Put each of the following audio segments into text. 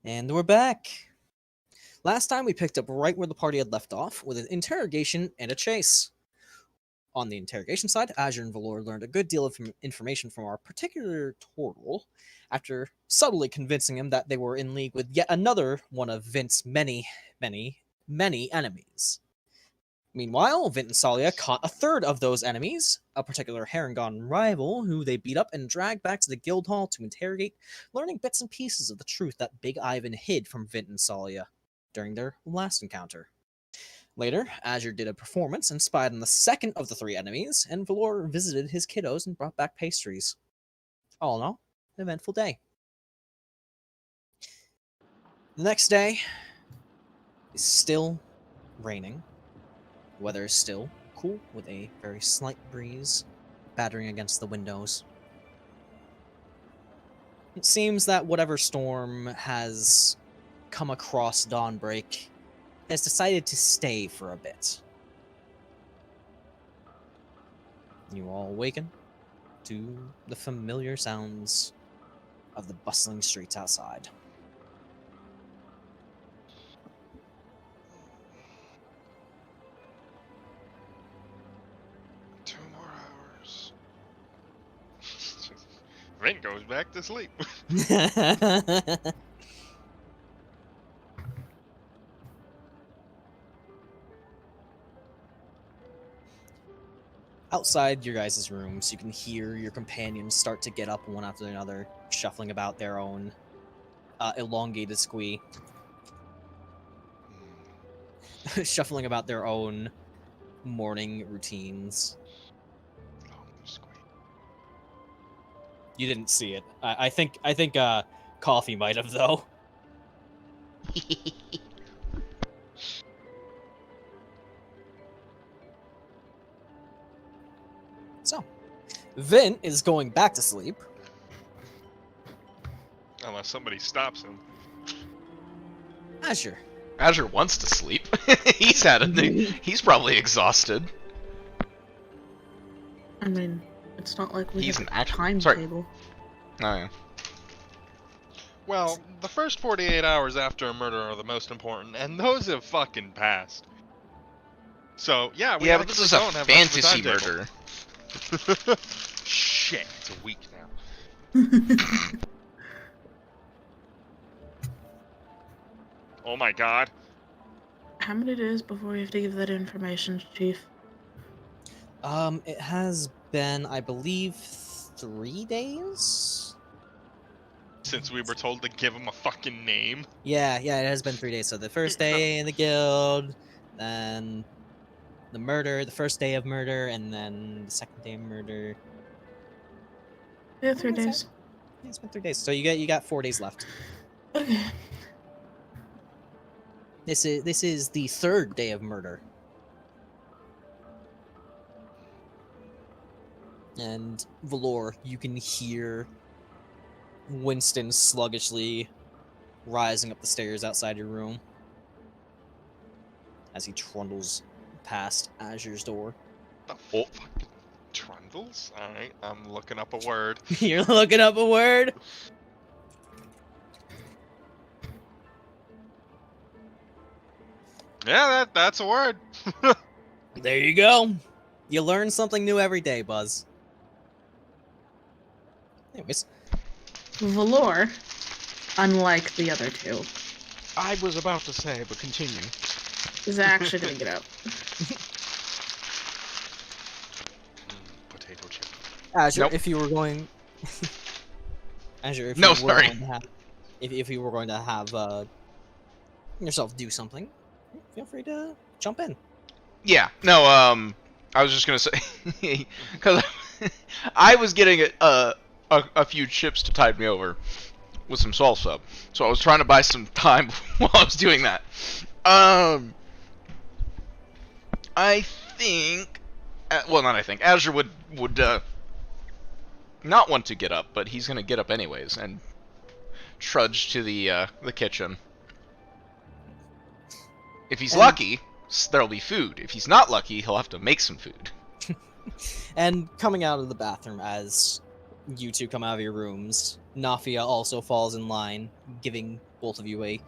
And we're back. Last time we picked up right where the party had left off, with an interrogation and a chase. On the interrogation side, Azure and Valor learned a good deal of information from our particular turtle, after subtly convincing him that they were in league with yet another one of Vint's many enemies. Meanwhile, Vint and Tsalia caught a third of those enemies, a particular Harengon rival who they beat up and dragged back to the guild hall to interrogate, learning bits and pieces of the truth that Big Ivan hid from Vint and Tsalia during their last encounter. Later, Azure did a performance and spied on the second of the three enemies, and Valor visited his kiddos and brought back pastries. All in all, an eventful day. The next day is still raining. The weather is still cool, with a very slight breeze battering against the windows. It seems that whatever storm has come across Dawnbreak has decided to stay for a bit. You all awaken to the familiar sounds of the bustling streets outside. Vint goes back to sleep. Outside your guys' rooms, you can hear your companions start to get up one after another, shuffling about their own elongated squee. Shuffling about their own morning routines. You didn't see it. I think Coffee might have, though. So, Vint is going back to sleep. Unless somebody stops him. Azure. Azure wants to sleep. He's probably exhausted. I mean, it's not like we He's have an a actual timetable. Oh yeah. Well, the first 48 hours after a murder are the most important, and those have fucking passed. So, yeah, we but this is a fantasy murder. Shit, it's a week now. Oh my god. How many days before we have to give that information, Chief? It has been, I believe, 3 days? Since we were told to give him a fucking name. Yeah, it has been 3 days. So the first day in the guild, then the murder, the first day of murder, and then the second day of murder. Yeah, 3 days. Yeah, it's been 3 days. So you got 4 days left. Okay. This is the third day of murder. And Valor, you can hear Winston sluggishly rising up the stairs outside your room as he trundles past Azure's door. The fucking trundles? Alright, I'm looking up a word. You're looking up a word? Yeah, that's a word. There you go. You learn something new every day, Buzz. Anyways. Valor, unlike the other two, I was about to say, but continue. is actually gonna get out. Potato chip. Azure, Nope. if you were going... Azure, if No, you were sorry. going to have... If you were going to have yourself do something, feel free to jump in. Yeah. No. I was just gonna say, because I was getting a few chips to tide me over with some salsa, so I was trying to buy some time while I was doing that. I think, well, not I think, Azure would not want to get up, but he's gonna get up anyways and trudge to the kitchen. If he's lucky, there'll be food. If he's not lucky, he'll have to make some food. And coming out of the bathroom as you two come out of your rooms, Nafia also falls in line, giving both of you a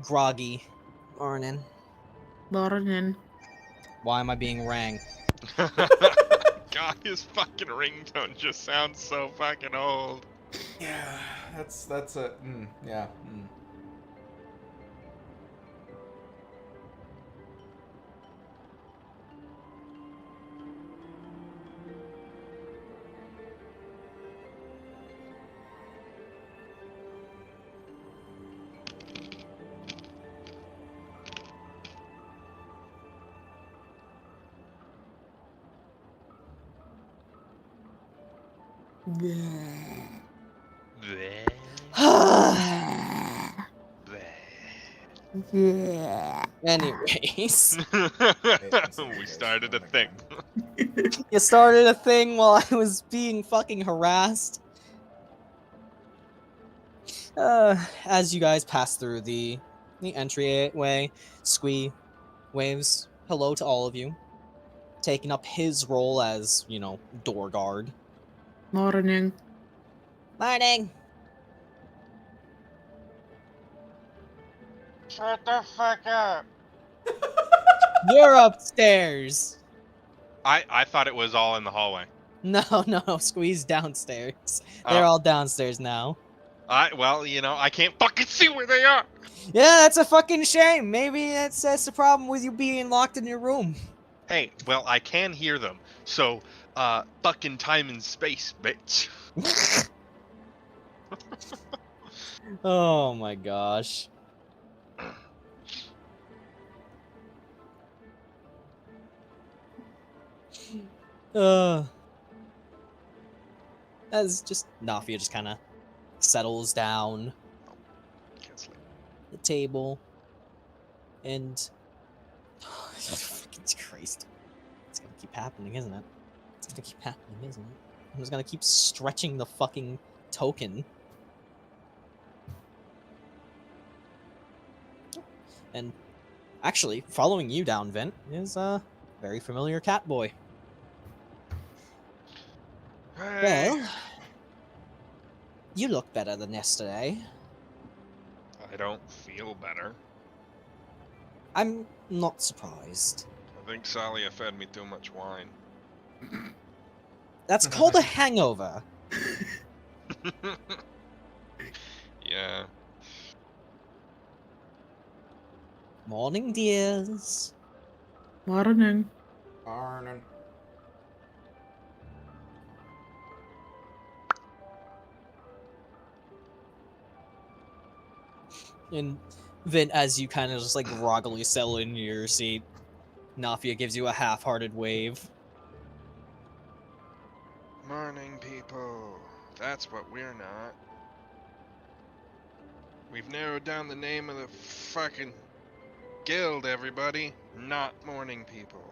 groggy morning. Morning. Why am I being rang? God, his fucking ringtone just sounds so fucking old. Yeah, that's a yeah. Bleh, bleh. Anyways, We started a thing. you started a thing while I was being fucking harassed. As you guys pass through the entryway, Squee waves hello to all of you, taking up his role as, door guard. Morning. Morning! Shut the fuck up. You're upstairs! I thought it was all in the hallway. No, Squee's downstairs. They're all downstairs now. Well, I can't fucking see where they are. Yeah, that's a fucking shame. Maybe that's the problem with you being locked in your room. Hey, well, I can hear them. So, fucking time and space, bitch. Oh my gosh. As just Nafia just kind of settles down Can't sleep. the table, and it's Christ, it's gonna keep happening, isn't it? It's gonna keep happening, isn't it? I'm just gonna keep stretching the fucking token. And actually, following you down, Vint, is a very familiar cat boy. Hey. Well, you look better than yesterday. I don't feel better. I'm not surprised. I think Tsalia fed me too much wine. That's called a hangover. Yeah. Morning, dears. Morning. Arnon. And Vint, as you kind of just like groggily settle into your seat, Nafia gives you a half-hearted wave. Morning, people. That's what we're not. We've narrowed down the name of the fucking guild, everybody. Not morning people.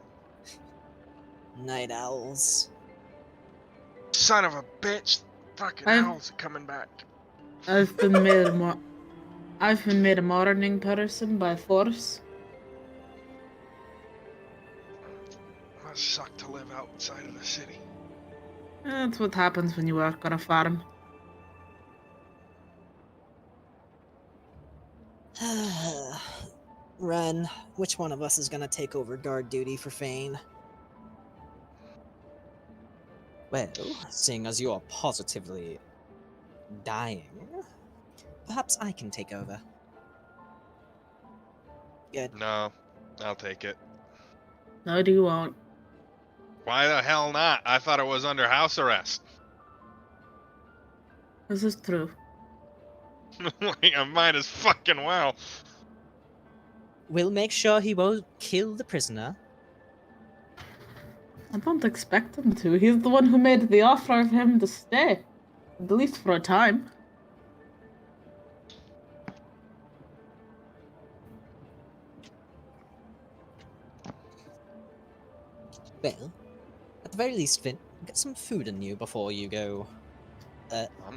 Night owls. Son of a bitch! Fucking I'm- owls are coming back. I've been made a morning person by force. Must suck to live outside of the city. That's what happens when you work on a farm. Ren, which one of us is gonna take over guard duty for Fane? Well, seeing as you are positively dying, perhaps I can take over. Good. No, I'll take it. No, you won't. Why the hell not? I thought it was under house arrest. This is true. Like, I might as fucking well. We'll make sure he won't kill the prisoner. I don't expect him to. He's the one who made the offer of him to stay. At least for a time. Well, at the very least, Vint, get some food in you before you go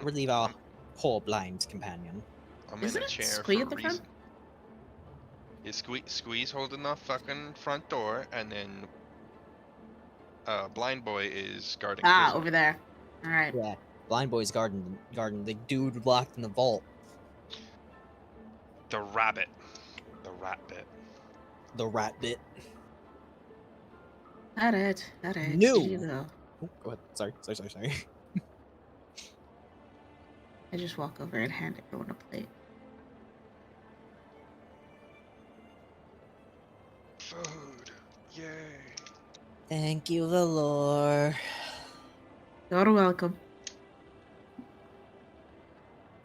relieve our poor blind companion. I'm Isn't in a it chair Squee for at a the reason. front? Is Squeeze holding the fucking front door, and then Blind Boy is guarding. Ah, prisoner. over there. Alright. Yeah, blind boy's garden, the dude locked in the vault. The rabbit. The rat bit. The rat bit. Alright. No. Here you go. Oh, go ahead. Sorry. I just walk over and hand everyone a plate. Food. Yay. Thank you, Valor. You're welcome.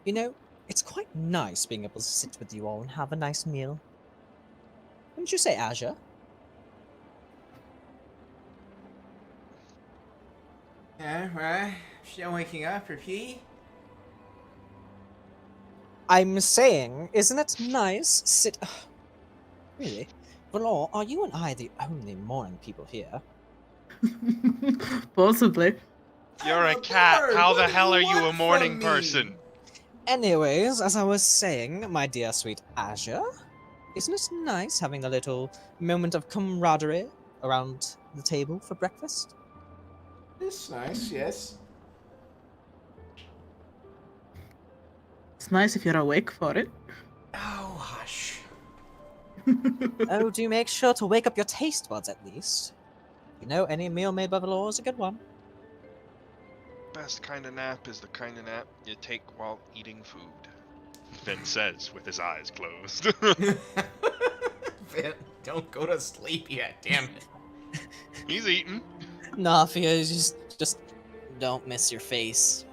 You know, it's quite nice being able to sit with you all and have a nice meal. Wouldn't you say, Azure? Yeah, right. Still waking up, repeat. I'm saying, isn't it nice Really? Valor, are you and I the only morning people here? Possibly. You're a I'm cat. bored. How What the do hell you are you a want morning from me? person? Anyways, as I was saying, my dear sweet Azure, isn't it nice having a little moment of camaraderie around the table for breakfast? It's nice, yes. It's nice if you're awake for it. Oh, hush. Oh, do make sure to wake up your taste buds at least. You know, any meal made by Valor is a good one. Best kind of nap is the kind of nap you take while eating food. Finn says with his eyes closed. Vint, don't go to sleep yet, damn it. He's eating. Nah, Fia, just don't miss your face.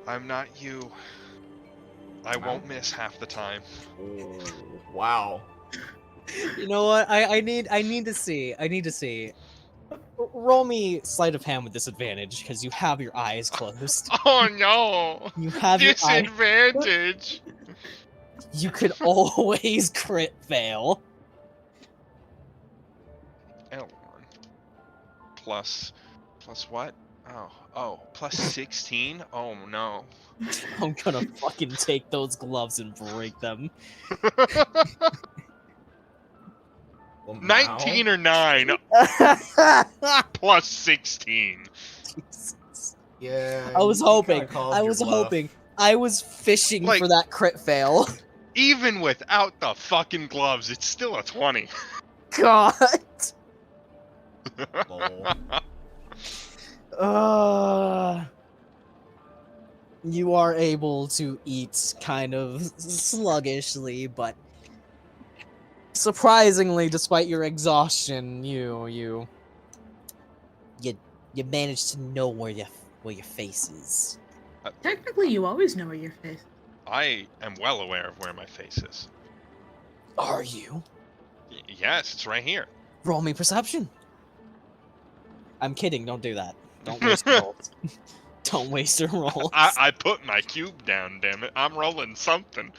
I'm not you. I won't miss half the time. Oh, wow. You know what? I need to see. Roll me sleight of hand with disadvantage because you have your eyes closed. Oh no! You have your eyes. Disadvantage! You could always crit fail. L1. Plus what? Oh, plus 16? Oh no. I'm gonna fucking take those gloves and break them. Well, 19 now- or 9 plus 16. Jesus. Yeah. I was you kinda hoping. called I your was bluff. hoping. I was fishing Like- for that crit fail. Even without the fucking gloves, it's still a 20. God. Lol. You are able to eat kind of sluggishly, but surprisingly, despite your exhaustion, you managed to know where your face is. Technically, you always know where your face is. I am well aware of where my face is. Are you? Yes, it's right here. Roll me perception. I'm kidding. Don't do that. Don't waste rolls. Don't waste your rolls. I put my cube down, damn it. I'm rolling something.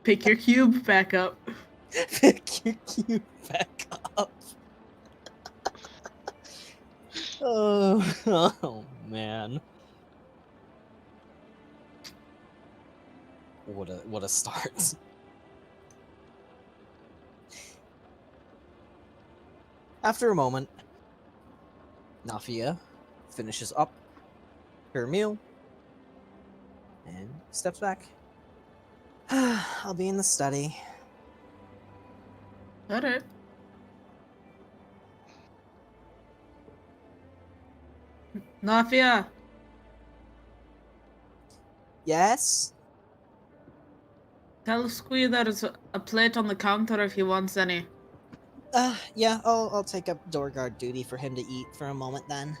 Pick your cube back up. Pick your cube back up. Oh man. What a start. After a moment, Nafia finishes up her meal and steps back. I'll be in the study. Alright. Nafia, Yes? tell Squee there's a plate on the counter if he wants any. Yeah, I'll take up door guard duty for him to eat for a moment then.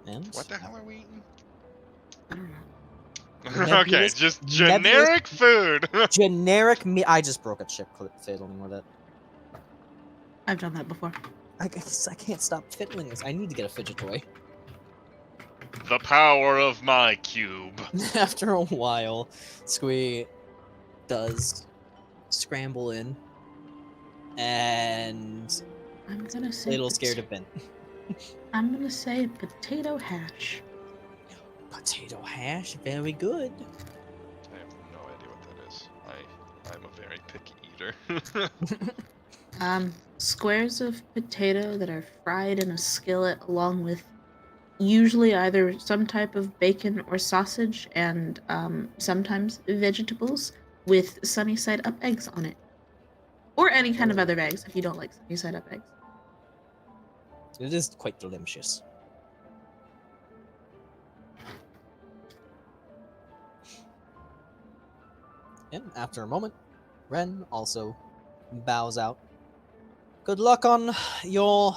And What the hell are we eating? I don't know. Okay, Nebulous- just nebulous- generic food. generic meat. I just broke a chip clip fiddling with it. I've done that before. I can't stop fiddling this. I need to get a fidget toy. The power of my cube. After a while, Squee does scramble in, and I'm gonna say a little scared of Ben. I'm gonna say potato hash. Potato hash, very good. I have no idea what that is. I'm a very picky eater. Squares of potato that are fried in a skillet along with usually either some type of bacon or sausage and sometimes vegetables with sunny side up eggs on it. Or any kind of other eggs if you don't like sunny side up eggs. It is quite delicious. And after a moment, Ren also bows out. Good luck on your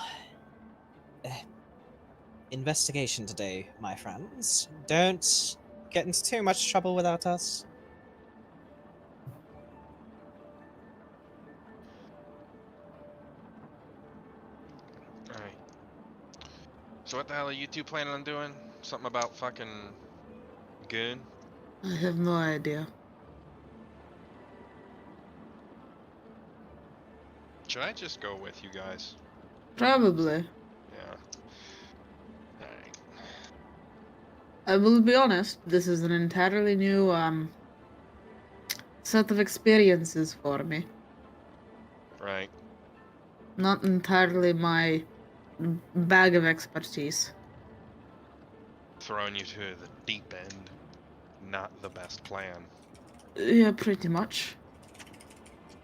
investigation today, my friends. Don't get into too much trouble without us. Alright. So what the hell are you two planning on doing? Something about fucking good? I have no idea. Should I just go with you guys? Probably. Yeah. Alright. I will be honest, this is an entirely new set of experiences for me. Right. Not entirely my bag of expertise. Throwing you to the deep end. Not the best plan. Yeah, pretty much.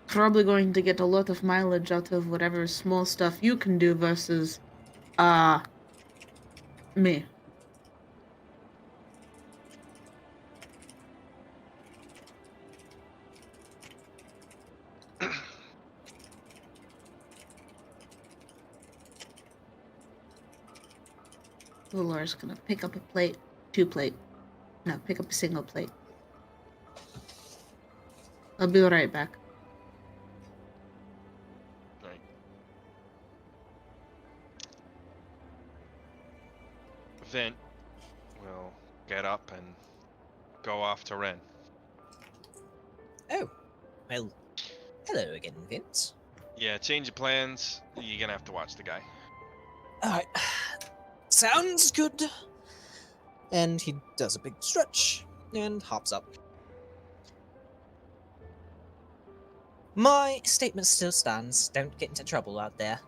Probably going to get a lot of mileage out of whatever small stuff you can do versus, me. Laura's gonna pick up a plate. 2 plate. No, pick up a single plate. I'll be right back. Right. Vint will get up and go off to Ren. Oh, well, hello again, Vince. Yeah, change of plans. You're gonna have to watch the guy. Alright, sounds good. And he does a big stretch and hops up. My statement still stands. Don't get into trouble out there.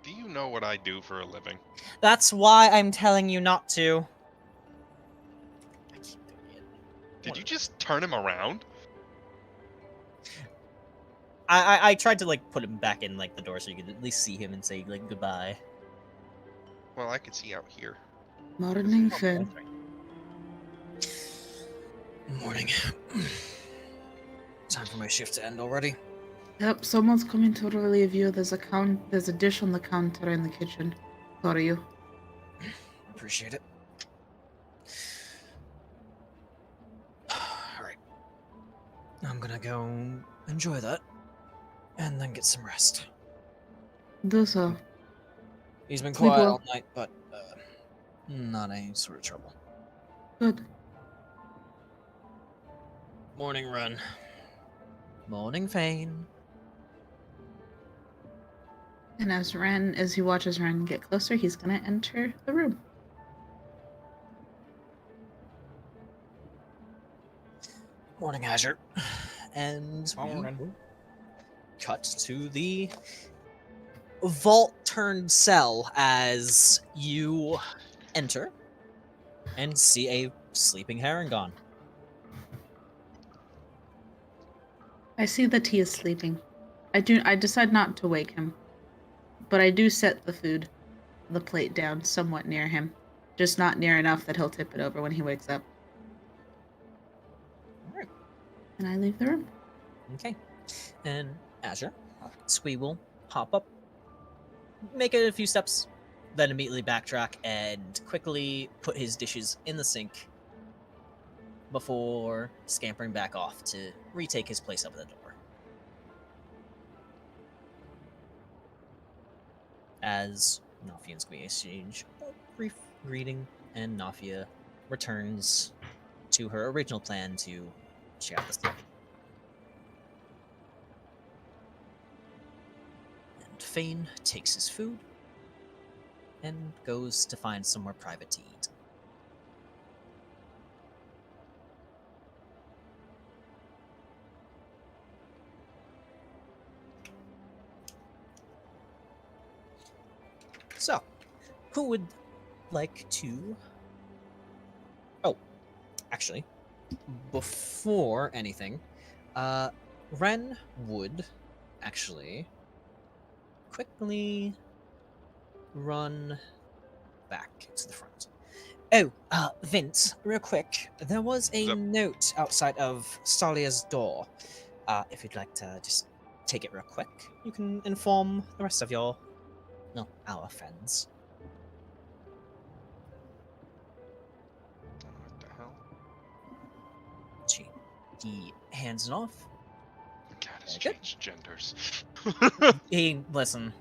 Do you know what I do for a living? That's why I'm telling you not to. I keep doing it. Did you just turn him around? I tried to like put him back in like the door so you could at least see him and say like goodbye. Well, I could see out here. Morning, Finn. Morning. Time for my shift to end already. Yep, someone's coming to relieve you. There's a dish on the counter in the kitchen for you. Appreciate it. Alright. I'm gonna go enjoy that. And then get some rest. Do so. He's been Sleep quiet well. all night, but not any sort of trouble. Good. Morning, Ren. Morning, Fane. And as he watches Ren get closer, he's gonna enter the room. Morning, Azure. And we cut to the vault-turned cell as you enter and see a sleeping Harengon. I see that he is sleeping. I decide not to wake him. But I do set the plate down somewhat near him. Just not near enough that he'll tip it over when he wakes up. Alright. And I leave the room. Okay. And Azure, Squee will hop up, make it a few steps, then immediately backtrack and quickly put his dishes in the sink before scampering back off to retake his place up at the door. As Nafia and Squee exchange a brief greeting, and Nafia returns to her original plan to check out the stuff. And Fane takes his food and goes to find somewhere private to eat. who would like to... Oh, actually, before anything, Ren would actually quickly run back to the front. Oh, Vince, real quick, there was a Yep. note outside of Tsalia's door. If you'd like to just take it real quick, you can inform the rest of our friends. What the hell? He hands it off. God, it's Very good. changed genders. Hey, listen,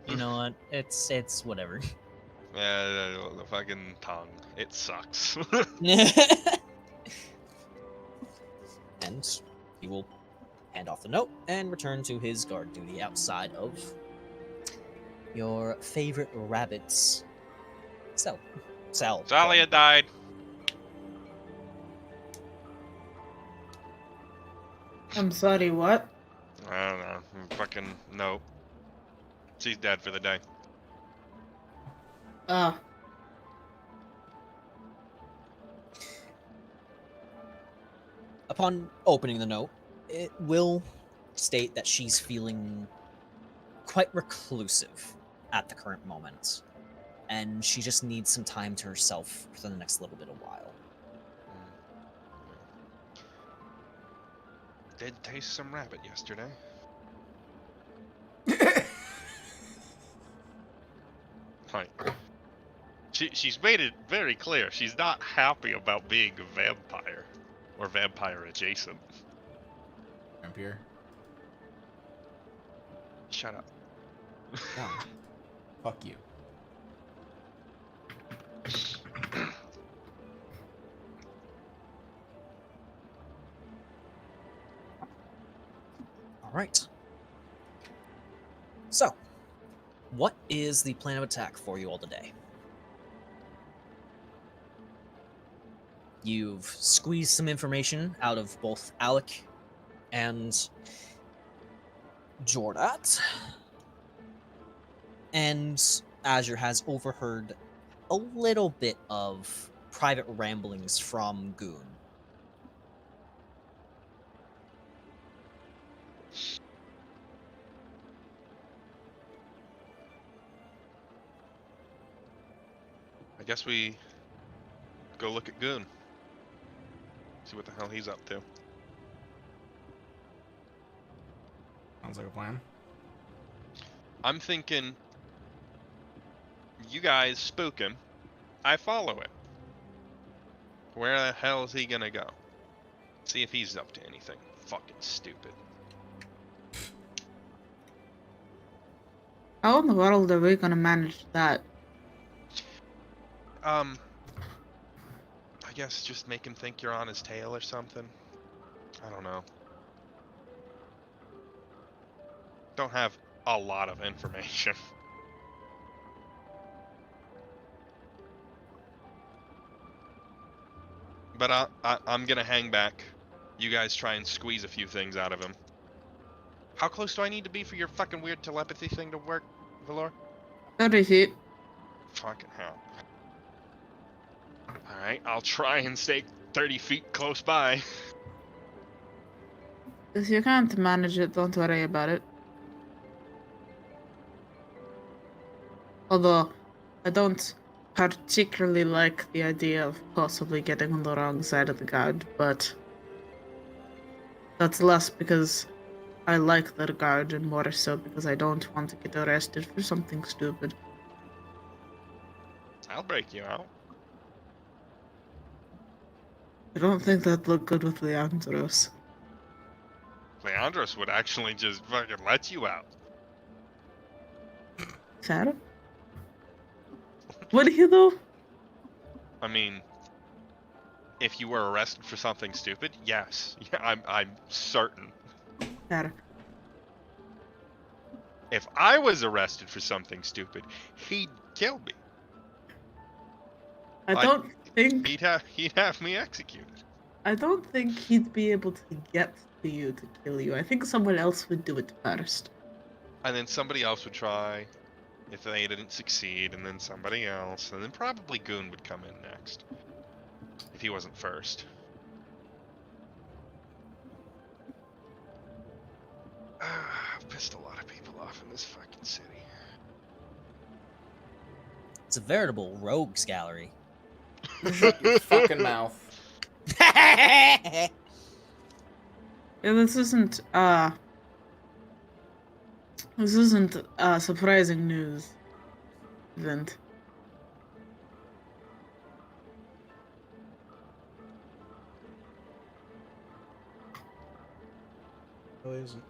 you know what? It's whatever. Yeah, the fucking tongue. It sucks. And he will hand off the note and return to his guard duty outside of your favorite rabbit's cell. Tsalia died. I'm sorry, what? I don't know. Fucking nope. She's dead for the day. Upon opening the note, it will state that she's feeling quite reclusive at the current moment, and she just needs some time to herself for the next little bit of while. Did taste some rabbit yesterday. Like, she's made it very clear she's not happy about being a vampire or vampire adjacent. Vampire. Shut up. No. Fuck you. All right. So, what is the plan of attack for you all today? You've squeezed some information out of both Alec and Jordat, and Azure has overheard a little bit of private ramblings from Goon. I guess we go look at Goon. See what the hell he's up to. Sounds like a plan. I'm thinking you guys spook him. I follow it. Where the hell is he gonna go? See if he's up to anything. Fucking stupid. How in the world are we gonna manage that? I guess just make him think you're on his tail or something. I don't know. Don't have a lot of information. But I'm gonna hang back. You guys try and squeeze a few things out of him. How close do I need to be for your fucking weird telepathy thing to work, Valor? 30 feet. Fucking hell. Alright, I'll try and stay 30 feet close by. If you can't manage it, don't worry about it. Although, I don't particularly like the idea of possibly getting on the wrong side of the guard, but that's less because I like the guard and more so because I don't want to get arrested for something stupid. I'll break you out. I don't think that'd look good with Leandros. Leandros would actually just fucking let you out. Fair? Would he though? I mean, if you were arrested for something stupid, yes. Yeah, I'm certain. Fair. If I was arrested for something stupid, he'd kill me. I don't think He'd have me executed. I don't think he'd be able to get to you to kill you. I think someone else would do it first. And then somebody else would try. if they didn't succeed, and then somebody else, and then probably Goon would come in next. If he wasn't first. I've pissed a lot of people off in this fucking city. It's a veritable rogues gallery. Shut your fucking mouth. Yeah, this isn't surprising news, Vint. Really isn't.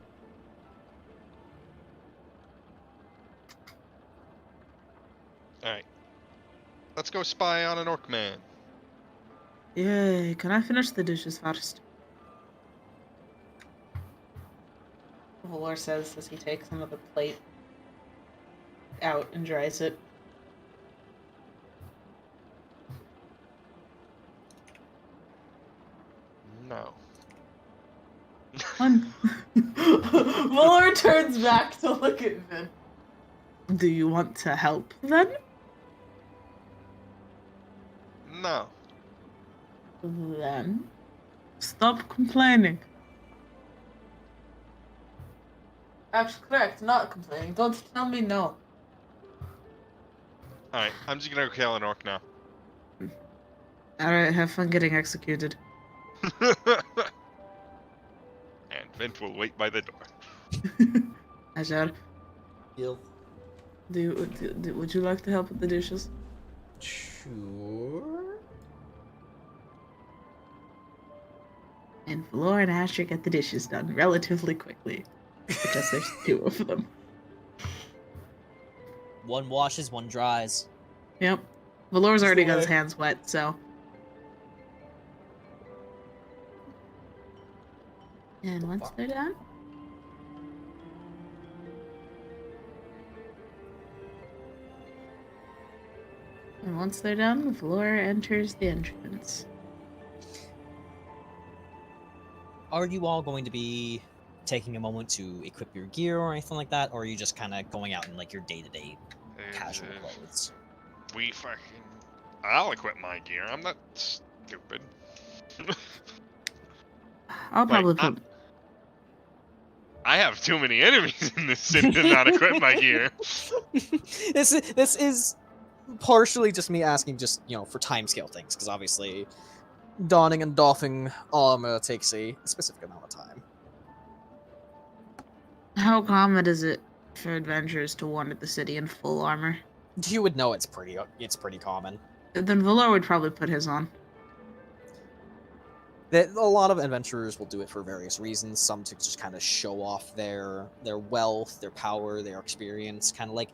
Alright. Let's go spy on an orc man. Yay, can I finish the dishes first? Valor says as he takes some of the plate out and dries it. No. Valor turns back to look at Vin. Do you want to help then? No. Then stop complaining. Actually, correct, not complaining. Don't tell me no. Alright, I'm just gonna go kill an orc now. Alright, have fun getting executed. And Vint will wait by the door. Azure, Deal. would you like to help with the dishes? Sure. And Valor and Asher get the dishes done relatively quickly. Because there's two of them. One washes, one dries. Yep. Valor's already got his hands wet, so. And once they're done. And once they're done, Valor enters the entrance. Are you all going to be taking a moment to equip your gear or anything like that, or are you just kind of going out in like your day-to-day casual clothes? We fucking... I'll equip my gear. I'm not stupid. I'll probably put. I have too many enemies in this city to not equip my gear. This is partially just me asking, just for timescale things, because obviously donning and doffing armor takes a specific amount of time. How common is it for adventurers to wander the city in full armor? You would know it's pretty common. Then Valor would probably put his on. That a lot of adventurers will do it for various reasons. Some to just kind of show off their wealth, their power, their experience, kind of like,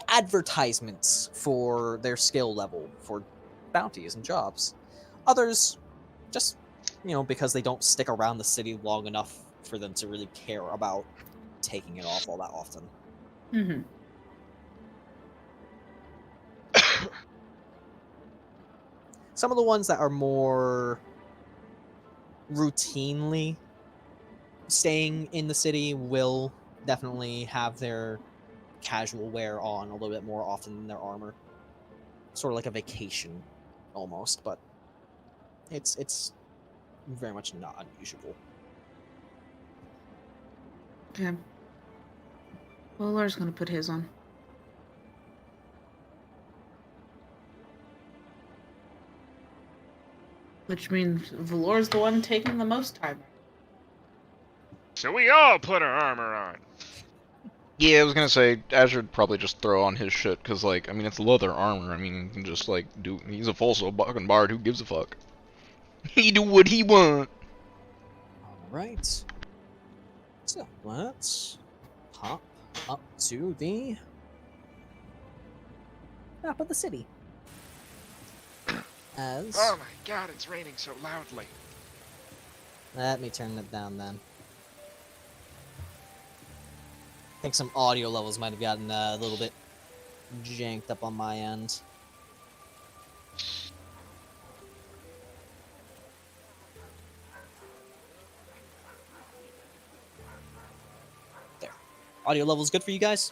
advertisements for their skill level for bounties and jobs. Others just, because they don't stick around the city long enough for them to really care about taking it off all that often. Mm-hmm. Some of the ones that are more routinely staying in the city will definitely have their casual wear on a little bit more often than their armor. Sort of like a vacation, almost, but it's very much not unusual. Okay. Valor's gonna put his on. Which means Valor's the one taking the most time. So we all put our armor on. Yeah, I was gonna say, Azure would probably just throw on his shit, because, it's leather armor. I mean, he can just, he's a full fucking bard, who gives a fuck? He do what he want! Alright. So, let's hop up to the map of the city. As... Oh my god, it's raining so loudly. Let me turn it down then. I think some audio levels might have gotten a little bit janked up on my end. There. Audio levels good for you guys?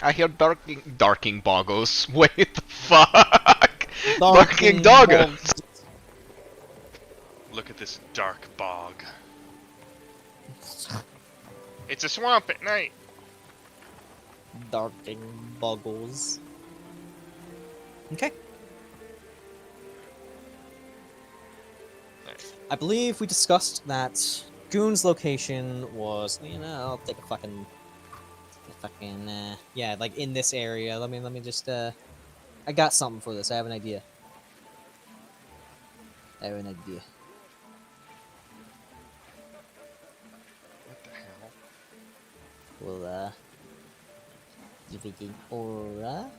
I hear darking boggles. Wait, the fuck? Darking doggos. Look at this dark bog. It's a swamp at night. Darking boggles. Okay. I believe we discussed that Goon's location was, I'll take a fucking, yeah, like in this area. Let me just, I got something for this. I have an idea. What the hell? We'll, give it an aura.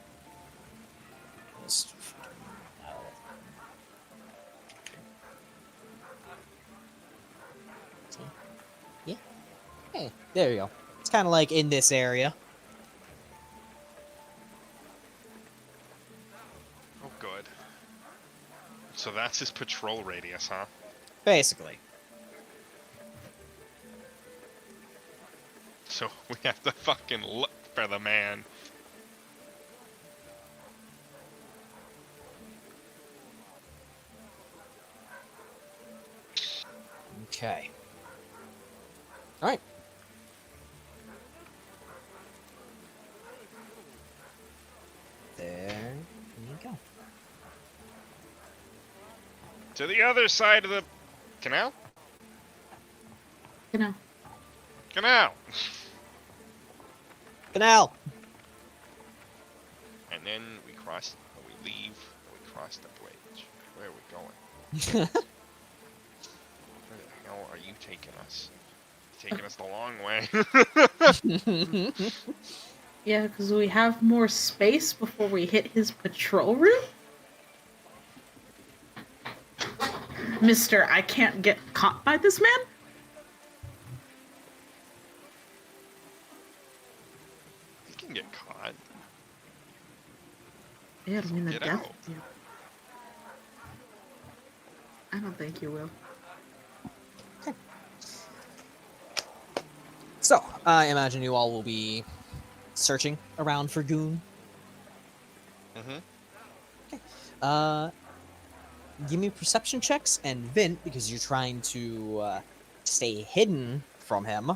Yeah. Hey, there you go. It's kind of like in this area. Oh, good. So that's his patrol radius, huh? Basically. So we have to fucking look for the man. Okay. Alright. There you go. To the other side of the canal? You know. Canal! Canal! And then we cross, we leave, we cross the bridge. Where are we going? Where the hell are you taking us? You're taking us the long way. Yeah, because we have more space before we hit his patrol route. Mister, I can't get caught by this man? You can get caught. Yeah, I mean the Get death. out. Yeah. I don't think you will. So, I imagine you all will be searching around for Goon. Mm-hmm. Give me perception checks, and Vint, because you're trying to stay hidden from him,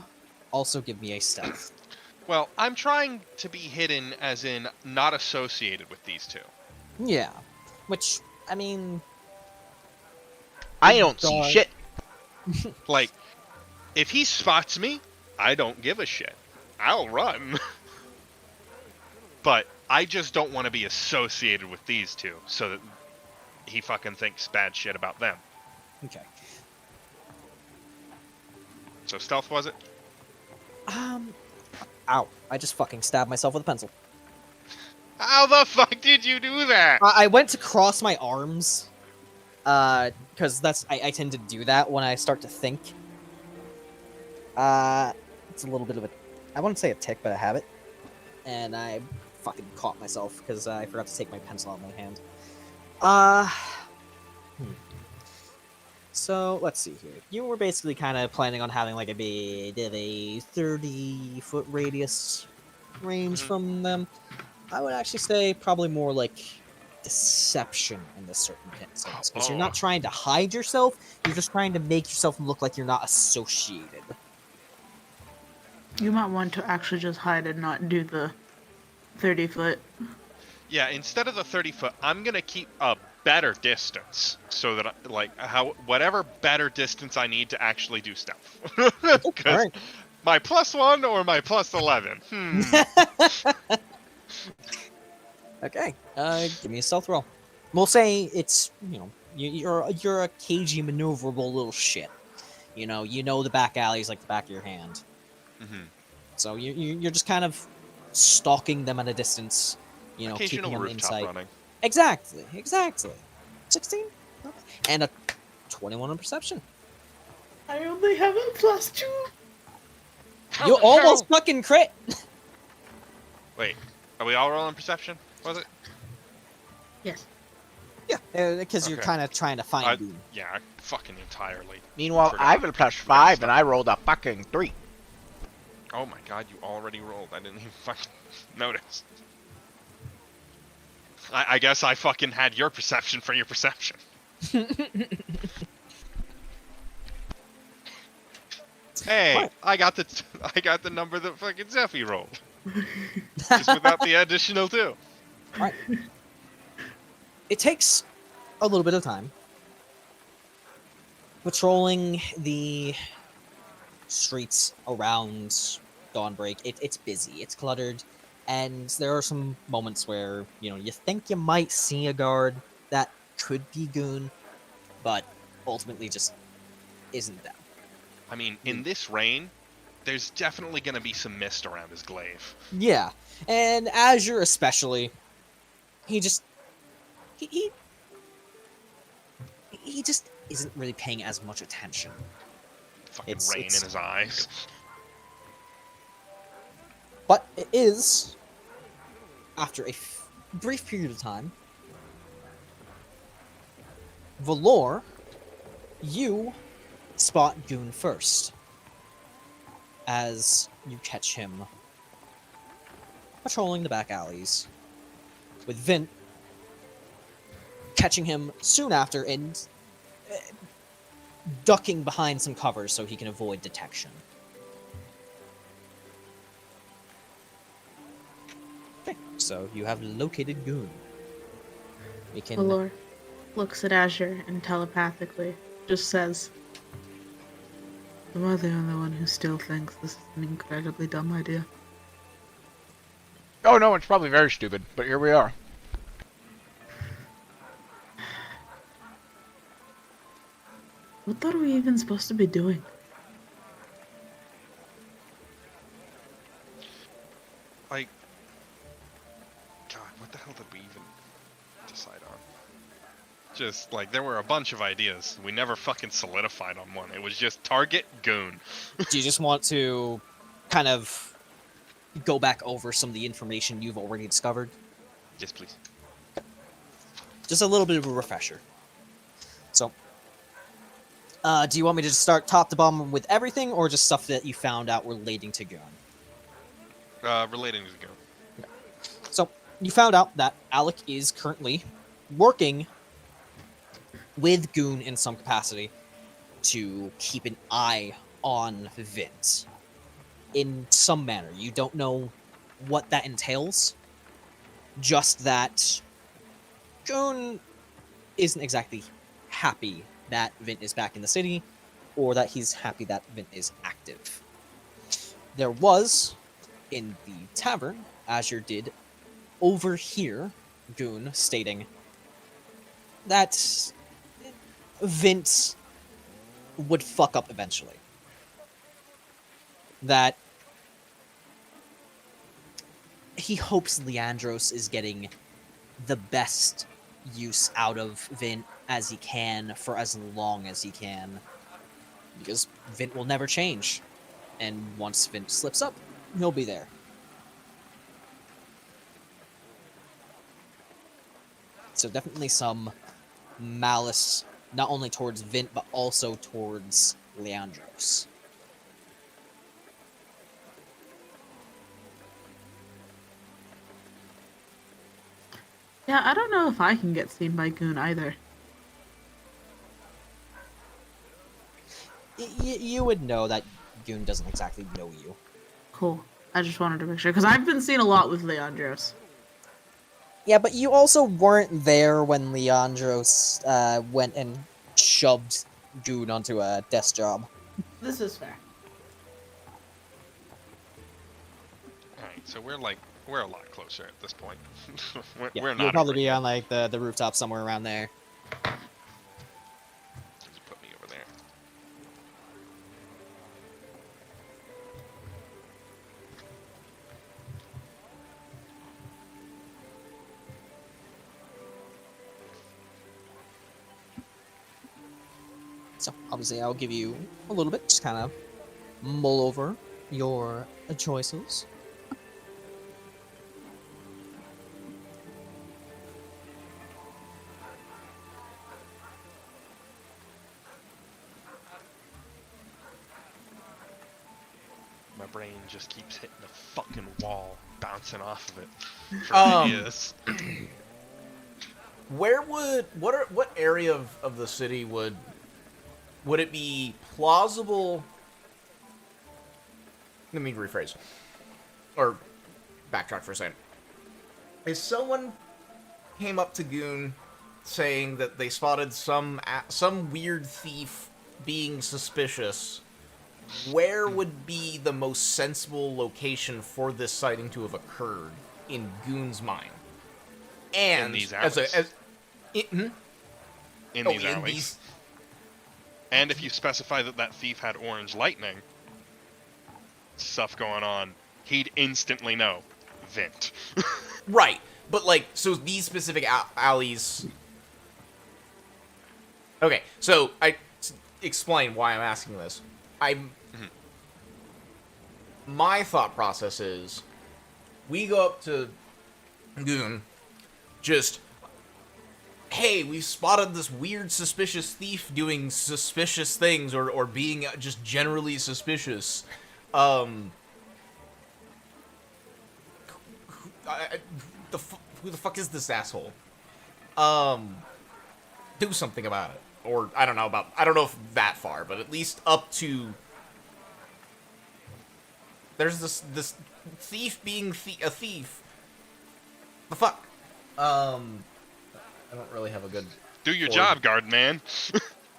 also give me a stealth. Well, I'm trying to be hidden as in not associated with these two. Yeah. Which, I mean... I don't see God. shit. Like, if he spots me, I don't give a shit. I'll run. But I just don't want to be associated with these two, so that he fucking thinks bad shit about them. Okay. So stealth, was it? Ow. I just fucking stabbed myself with a pencil. How the fuck did you do that? I went to cross my arms, because I tend to do that when I start to think. It's a little bit of a, I wouldn't say a tick, but a habit. And I fucking caught myself because I forgot to take my pencil out of my hand. So, let's see here. You were basically kind of planning on having like a bit of a 30-foot radius range from them. I would actually say probably more like deception in this certain sense. Because you're not trying to hide yourself, you're just trying to make yourself look like you're not associated. You might want to actually just hide and not do the 30-foot. Yeah, instead of the 30-foot, I'm gonna keep a better distance, so that whatever better distance I need to actually do stealth. Because Alright. my +1 or my +11. Okay, give me a stealth roll. We'll say it's, you're a cagey, maneuverable little shit. You know the back alleys like the back of your hand. Mm-hmm. So you're just kind of stalking them at a distance, keeping Occasional them in rooftop sight. running. Exactly. 16? And a 21 on perception. I only have a +2. How You the almost hell? fucking crit! Wait, are we all rolling perception? Was it? Yes. Yeah, because you're Okay. kind of trying to find Goon. Yeah, I fucking entirely. Meanwhile, Forgot. I have a +5 and I rolled a fucking 3. Oh my god, you already rolled. I didn't even fucking notice. I guess I fucking had your perception for your perception. Hey, What? I got the number that fucking Zephy rolled. Just without the additional 2. Right. It takes a little bit of time. Patrolling the streets around Dawnbreak, it's busy, it's cluttered, and there are some moments where, you think you might see a guard that could be Goon, but ultimately just isn't them. I mean, in this rain, there's definitely gonna be some mist around his glaive. Yeah, and Azure especially, he just he just isn't really paying as much attention. Fucking rain in his eyes. But it is, after a brief period of time, Valor, you spot Goon first, as you catch him patrolling the back alleys, with Vint catching him soon after and ducking behind some covers so he can avoid detection. Okay, so you have located Goon. We can... Valor looks at Azure and telepathically just says, "Am I the only one who still thinks this is an incredibly dumb idea?" Oh no, it's probably very stupid, but here we are. What are we even supposed to be doing? Like, God, what the hell did we even decide on? Just, like, there were a bunch of ideas. We never fucking solidified on one. It was just target Goon. Do you just want to kind of go back over some of the information you've already discovered? Yes, please. Just a little bit of a refresher. So, do you want me to just start top to bottom with everything, or just stuff that you found out relating to Goon? Relating to Goon. So, you found out that Alec is currently working with Goon in some capacity to keep an eye on Vint. In some manner. You don't know what that entails. Just that Goon isn't exactly happy that Vint is back in the city, or that he's happy that Vint is active. There was, in the tavern, Azure did overhear Goon stating that Vint would fuck up eventually. That he hopes Leandros is getting the best use out of Vint as he can for as long as he can. Because Vint will never change. And once Vint slips up, he'll be there. So definitely some malice, not only towards Vint, but also towards Leandros. Yeah, I don't know if I can get seen by Goon either. You would know that Goon doesn't exactly know you. Cool. I just wanted to make sure, because I've been seen a lot with Leandros. Yeah, but you also weren't there when Leandros went and shoved Goon onto a desk job. This is fair. Alright, so we're a lot closer at this point. Yeah, we're not. you'll probably over be here. on like the rooftop somewhere around there. Just put me over there. So obviously I'll give you a little bit, just kind of mull over your choices. my brain just keeps hitting the fucking wall, bouncing off of it for Um, ideas. What area of the city would it be plausible? Let me rephrase. Or backtrack for a second. If someone came up to Goon saying that they spotted some weird thief being suspicious, where would be the most sensible location for this sighting to have occurred in Goon's mind? And In these as alleys. in These alleys. And if you specify that that thief had orange lightning, stuff going on, he'd instantly know. Vint. right, but like, so these specific alleys. Okay, so explain why I'm asking this. My thought process is, we go up to Goon, just, hey, we've spotted this weird suspicious thief doing suspicious things, or being just generally suspicious. Who the fuck is this asshole? Do something about it. Or, I don't know if that far, but at least up to... There's this thief being a thief. The fuck? I don't really have a good... Do your job, guard man.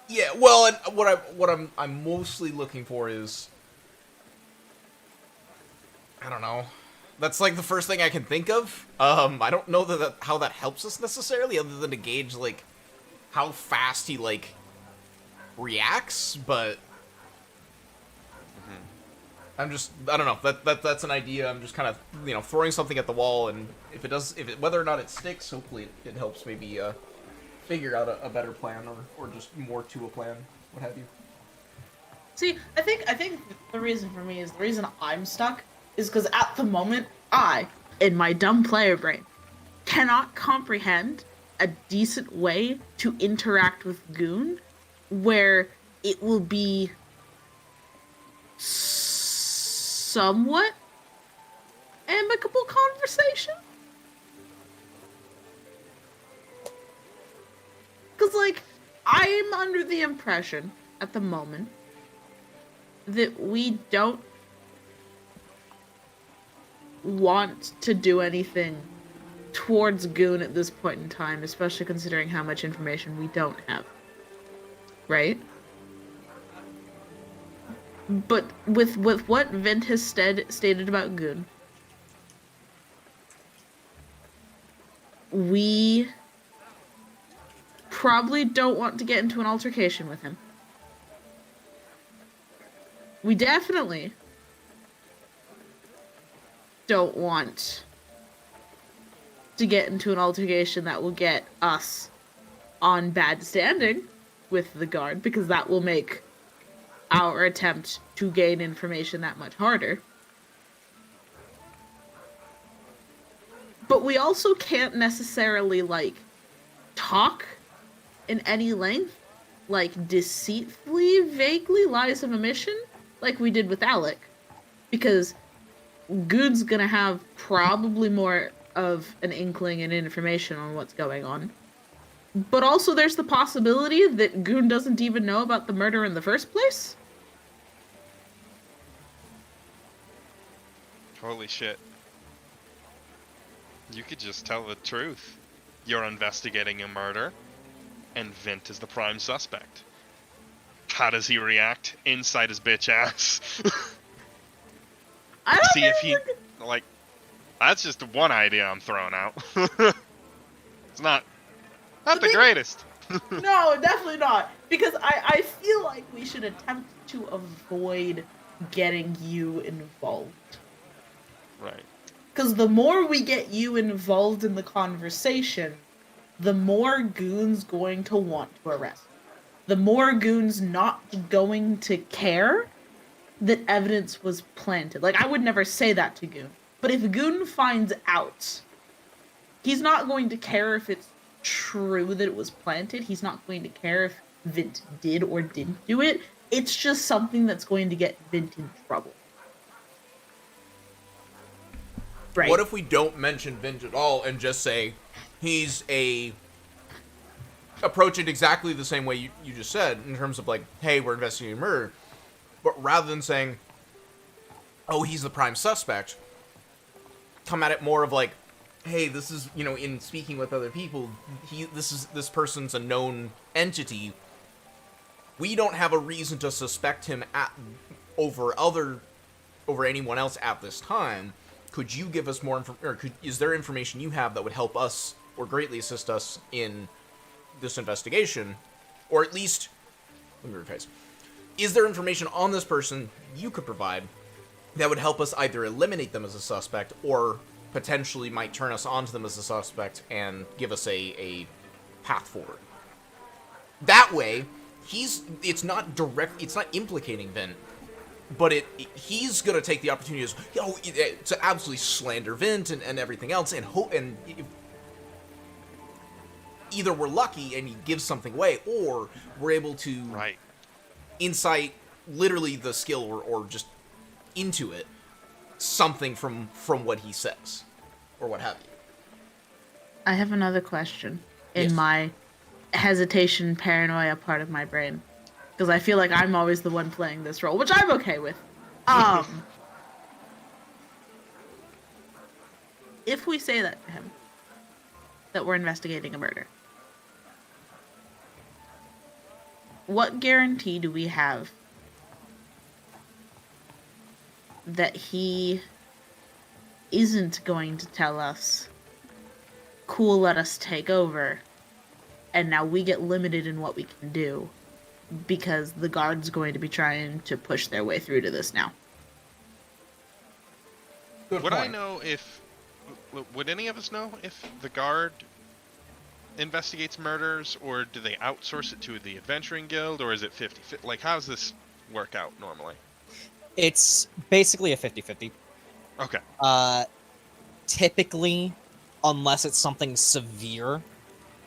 Yeah, well, and what I'm mostly looking for is... I don't know. That's like the first thing I can think of. I don't know how that helps us necessarily, other than to gauge, like, how fast he, like, reacts, but... I don't know, that's an idea. I'm just kind of, throwing something at the wall, and whether or not it sticks, hopefully it helps maybe, figure out a better plan, or just more to a plan, what have you. See, I think the reason for me is, the reason I'm stuck is because at the moment, I, in my dumb player brain, cannot comprehend a decent way to interact with Goon where it will be somewhat amicable conversation. Because, like, I'm under the impression at the moment that we don't want to do anything towards Goon at this point in time, especially considering how much information we don't have. Right? But with what Vint has stated about Goon, we probably don't want to get into an altercation with him. We definitely don't want to get into an altercation that will get us on bad standing with the guard, because that will make our attempt to gain information that much harder. But we also can't necessarily, like, talk in any length, like, deceitfully, vaguely lies of omission, like we did with Alec. Because Goon's gonna have probably more of an inkling and information on what's going on. But also there's the possibility that Goon doesn't even know about the murder in the first place. Holy shit. You could just tell the truth. You're investigating a murder, and Vint is the prime suspect. How does he react? Inside his bitch ass. I don't See if he, like, that's just one idea I'm throwing out. It's not the greatest. No, definitely not. Because I feel like we should attempt to avoid getting you involved. Right. Because the more we get you involved in the conversation, the more Goon's going to want to arrest. The more Goon's not going to care that evidence was planted. Like, I would never say that to Goon. But if Goon finds out, he's not going to care if it's true that it was planted. He's not going to care if Vint did or didn't do it. It's just something that's going to get Vint in trouble. Right. What if we don't mention Vint at all and just say he's approach it exactly the same way you just said, in terms of like, hey, we're investigating murder, but rather than saying, oh, he's the prime suspect, come at it more of like, hey, this is, in speaking with other people, this person's a known entity. We don't have a reason to suspect him over anyone else at this time. Could you give us more is there information you have that would help us or greatly assist us in this investigation? Or at least, let me rephrase. Is there information on this person you could provide that would help us either eliminate them as a suspect or potentially might turn us onto them as a suspect and give us a path forward? That way, it's not implicating Vint, but he's gonna take the opportunity to absolutely slander Vint and everything else, and either we're lucky and he gives something away, or we're able to insight literally the skill or just into it something from what he says or what have you. I have another question in Yes. my hesitation, paranoia part of my brain, because I feel like I'm always the one playing this role, which I'm okay with. If we say that to him, that we're investigating a murder, what guarantee do we have that he isn't going to tell us, cool, let us take over, and now we get limited in what we can do because the guard's going to be trying to push their way through to this now? Good Would point. I know if... Would any of us know if the guard investigates murders, or do they outsource it to the adventuring guild, or is it 50-50? Like, how does this work out normally? It's basically a 50-50. Okay. Typically, unless it's something severe,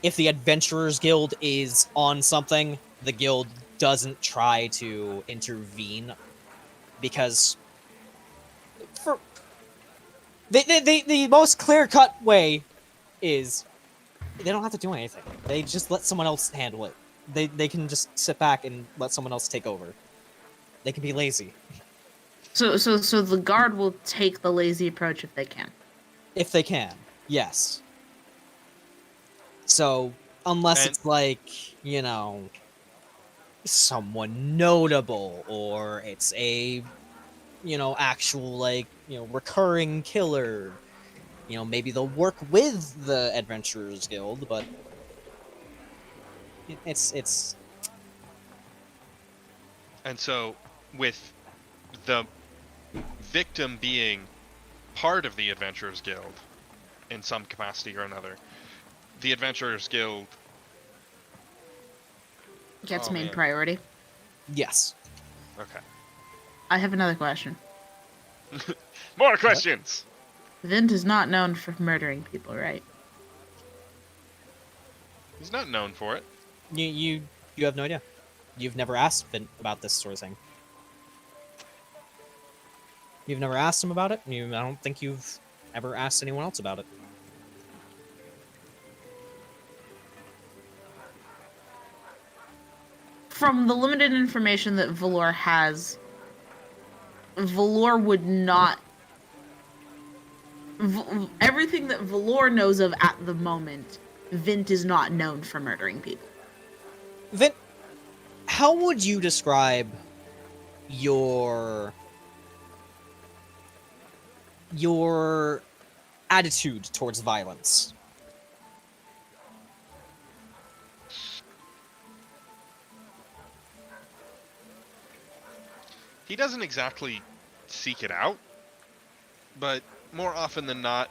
if the Adventurers Guild is on something, the guild doesn't try to intervene, because the most clear-cut way is they don't have to do anything. They just let someone else handle it. They can just sit back and let someone else take over. They can be lazy. So the guard will take the lazy approach if they can. If they can, yes. So, unless it's like, someone notable, or it's a, actual, recurring killer, maybe they'll work with the Adventurers Guild, but it's... And so, with the victim being part of the Adventurers Guild in some capacity or another, the Adventurers Guild Gets main man. priority. Yes. Okay. I have another question. More questions. Vint is not known for murdering people, right? He's not known for it. You have no idea. You've never asked Vint about this sort of thing. You've never asked him about it? I don't think you've ever asked anyone else about it. From the limited information that Valor has, Valor would not... everything that Valor knows of at the moment, Vint is not known for murdering people. Vint, how would you describe your attitude towards violence? He doesn't exactly seek it out, but more often than not,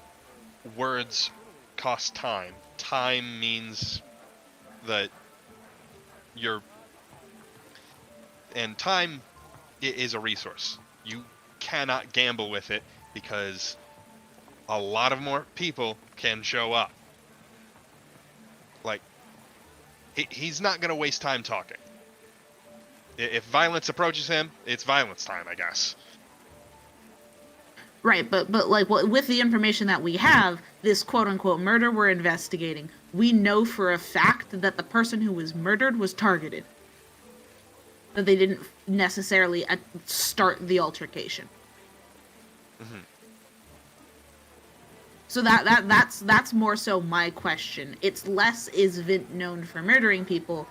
words cost time. Time means that and time is a resource. You cannot gamble with it because a lot of more people can show up. Like, he's not going to waste time talking. If violence approaches him, it's violence time, I guess. Right, but like with the information that we have, this quote unquote murder we're investigating, we know for a fact that the person who was murdered was targeted. That they didn't necessarily start the altercation. Mm-hmm. So that's more so my question. It's less, is Vint known for murdering people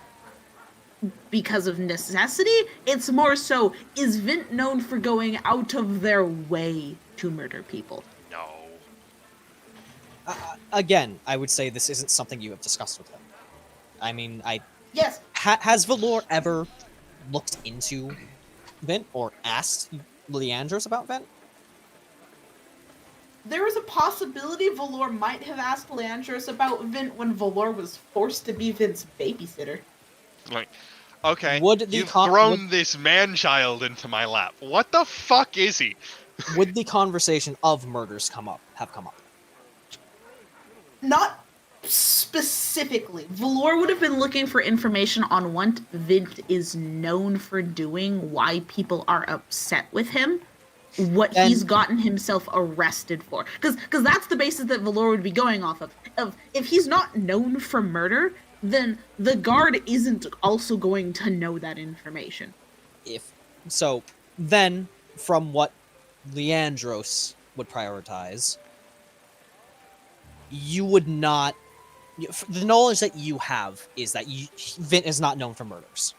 because of necessity? It's more so, is Vint known for going out of their way to murder people? No. Again, I would say this isn't something you have discussed with him. I mean, Yes. Has Valor ever looked into Vint or asked Leandros about Vint? There is a possibility Valor might have asked Leandros about Vint when Valor was forced to be Vint's babysitter. Like, okay, Would the you've con- thrown this man-child into my lap. What the fuck is he? Would the conversation of murders have come up? Not specifically. Valor would have been looking for information on what Vint is known for doing, why people are upset with him, what he's gotten himself arrested for. Because that's the basis that Valor would be going off of. If he's not known for murder, then the guard isn't also going to know that information. Then, from what Leandros would prioritize, you would not... The knowledge that you have is that Vint is not known for murders.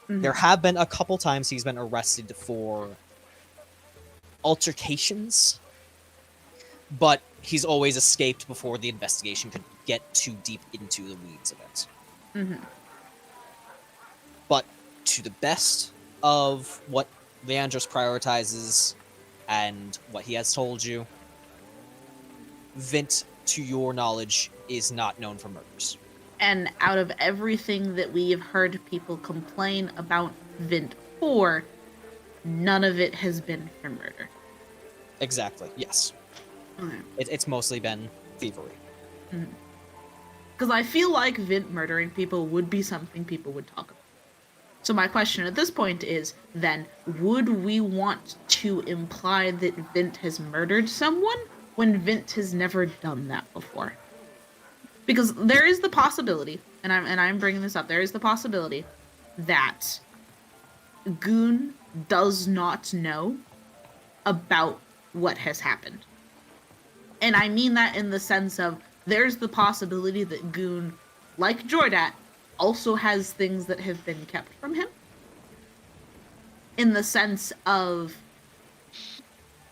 Mm-hmm. There have been a couple times he's been arrested for altercations, but he's always escaped before the investigation could get too deep into the weeds of it. Mm-hmm. But to the best of what Leandros prioritizes and what he has told you, Vint, to your knowledge, is not known for murders. And out of everything that we have heard people complain about Vint for, none of it has been for murder. Exactly, yes. Okay. It's mostly been thievery. Because I feel like Vint murdering people would be something people would talk about. So my question at this point is, then, would we want to imply that Vint has murdered someone when Vint has never done that before? Because there is the possibility, and I'm bringing this up, there is the possibility that Goon does not know about what has happened. And I mean that in the sense of, there's the possibility that Goon, like Jordat, also has things that have been kept from him. In the sense of,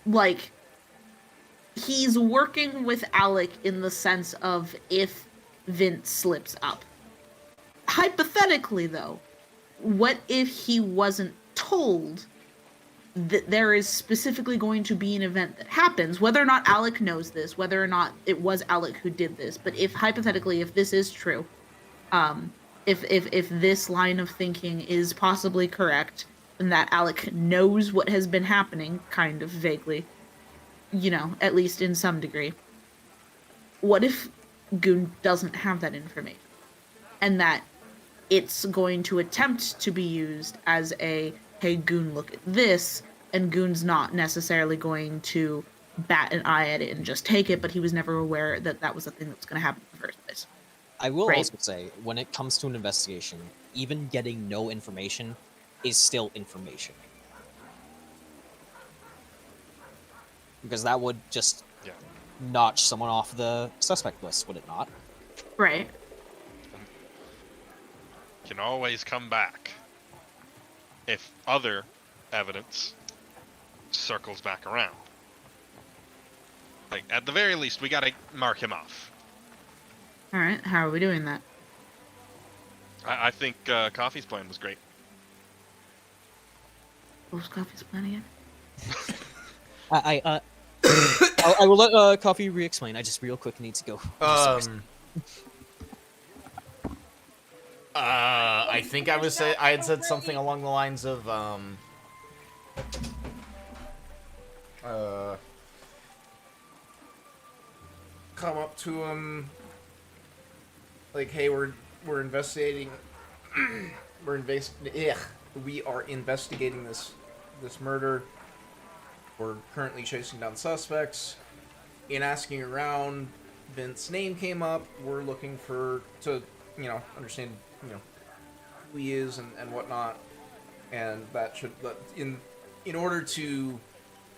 like, he's working with Alec in the sense of if Vint slips up. Hypothetically, though, what if he wasn't told that there is specifically going to be an event that happens, whether or not Alec knows this, whether or not it was Alec who did this, but if hypothetically, if this is true, if this line of thinking is possibly correct, and that Alec knows what has been happening, kind of vaguely, you know, at least in some degree, what if Goon doesn't have that information? And that it's going to attempt to be used as a, hey, Goon, look at this, and Goon's not necessarily going to bat an eye at it and just take it, but he was never aware that that was a thing that was going to happen in the first place. I will also say, when it comes to an investigation, even getting no information is still information. Because that would just notch someone off the suspect list, would it not? Right. Can always come back if other evidence circles back around. Like, at the very least, we gotta mark him off. Alright, how are we doing that? I think Coffee's plan was great. What was Coffee's plan again? I will let Coffee re-explain. I just real quick need to go. I think I had said something along the lines of come up to him like, hey, we're investigating we are investigating this murder. We're currently chasing down suspects. In asking around, Vint's name came up. We're looking to understand, who he is and whatnot. And that should, in order to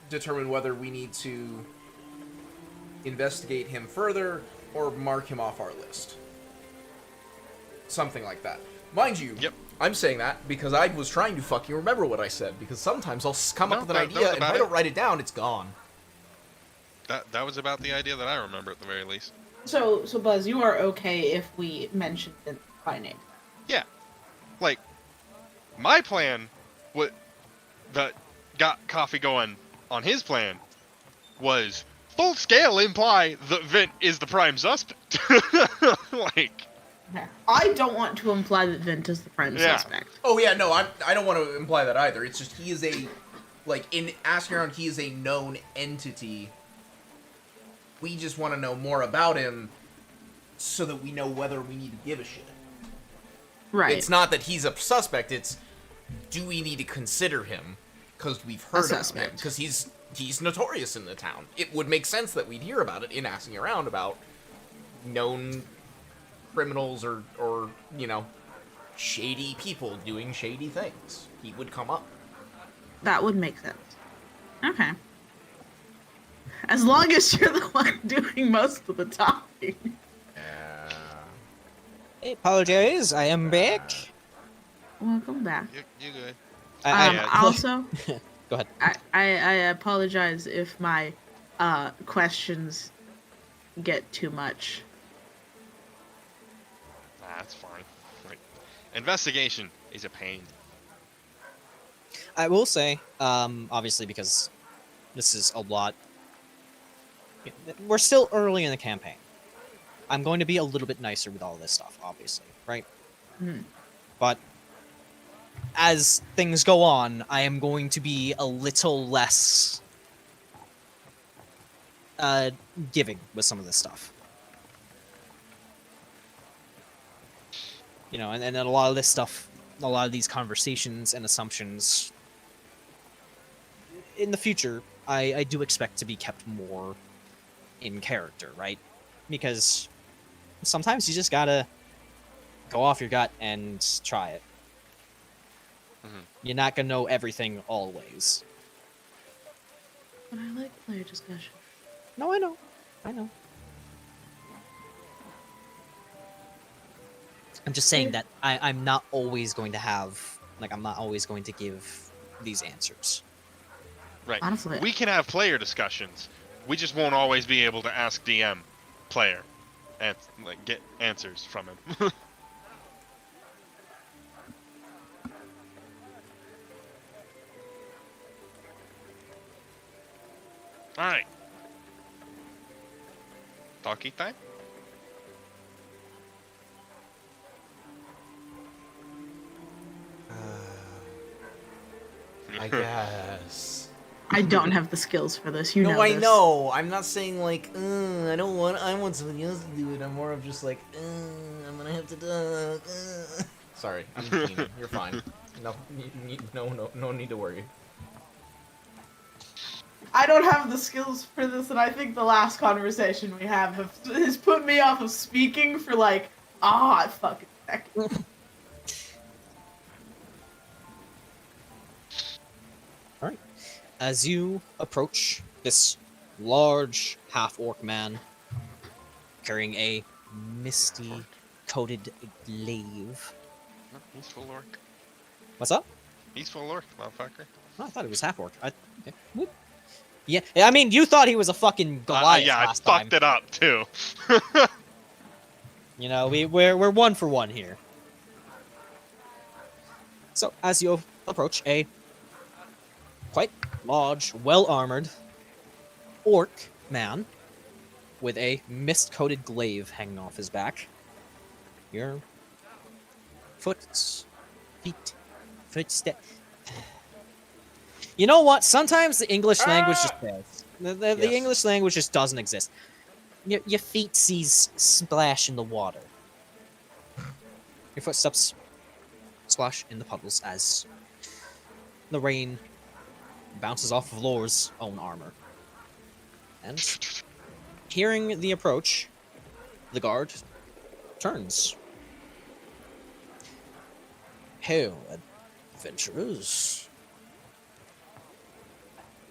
determine whether we need to investigate him further or mark him off our list. Something like that. Mind you, Yep. I'm saying that because I was trying to fucking remember what I said, because sometimes I'll come up with an that idea, was and if about I don't it. write it down, it's gone. That was about the idea that I remember at the very least. So Buzz, you are okay if we mention it by name? Yeah. Like, my plan, that got Coffee going on his plan, was full scale imply that Vint is the prime suspect. Like, Yeah. I don't want to imply that Vint is the prime Yeah. suspect. Oh yeah, no, I don't want to imply that either. It's just he is in asking around, he is a known entity. We just want to know more about him so that we know whether we need to give a shit. Right. It's not that he's a suspect, it's do we need to consider him because we've heard about him, suspect. because he's notorious in the town. It would make sense that we'd hear about it in asking around about known criminals or shady people doing shady things. He would come up. That would make sense. Okay. As long as you're the one doing most of the talking. Hey, apologize, I am back. Welcome back. you good. I Also, Go ahead. I apologize if my questions get too much. That's fine. Like, investigation is a pain. I will say, obviously, because this is a lot. We're still early in the campaign. I'm going to be a little bit nicer with all this stuff, obviously, right? But as things go on, I am going to be a little less giving with some of this stuff. And then a lot of this stuff, a lot of these conversations and assumptions, in the future, I do expect to be kept more in character, right? Because sometimes you just gotta go off your gut and try it. You're not gonna know everything always. But I like player discussion. No, I know. I'm just saying that I'm not always going to have, I'm not always going to give these answers. Right. Honestly. We can have player discussions. We just won't always be able to ask DM player and get answers from him. All right. Talkie time. I guess. I don't have the skills for this. You know No, I this. know. I'm not saying I want somebody else to do it. I'm more of just I'm gonna have to do. Sorry, I'm mean. You're fine. No need to worry. I don't have the skills for this, and I think the last conversation we have has put me off of speaking for fucking second. Alright. As you approach this large half-orc man carrying a misty coated glaive. No, he's full orc. What's up? He's full orc, motherfucker. Oh, I thought it was half-orc. Okay. Whoop. Yeah, I mean, you thought he was a fucking Goliath yeah, last I time. fucked it up too. We're one for one here. So, as you approach a quite large, well-armored orc man with a mist-coated glaive hanging off his back, your footsteps. You know what? Sometimes the English language just fails. The Yes. English language just doesn't exist. Your feet sees splash in the water. Your footsteps splash in the puddles as the rain bounces off of Lore's own armor. And hearing the approach, the guard turns. Hail, adventurers.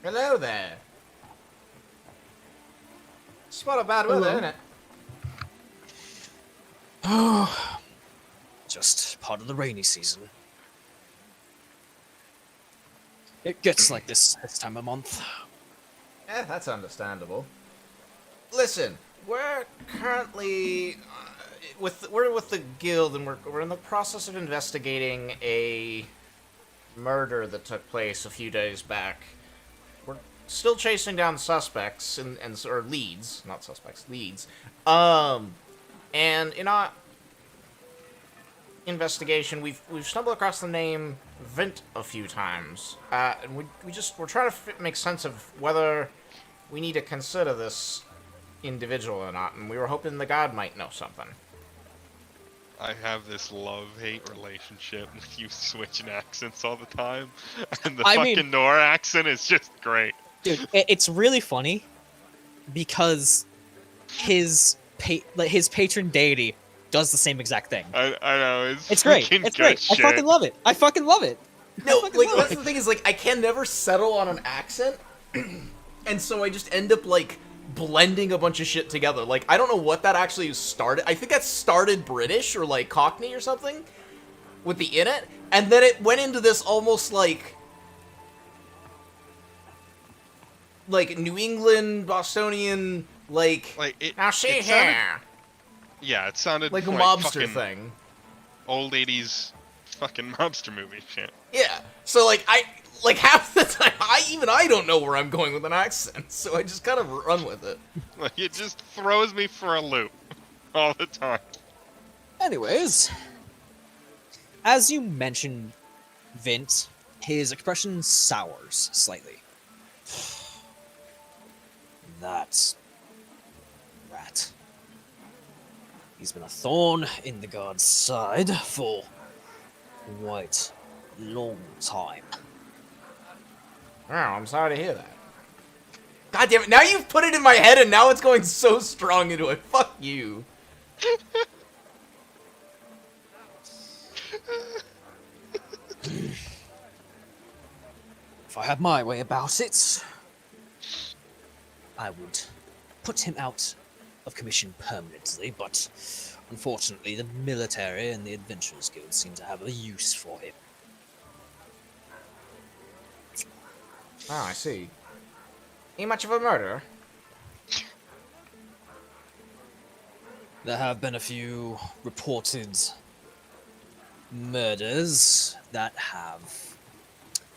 Hello there. It's not a bad weather, isn't it? Oh, just part of the rainy season. It gets like this time of month. That's understandable. Listen, we're currently we're with the guild, and we're in the process of investigating a murder that took place a few days back. We're still chasing down suspects or leads, not suspects, leads. And in our investigation, we've stumbled across the name Vint a few times, and we're trying to make sense of whether we need to consider this individual or not, and we were hoping the god might know something. I have this love-hate relationship with you switching accents all the time, and the fucking Nora accent is just great. Dude, it's really funny because his patron deity does the same exact thing. I know, it's great. It's great. Shit. I fucking love it. I fucking love it. No, like, that's the thing is, like, I can never settle on an accent, and so I just end up, like, blending a bunch of shit together. Like, I don't know what that actually started. I think that started British or, like, Cockney or something with the in it, and then it went into this almost, like New England, Bostonian, like now see here. Yeah, it sounded like a mobster thing. Old 80s fucking mobster movie shit. Yeah. So half the time I don't know where I'm going with an accent, so I just kind of run with it. Like, it just throws me for a loop all the time. Anyways, as you mentioned, Vint, his expression sours slightly. That rat. He's been a thorn in the god's side for quite a long time. Oh, I'm sorry to hear that. God damn it, now you've put it in my head and now it's going so strong into it. Fuck you. If I had my way about it, I would put him out of commission permanently, but unfortunately the military and the Adventurers Guild seem to have a use for him. Oh, I see. Ain't much of a murderer. There have been a few reported murders that have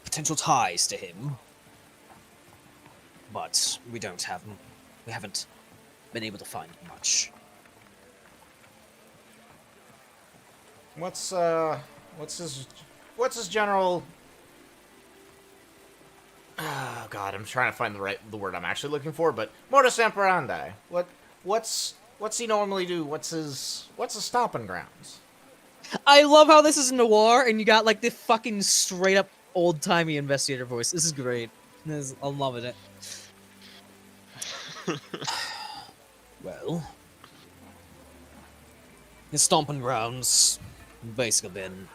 potential ties to him, but we haven't been able to find much. What's his general? Oh God, I'm trying to find the word I'm actually looking for, but modus operandi. What's he normally do? What's his stomping grounds? I love how this is noir and you got like the fucking straight up old timey investigator voice. This is great. I'm loving it. Well, his stomping grounds basically been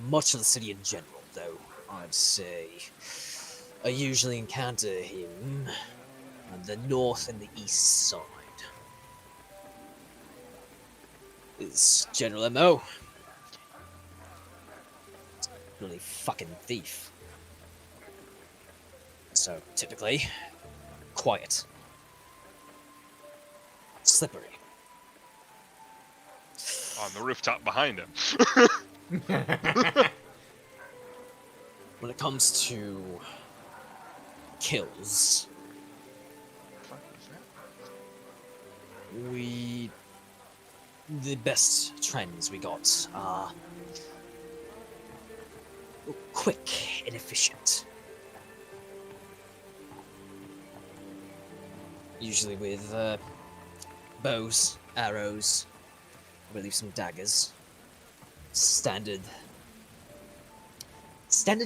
much of the city in general, though I'd say I usually encounter him on the north and the east side. His general MO. Really fucking thief. So typically, quiet. Slippery. On the rooftop behind him. When it comes to kills, the best trends we got are quick and efficient. Usually with bows, arrows, I believe some daggers. Standard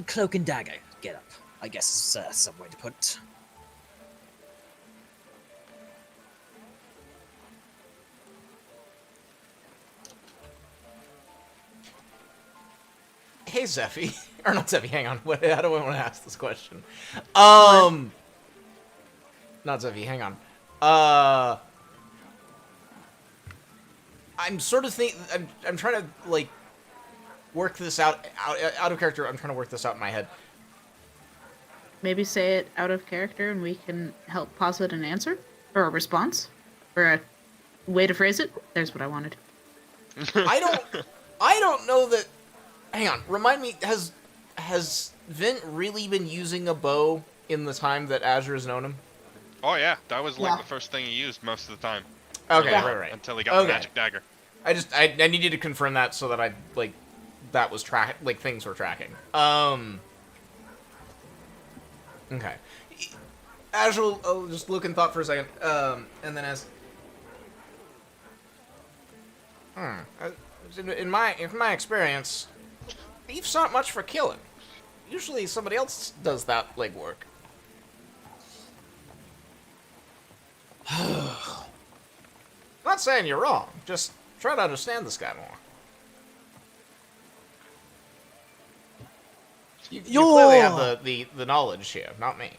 cloak and dagger get up, I guess is some way to put it. Hey, Zephy. Or not Zephy, hang on. How do I want to ask this question? Not Zephy, hang on. I'm sort of I'm trying to, like, work this out of character. I'm trying to work this out in my head. Maybe say it out of character and we can help posit an answer or a response or a way to phrase it. There's what I wanted. I don't know that. Hang on, remind me. Has Vint really been using a bow in the time that Azure has known him? Oh yeah, that was like Yeah. the first thing he used most of the time. Okay, Yeah. right. Until he got the magic dagger. I needed to confirm that so that that was things were tracking. Okay. Azure will just look and thought for a second, and then ask. In my experience, thieves aren't much for killing. Usually somebody else does that legwork. Not saying you're wrong, just try to understand this guy more. You clearly have the knowledge here, not me.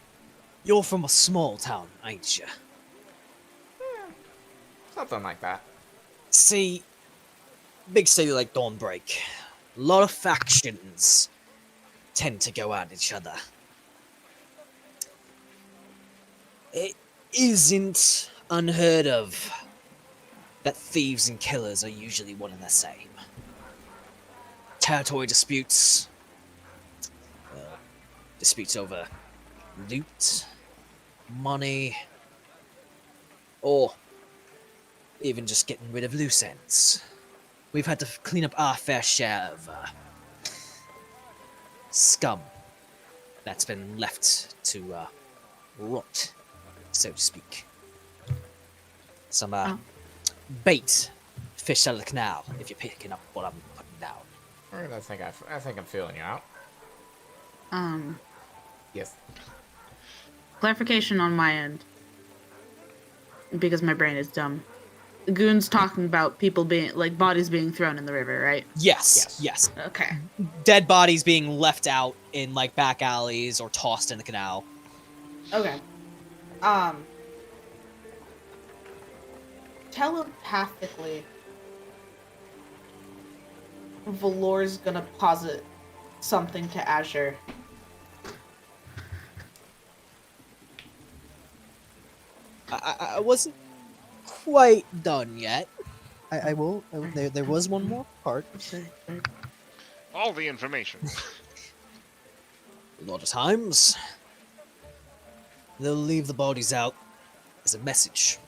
You're from a small town, ain't you? Something like that. See, big city like Dawnbreak, a lot of factions tend to go at each other. It isn't unheard of that thieves and killers are usually one and the same. Territory disputes, disputes over loot, money, or even just getting rid of loose ends. We've had to clean up our fair share of scum that's been left to rot, so to speak. Some bait fished out of the canal, if you're picking up what I'm putting down. Alright, I think I'm feeling you out. Yes. Clarification on my end. Because my brain is dumb. Goon's talking about people being, like, bodies being thrown in the river, right? Yes. Okay. Dead bodies being left out in, like, back alleys or tossed in the canal. Okay. Telepathically, Valor's gonna posit something to Azure. I wasn't quite done yet. I will. There was one more part. All the information. A lot of times, they'll leave the bodies out as a message.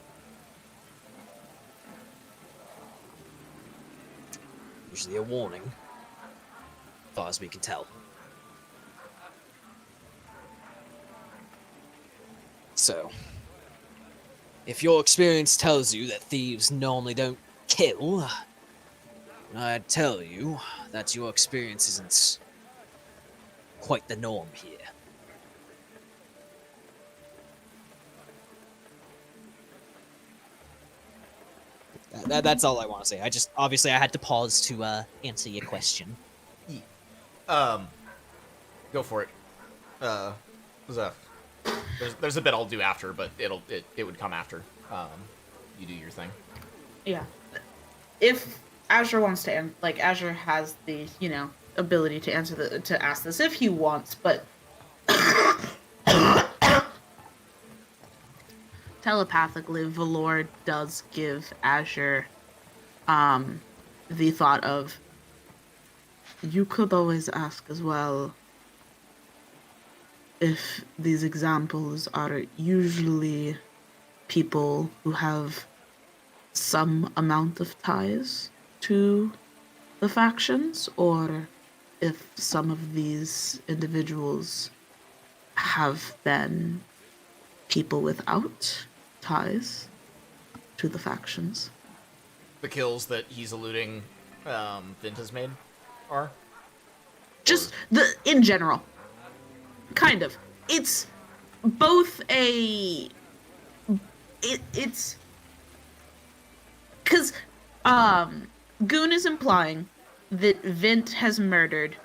Usually a warning, as far as we can tell. So, if your experience tells you that thieves normally don't kill, I'd tell you that your experience isn't quite the norm here. That's all I want to say. Obviously I had to pause to answer your question. Go for it. There's a bit I'll do after, but it would come after. You do your thing. Yeah. If Azure wants to, Azure has the, ability to to ask this if he wants, but telepathically, Valor does give Azure the thought of, you could always ask as well if these examples are usually people who have some amount of ties to the factions, or if some of these individuals have been people without ties to the factions. The kills that he's alluding Vint has made are? Just in general. kind of. It's both a... It's... Because, Goon is implying that Vint has murdered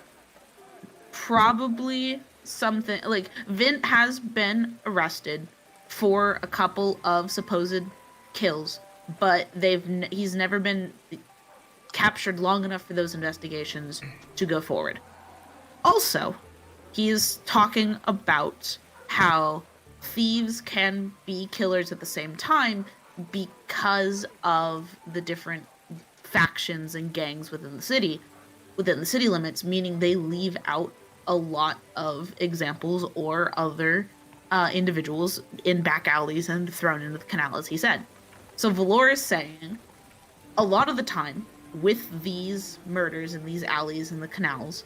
probably something... Like, Vint has been arrested for a couple of supposed kills, but he's never been captured long enough for those investigations to go forward. Also, he's talking about how thieves can be killers at the same time because of the different factions and gangs within the city limits, meaning they leave out a lot of examples or other individuals in back alleys and thrown into the canal, as he said. So Valor is saying, a lot of the time, with these murders in these alleys and the canals,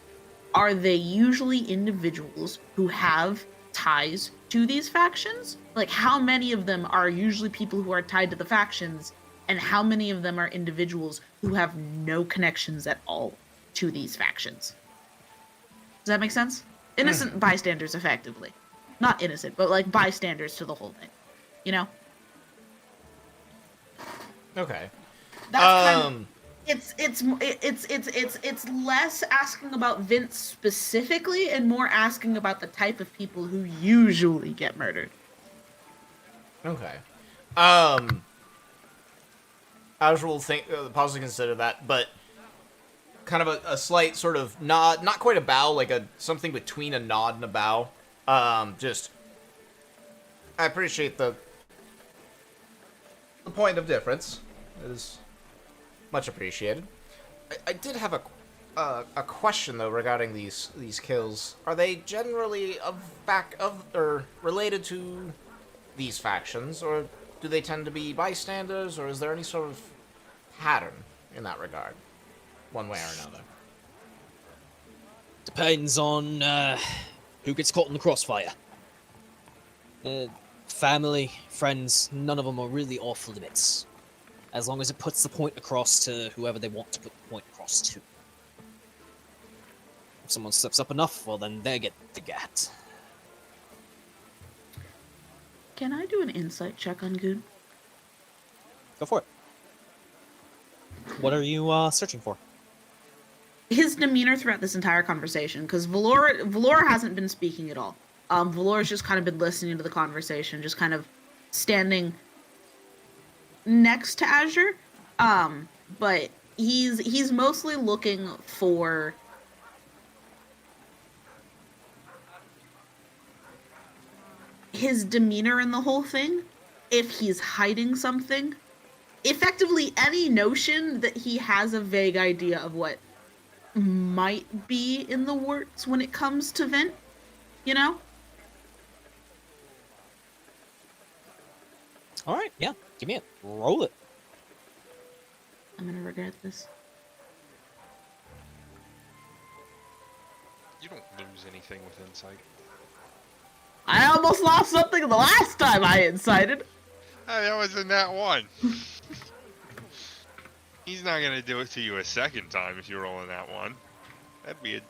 are they usually individuals who have ties to these factions? Like, how many of them are usually people who are tied to the factions, and how many of them are individuals who have no connections at all to these factions? Does that make sense? Innocent bystanders, effectively. Not innocent, but like bystanders to the whole thing. You know? Okay. That's kind of, it's less asking about Vince specifically and more asking about the type of people who usually get murdered. Okay. Azure will pause to consider that, but kind of a slight sort of nod, not quite a bow, like something between a nod and a bow. I appreciate the point of difference. It is much appreciated. I did have a question though regarding these kills. Are they generally or related to these factions, or do they tend to be bystanders, or is there any sort of pattern in that regard, one way or another? Depends on who gets caught in the crossfire. Family, friends, none of them are really off limits. As long as it puts the point across to whoever they want to put the point across to. If someone slips up enough, well then they get the gat. Can I do an insight check on Goon? Go for it. What are you searching for? His demeanor throughout this entire conversation, because Valor hasn't been speaking at all. Valor's just kind of been listening to the conversation, just kind of standing next to Azure. But he's mostly looking for his demeanor in the whole thing, if he's hiding something. Effectively, any notion that he has a vague idea of what might be in the works when it comes to Vint, you know? Alright, yeah. Give me it. Roll it. I'm gonna regret this. You don't lose anything with insight. I almost lost something the last time I incited. Hey, that was in that one. He's not gonna do it to you a second time if you're rolling that one. That'd be a...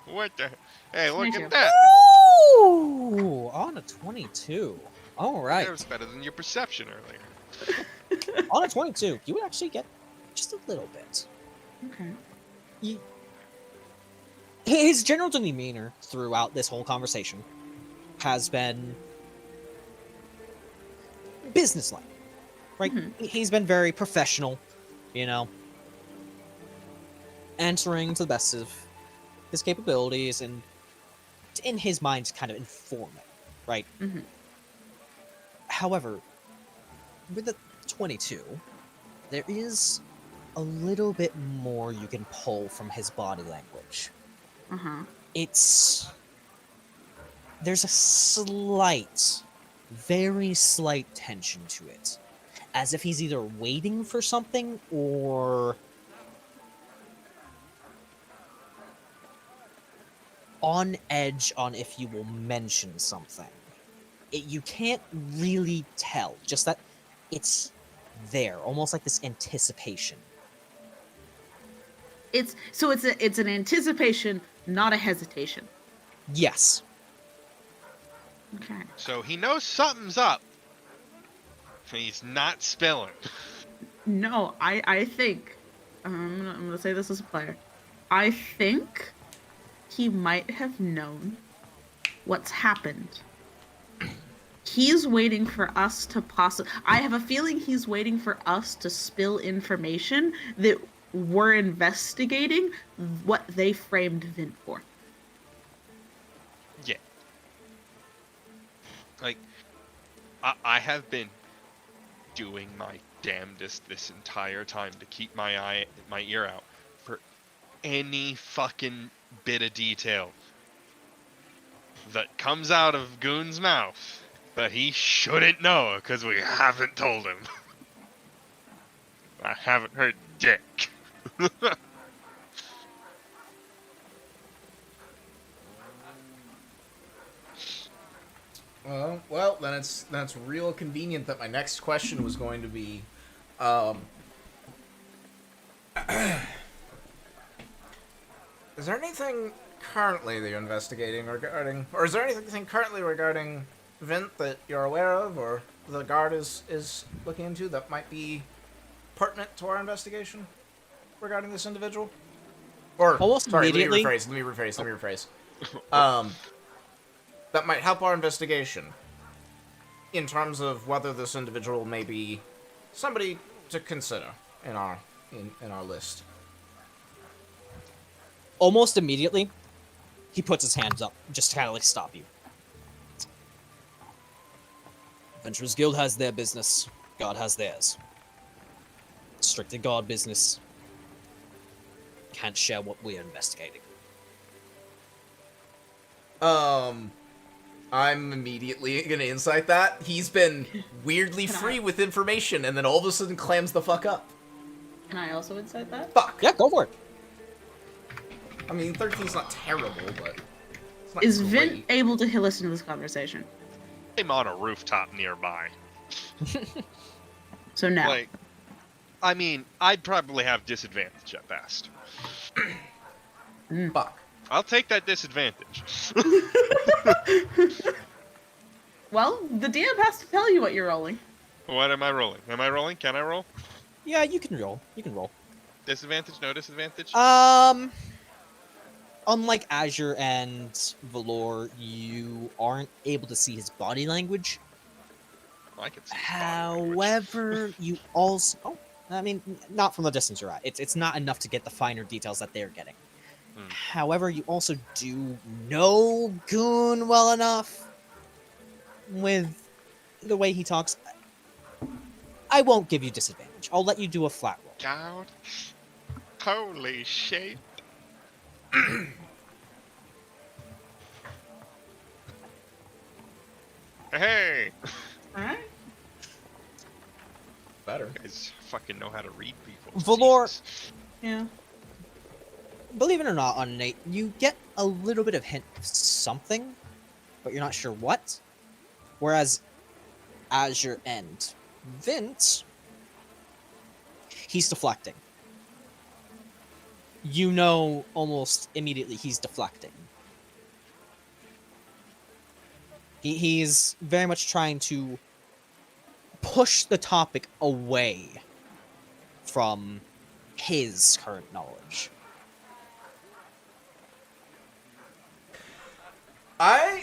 What the... Hey, look at that! Ooh! On a 22. Alright. That was better than your perception earlier. On a 22, you would actually get just a little bit. Okay. His general demeanor throughout this whole conversation has been businesslike, right? Mm-hmm. He's been very professional, you know, answering to the best of his capabilities and, in his mind, kind of informative, right? Mm-hmm. However, with the 22, there is a little bit more you can pull from his body language. Uh-huh. There's a slight, very slight tension to it. As if he's either waiting for something or on edge on if you will mention something. You can't really tell, just that it's there, almost like this anticipation. It's an anticipation, not a hesitation. Yes. Okay. So he knows something's up. He's not spilling. No, I think I'm gonna say this as a player. I think he might have known what's happened. He's waiting for us to I have a feeling he's waiting for us to spill information that we're investigating what they framed Vint for. Yeah. Like, I have been doing my damnedest this entire time to keep my ear out for any fucking bit of detail that comes out of Goon's mouth that he shouldn't know because we haven't told him. I haven't heard dick. Well, then it's real convenient that my next question was going to be, is there anything currently that you're investigating regarding, or is there anything currently regarding Vint that you're aware of, or the guard is looking into that might be pertinent to our investigation regarding this individual? Or, Almost sorry, immediately. let me rephrase. That might help our investigation in terms of whether this individual may be somebody to consider in our list. Almost immediately, he puts his hands up, just to kind of like stop you. Adventurers Guild has their business. God has theirs. Strictly God business. Can't share what we're investigating. I'm immediately gonna insight that. He's been weirdly Can free I- with information and then all of a sudden clams the fuck up. Can I also incite that? Fuck. Yeah, go for it. I mean, 13's not terrible, but it's not Is great. Vint able to listen to this conversation? I'm on a rooftop nearby. So no. Like, I mean, I'd probably have disadvantage at best. Fuck. I'll take that disadvantage. Well, the DM has to tell you what you're rolling. What am I rolling? Am I rolling? Can I roll? Yeah, you can roll. You can roll. Disadvantage? No disadvantage? Unlike Azure and Valor, you aren't able to see his body language. I can see his body language. However, you also... I mean, not from the distance you're at. It's not enough to get the finer details that they're getting. However, you also do know Goon well enough with the way he talks. I won't give you disadvantage. I'll let you do a flat roll. God. Holy shit. Hey! Alright. Better. You guys fucking know how to read people. Valor- Jesus. Yeah. Believe it or not, on Nate, you get a little bit of hint of something, but you're not sure what. Whereas Azure and Vint, he's deflecting. You know almost immediately he's deflecting. He's very much trying to push the topic away from his current knowledge.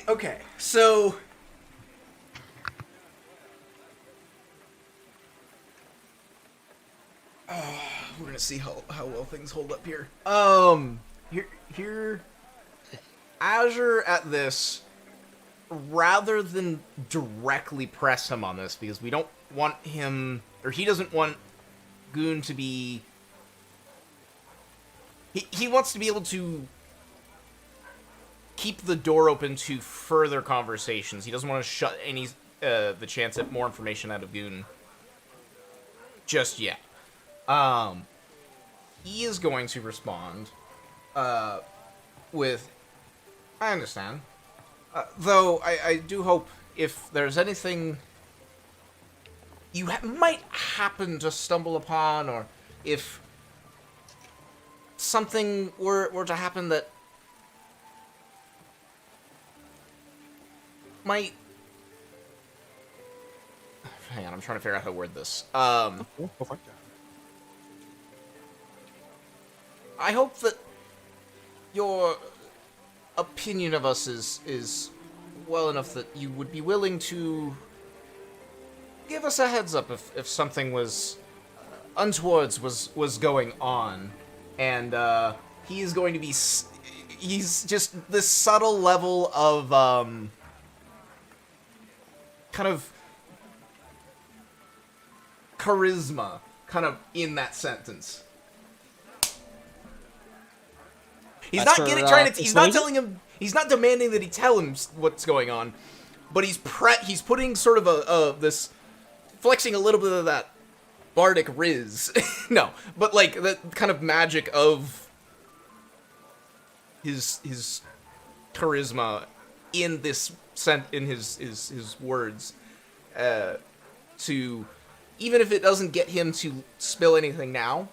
Okay, so we're gonna see how well things hold up here. Here, Azure at this, rather than directly press him on this, because we don't want him, or he doesn't want Goon to be. He wants to be able to keep the door open to further conversations. He doesn't want to shut any the chance at more information out of Goon just yet. He is going to respond with, I understand. Though I do hope if there's anything you might happen to stumble upon, or if something were to happen that might... Hang on, I'm trying to figure out how to word this. Go for it. I hope that your opinion of us is well enough that you would be willing to give us a heads up if something was untowards was going on. And he is going to be... He's just this subtle level of kind of charisma kind of in that sentence. He's That's not for, trying to. He's not persuasion? telling him. He's not demanding that he tell him what's going on, but he's putting sort of this, flexing a little bit of that bardic riz. No, but like the kind of magic of his charisma in this in his words, to even if it doesn't get him to spill anything now,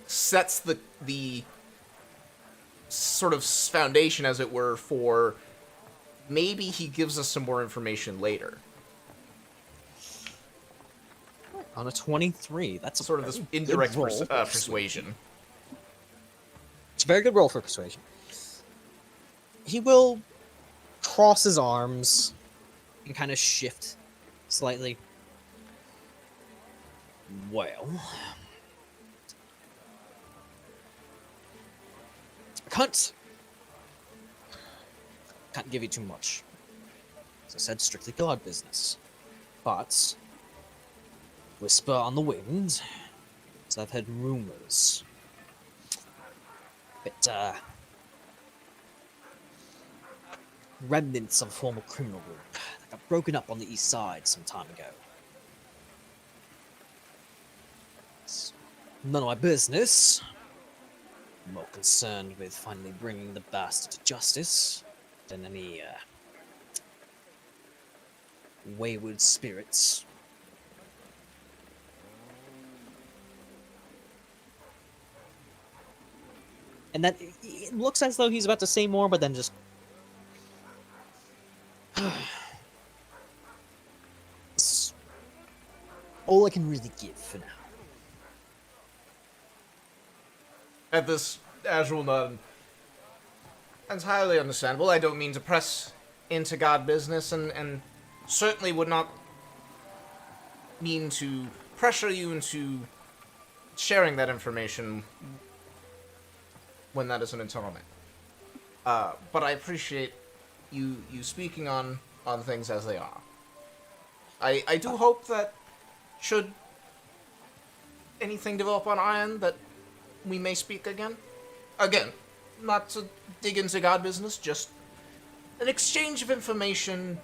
sets the sort of foundation, as it were, for maybe he gives us some more information later. On a 23, that's a Sort of this very good indirect roll for persuasion. It's a very good roll for persuasion. He will cross his arms and kind of shift slightly. Well, can't give you too much. As I said, strictly God business. But whisper on the wind, as I've heard rumors. But remnants of a former criminal group that got broken up on the east side some time ago. It's none of my business. I'm more concerned with finally bringing the bastard to justice than any wayward spirits. And that it looks as though he's about to say more, but then just it's all I can really give for now. At this, Azure will nod. Entirely understandable. I don't mean to press into God business, and certainly would not mean to pressure you into sharing that information when that isn't in torment. But I appreciate you speaking on things as they are. I do hope that should anything develop on Iron, that we may speak again. Again, not to dig into God business, just an exchange of information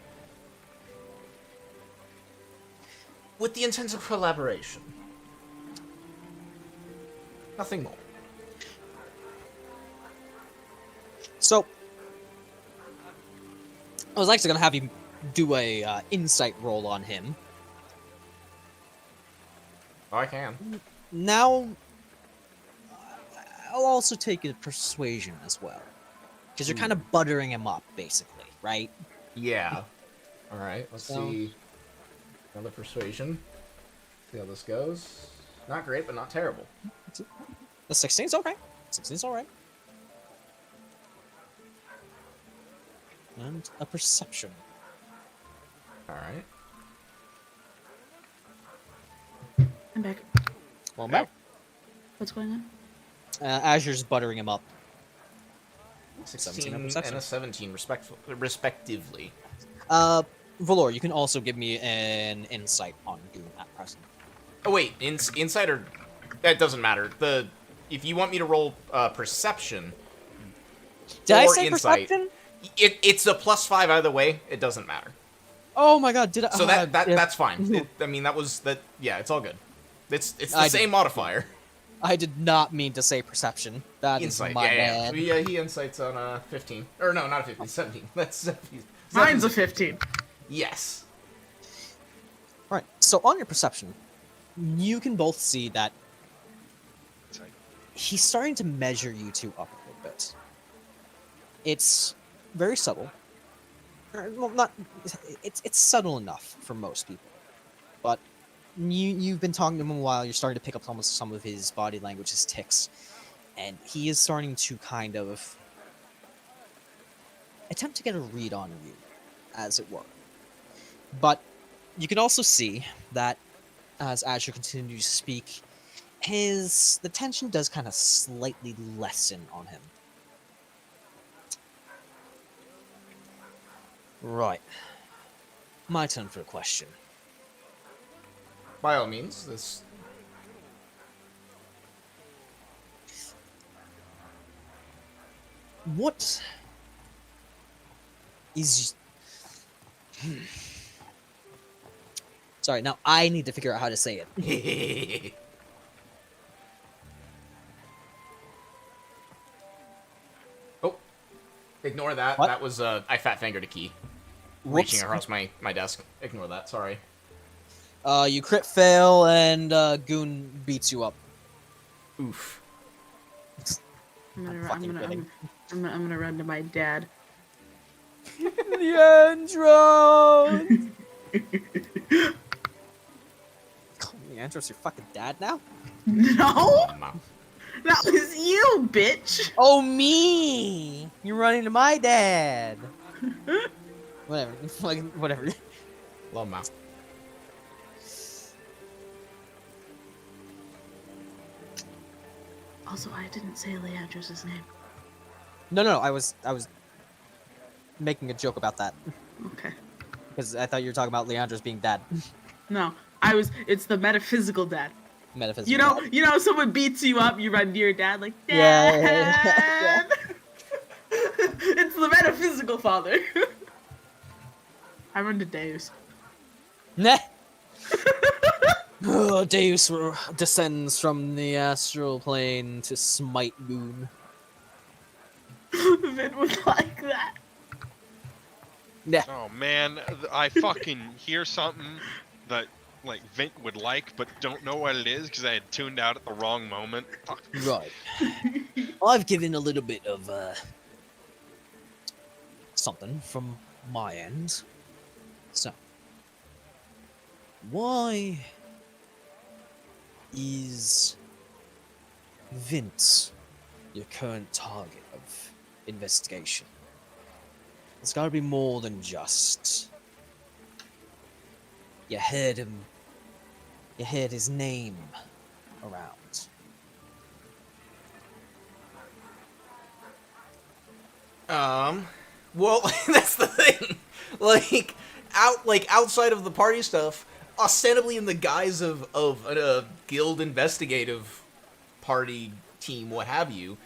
with the intent of collaboration. Nothing more. So, I was actually going to have you do a insight roll on him. Oh, I can. Now, I'll also take a persuasion as well. Because you're kind of buttering him up, basically, right? Yeah. Alright, let's see. Another persuasion. See how this goes. Not great, but not terrible. The 16's alright. 16's alright. And a perception. Alright. I'm back. Well, back. What's going on? Azure's buttering him up. 16 on and perception. a 17, respectively. Valor, you can also give me an insight on Goon at present. Oh wait, insight or... That doesn't matter. If you want me to roll perception... Did I or say insight, perception? It's a +5 either way. It doesn't matter. Oh my god, did I... So that's fine. Mhm. I mean, that was... Yeah, it's all good. It's the same modifier. I did not mean to say perception. That is Insight, my yeah. bad. He insights on 15. Or no, not 15, 17. That's Mine's a 15. Yes. Right, so on your perception, you can both see that he's starting to measure you two up a little bit. It's very subtle, Well, not. It's subtle enough for most people, but you've been talking to him a while. You're starting to pick up almost some of his body language, his tics, and he is starting to kind of attempt to get a read on you, as it were. But you can also see that as Azure continues to speak, the tension does kind of slightly lessen on him. Right. My turn for a question. By all means, this. What is... Sorry, now I need to figure out how to say it. Oh, ignore that. What? That was I fat fingered a key. Whoops. Reaching across my desk. Ignore that. Sorry. You crit fail and Goon beats you up. Oof. I'm I'm gonna, I'm fucking gonna, kidding. I'm gonna run to my dad. Leandros! Leandros your fucking dad now? No, Mom. that was you, bitch. Oh, me! You're running to my dad! Whatever. Like, whatever. Love Mom. Also, I didn't say Leandros' name. No, I was making a joke about that. Okay. Because I thought you were talking about Leandros being dad. No, it's the metaphysical dad. Metaphysical. You know, someone beats you up, you run to your dad like, Yeah, Dad! It's the metaphysical father. I run to Deus. Nah. Deus descends from the astral plane to smite Moon. Vin would like that. Nah. Oh man, I fucking hear something that like Vint would like, but don't know what it is because I had tuned out at the wrong moment. Fuck. Right. I've given a little bit of something from my end. So, why is Vint your current target of investigation? It's gotta be more than just you heard his name around. Well, that's the thing. Outside of the party stuff, ostensibly in the guise of a guild investigative party team, what have you,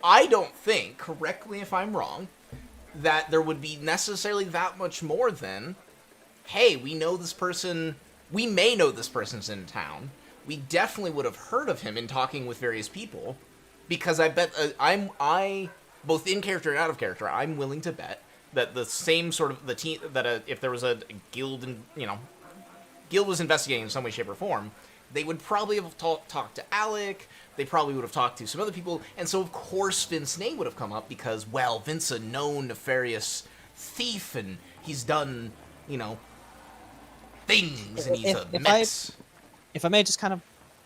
I don't think, correct me if I'm wrong, that there would be necessarily that much more than, hey, we know this person, we may know this person's in town, we definitely would have heard of him in talking with various people, because I bet, I both in character and out of character, I'm willing to bet that the same sort of, the team, that if there was a guild, and guild was investigating in some way, shape, or form, they would probably have talked to Alec, they probably would have talked to some other people, and so of course Vince's name would have come up because, well, Vince's a known nefarious thief, and he's done, things, and he's a mess. If I may just kind of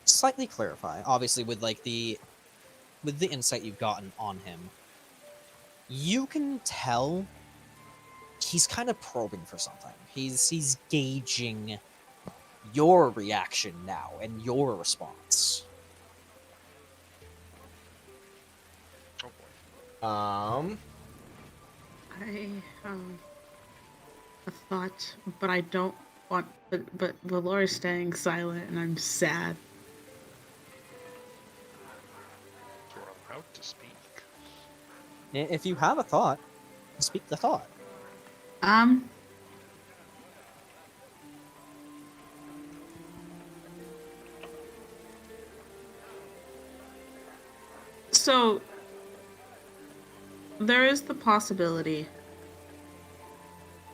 slightly clarify, obviously with the insight you've gotten on him, you can tell he's kind of probing for something. He's gauging your reaction now and your response. Oh boy. I have a thought, but I don't want. But Valor is staying silent, and I'm sad. You're about to speak. If you have a thought, speak the thought. So there is the possibility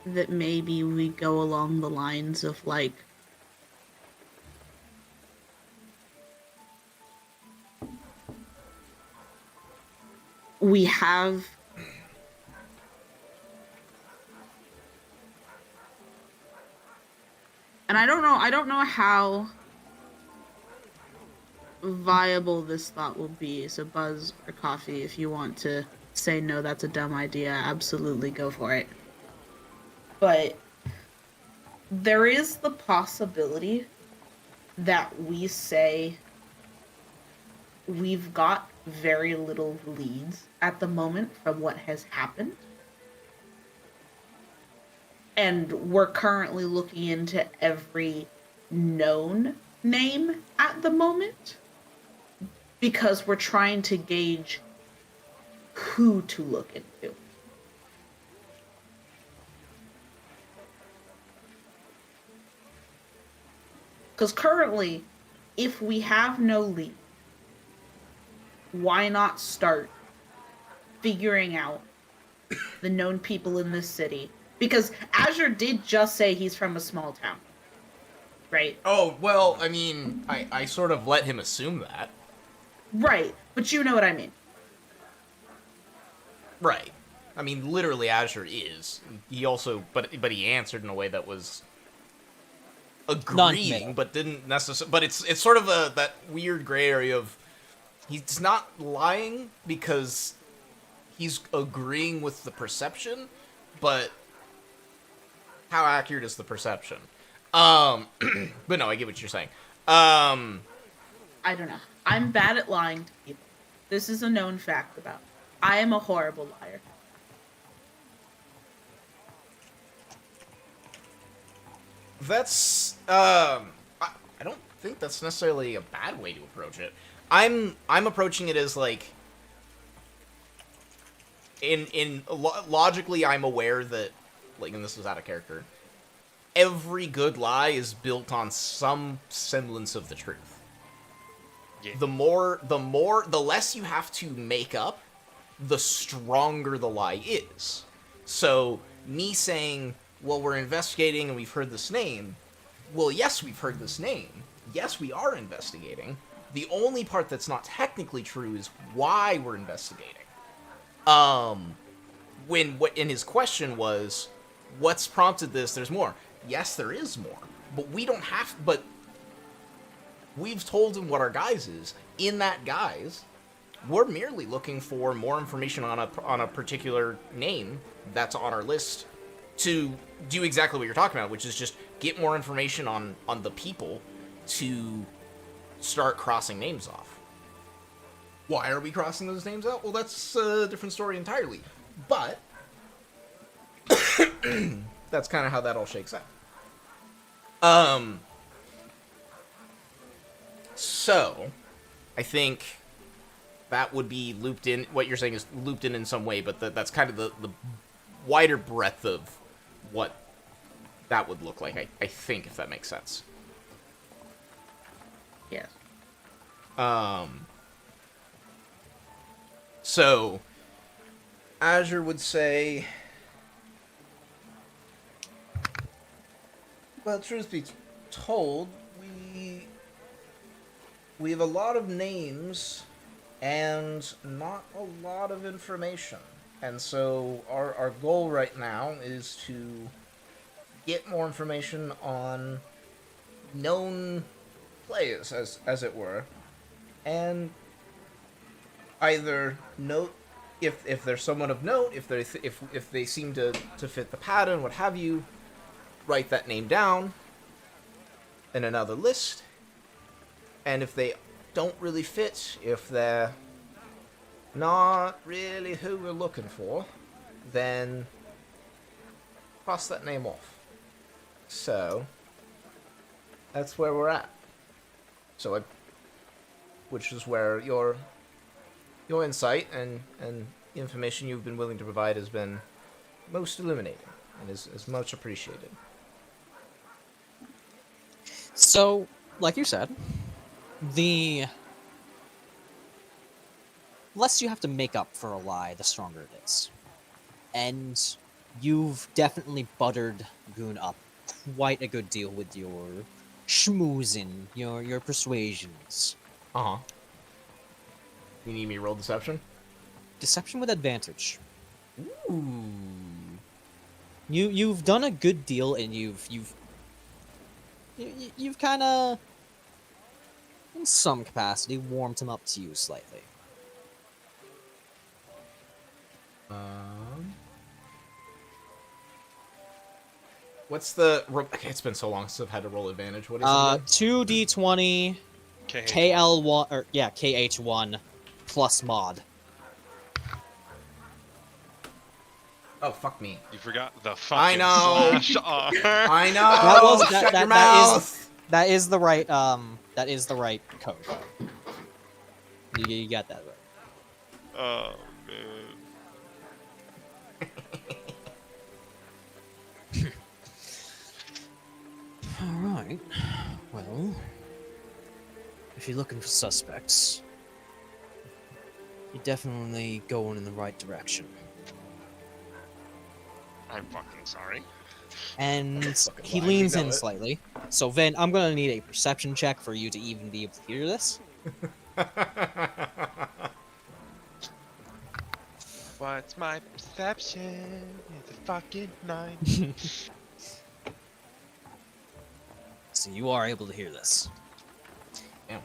that maybe we go along the lines of we have And I don't know how viable this thought will be. So Buzz or Coffee, if you want to say no, that's a dumb idea, absolutely go for it. But there is the possibility that we say we've got very little leads at the moment from what has happened. And we're currently looking into every known name at the moment because we're trying to gauge who to look into. Because currently, if we have no lead, why not start figuring out the known people in this city? Because Azure did just say he's from a small town, right? Oh, well, I mean, I sort of let him assume that. Right, but you know what I mean. Right. I mean, literally, Azure is. He also, but he answered in a way that was agreeing, Non-committal. but didn't necessarily. But it's sort of that weird gray area of he's not lying because he's agreeing with the perception, but how accurate is the perception? But no, I get what you're saying. I don't know. I'm bad at lying to people. This is a known fact about me. I am a horrible liar. That's I don't think that's necessarily a bad way to approach it. I'm approaching it as like logically I'm aware that, like, and this is out of character, every good lie is built on some semblance of the truth. Yeah. The less you have to make up, the stronger the lie is. So me saying, well, we're investigating and we've heard this name. Well, yes, we've heard this name. Yes, we are investigating. The only part that's not technically true is why we're investigating. When what in his question was, what's prompted this? There's more. Yes, there is more. But we don't have, but we've told him what our guise is. In that guise, we're merely looking for more information on a particular name that's on our list to do exactly what you're talking about, which is just get more information on the people to start crossing names off. Why are we crossing those names out? Well, that's a different story entirely. But that's kind of how that all shakes out. So I think that would be looped in. What you're saying is looped in some way, but that's kind of the wider breadth of what that would look like, I think, if that makes sense. Yes. So Azure would say, well, truth be told, we have a lot of names and not a lot of information. And so our goal right now is to get more information on known players, as it were, and either note if there's someone of note, if they seem to fit the pattern, what have you, write that name down in another list, and if they don't really fit, if they're not really who we're looking for, then cross that name off. So that's where we're at. So which is where your insight and information you've been willing to provide has been most illuminating and is much appreciated. So, like you said, the less you have to make up for a lie, the stronger it is. And you've definitely buttered Goon up quite a good deal with your schmoozing, your persuasions. Uh-huh. You need me to roll deception? Deception with advantage. Ooh. You've done a good deal, and you've you've kind of, in some capacity, warmed him up to you slightly. What's the? Okay, it's been so long since I've had to roll advantage. What is it? 2d20 KL1 or yeah KH1 plus mod. Oh, fuck me. You forgot the I fucking know. slash R. I know. Shut your mouth. That is the right code. You got that right. Oh man. Alright. Well, if you're looking for suspects, you're definitely going in the right direction. I'm fucking sorry. And Fucking he lying, leans you know in it. slightly. So, Vin, I'm gonna need a perception check for you to even be able to hear this. What's my perception? It's a fucking 9. So you are able to hear this. Damn.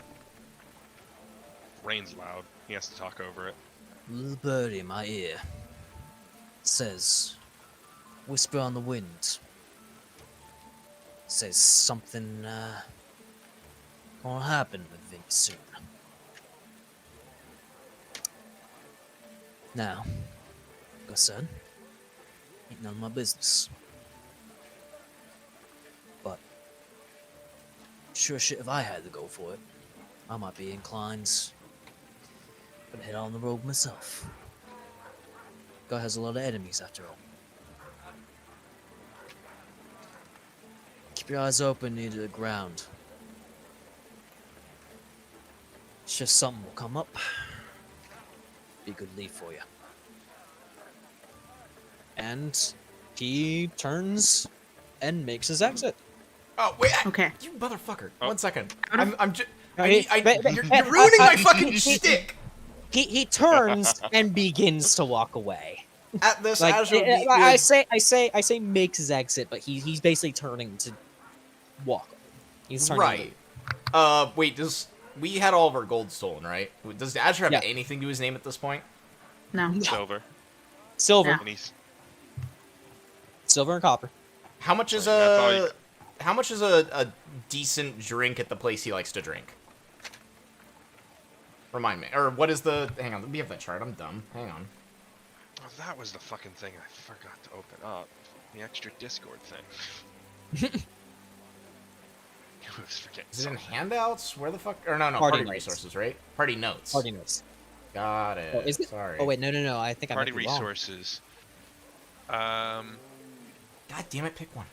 Rain's loud. He has to talk over it. Little birdie in my ear says, whisper on the wind. Says something gonna happen with Vint soon. Now, like I said, ain't none of my business. But sure shit, if I had to go for it, I might be inclined to head on the road myself. Guy has a lot of enemies after all. Keep your eyes open near the ground. It's just something will come up. Be a good lead for you. And he turns and makes his exit. Oh wait. Okay. You motherfucker. Oh. 1 second. Out of- I'm just. But- You're ruining my fucking he- shtick. He turns and begins to walk away. At this Like Azure. I say makes his exit, but he's basically turning to walk. He's turning Right. Wait. We had all of our gold stolen, right? Does Azure have Yeah. anything to his name at this point? No. Silver. Silver, Yeah. And he's silver and copper. How much is That's all you- How much is a decent drink at the place he likes to drink? Remind me. Or what is the? Hang on. We have that chart. I'm dumb. Hang on. Oh, that was the fucking thing I forgot to open up. The extra Discord thing. I was forgetting Is it in something. handouts? Where the fuck? Or no, Party party notes. resources, right? Party notes. Party notes. Got it. Oh, is it? Sorry. Oh wait, no. I think I Party might be wrong. resources. God damn it! Pick one.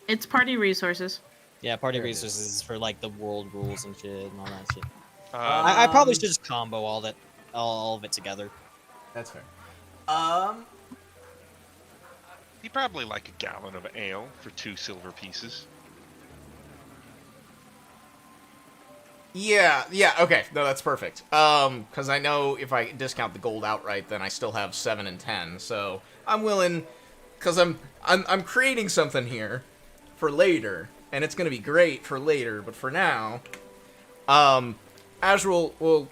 It's party resources. Yeah, party There it is. resources is for like the world rules and shit and all that shit. Um, I probably should just combo all of it together. That's fair. he probably like a gallon of ale for 2 silver pieces. Yeah. Okay. No, that's perfect. Because I know if I discount the gold outright, then I still have 7 and 10. So I'm willing, because I'm creating something here for later, and it's gonna be great for later. But for now, Azure will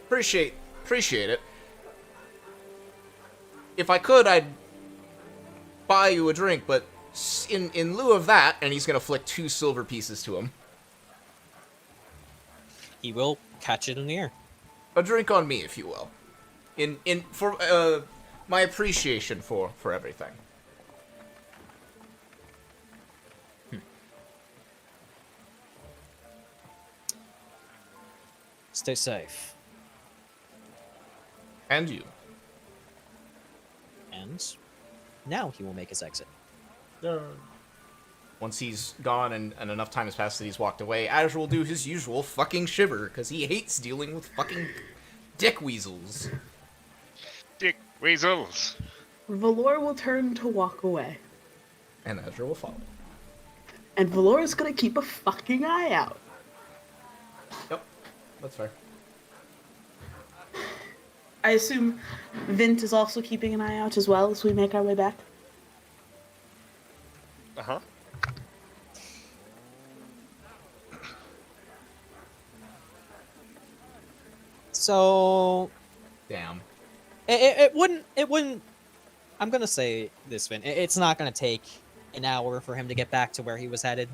appreciate it. If I could, I'd buy you a drink, but in lieu of that, and he's gonna flick 2 silver pieces to him. He will catch it in the air. A drink on me, if you will. For my appreciation for everything. Stay safe. And you. And now he will make his exit. Once he's gone and enough time has passed that he's walked away, Azure will do his usual fucking shiver, because he hates dealing with fucking dick weasels. Dick weasels. Valor will turn to walk away. And Azure will follow. And Valor is gonna keep a fucking eye out. Yep, that's fair. I assume Vint is also keeping an eye out as well as we make our way back. Uh-huh. So Damn. it wouldn't. I'm gonna say this, Vin. It's not gonna take an hour for him to get back to where he was headed,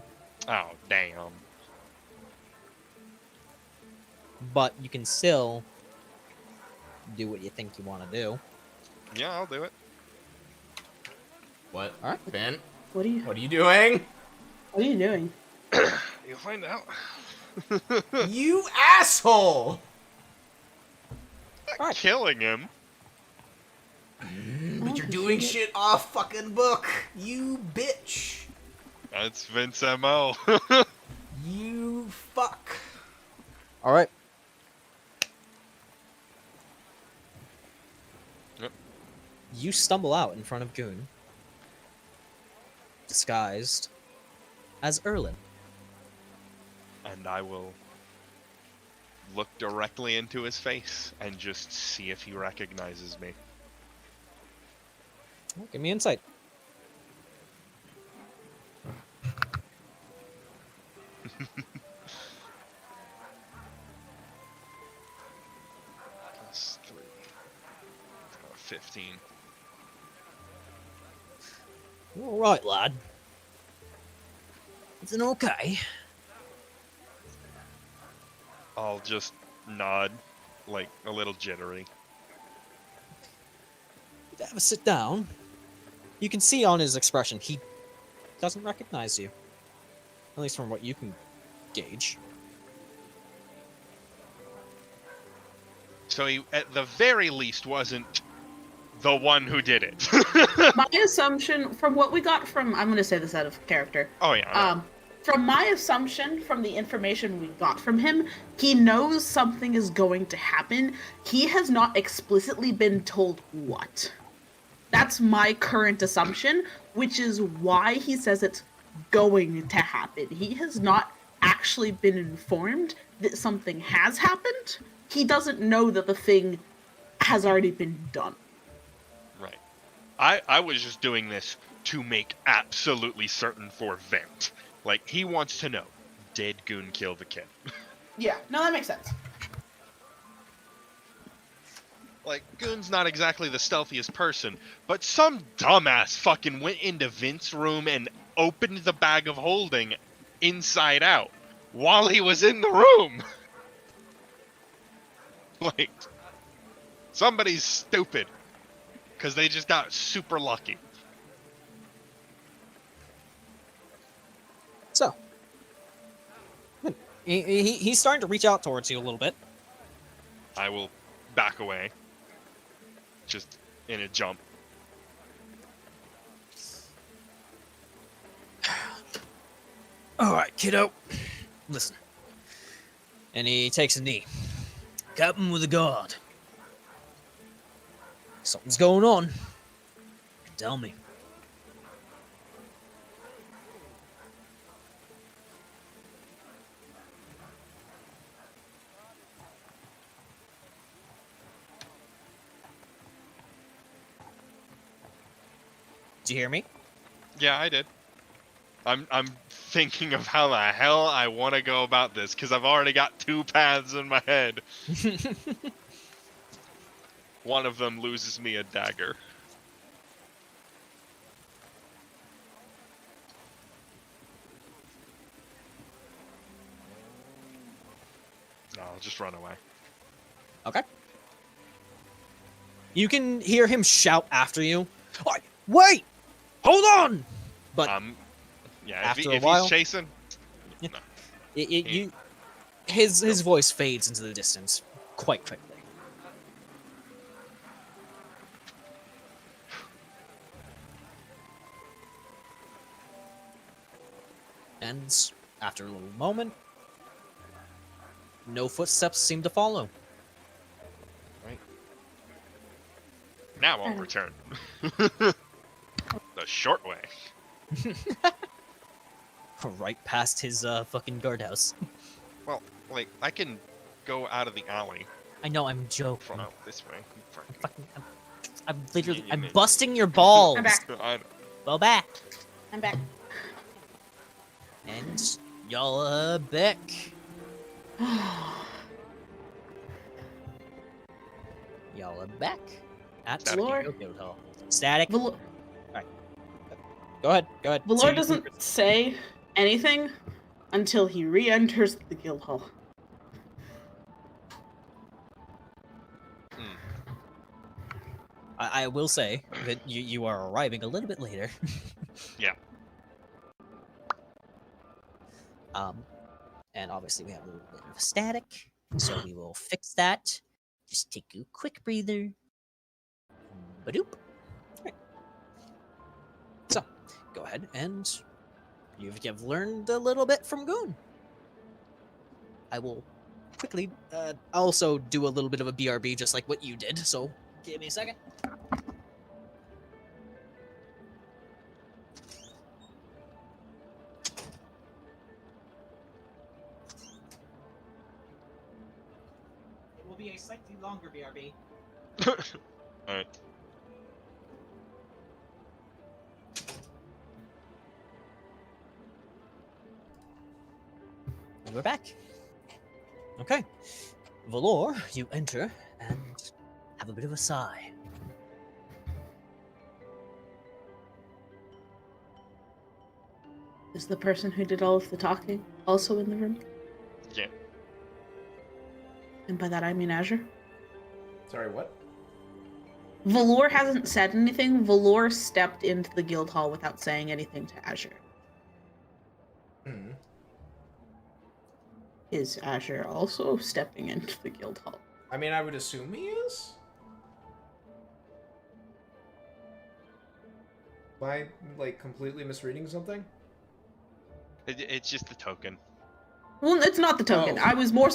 Oh, damn. but you can still do what you think you want to do. Yeah, I'll do it. What? Alright. Ben? What are you What are you doing? doing? You'll find out. You asshole! Alright. Killing him. But you're doing shit off fucking book. You bitch. That's Vince M.O. You fuck. All right. Yep. You stumble out in front of Goon, disguised as Erlin. And I will look directly into his face and just see if he recognizes me. Oh, give me insight. Plus 3. 15. All right, lad. Is it okay? I'll just nod, like a little jittery. Have a sit down. You can see on his expression he doesn't recognize you, at least from what you can gauge. So he, at the very least, wasn't the one who did it. My assumption, from what we got from, I'm going to say this out of character. Oh yeah. From my assumption, from the information we got from him, he knows something is going to happen. He has not explicitly been told what. That's my current assumption, which is why he says it's going to happen. He has not actually been informed that something has happened. He doesn't know that the thing has already been done. Right. I was just doing this to make absolutely certain for Vint. Like, he wants to know, did Goon kill the kid? Yeah, no, that makes sense. Like, Goon's not exactly the stealthiest person, but some dumbass fucking went into Vint's room and opened the bag of holding inside out while he was in the room. Like, somebody's stupid because they just got super lucky. So, he's starting to reach out towards you a little bit. I will back away. Just in a jump. All right, kiddo. Listen. And he takes a knee. Captain with a guard. Something's going on. Tell me. Do you hear me? Yeah, I did. I'm thinking of how the hell I want to go about this because I've already got two paths in my head. One of them loses me a dagger. No, I'll just run away. Okay. You can hear him shout after you. "Oh, wait! Hold on! But Yeah, after if a while, he's chasing, Yeah. no. his voice fades into the distance quite quickly. And after a little moment, no footsteps seem to follow. Now I'll return. The short way. Right past his fucking guardhouse. Well, like, I can go out of the alley I know, I'm joking. From out this way. I'm literally, Yeah, I'm man. busting your balls. I'm back. Go back. I'm back. And y'all back. Y'all are back at Static. Valor. Guildhall. Static. Valor, Go ahead. So Valor you- doesn't say anything until he re-enters the guild hall. I will say that you are arriving a little bit later. Yeah. And obviously we have a little bit of static, so we will fix that. Just take a quick breather. Badoop. Alright. So, go ahead and you've learned a little bit from Goon. I will quickly also do a little bit of a BRB just like what you did, so give me a second. It will be a slightly longer BRB. Alright. And we're back. Okay. Valor, you enter and have a bit of a sigh. Is the person who did all of the talking also in the room? Yeah. And by that I mean Azure. Sorry, what? Valor hasn't said anything. Valor stepped into the guild hall without saying anything to Azure. Hmm. Is Azure also stepping into the guild hall? I mean, I would assume he is. Am I, like, completely misreading something? It's just the token. Well, it's not the token. Oh. I was more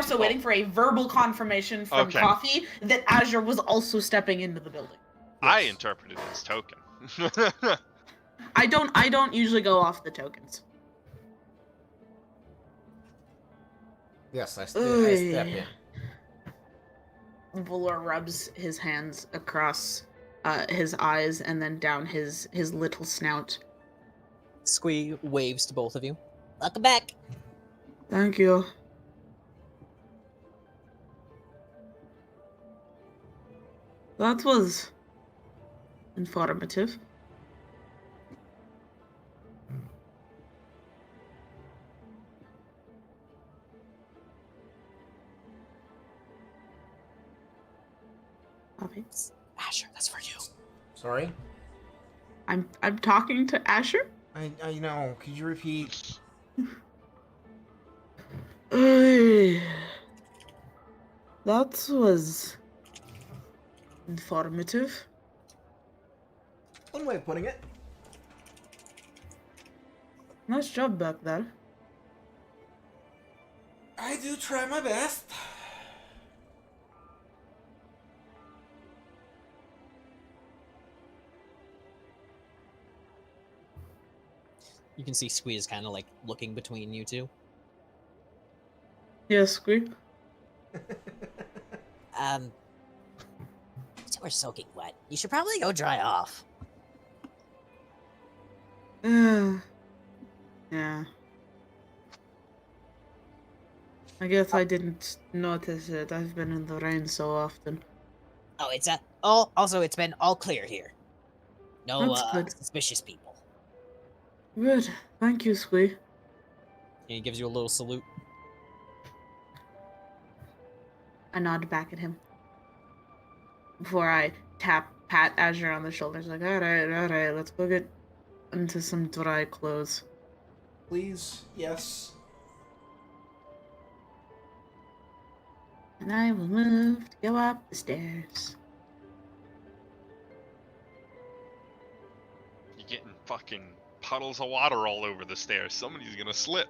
so waiting for a verbal confirmation from Okay. Coffee that Azure was also stepping into the building. I Yes. interpreted it as token. I don't usually go off the tokens. Yes, I step in. Valor rubs his hands across his eyes and then down his little snout. Squee waves to both of you. Welcome back. Thank you. That was informative. Coffee. Asher, that's for you. Sorry? I'm talking to Asher. I know. Could you repeat? That was informative. One way of putting it. Nice job back there. I do try my best. You can see Squee is kind of like looking between you two. Yes, Squee. So we're soaking wet. You should probably go dry off. Yeah. I guess I didn't notice it. I've been in the rain so often. Oh, also it's been all clear here. No That's good. suspicious people. Good. Thank you, Squee. And he gives you a little salute. I nod back at him. Before I pat Azure on the shoulders, like, alright, let's go get into some dry clothes. Please, yes. And I will move to go up the stairs. You're getting fucking puddles of water all over the stairs. Somebody's gonna slip.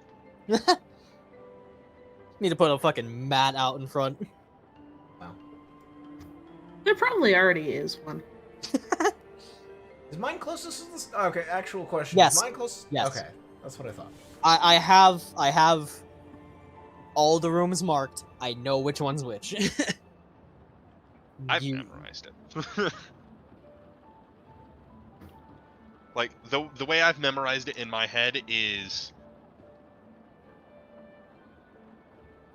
Need to put a fucking mat out in front. There probably already is one. Is mine closest to this? Okay, actual question. Yes. Is mine close? Yes. Okay, that's what I thought. I have all the rooms marked. I know which one's which. I've You- memorized it. Like, the way I've memorized it in my head is...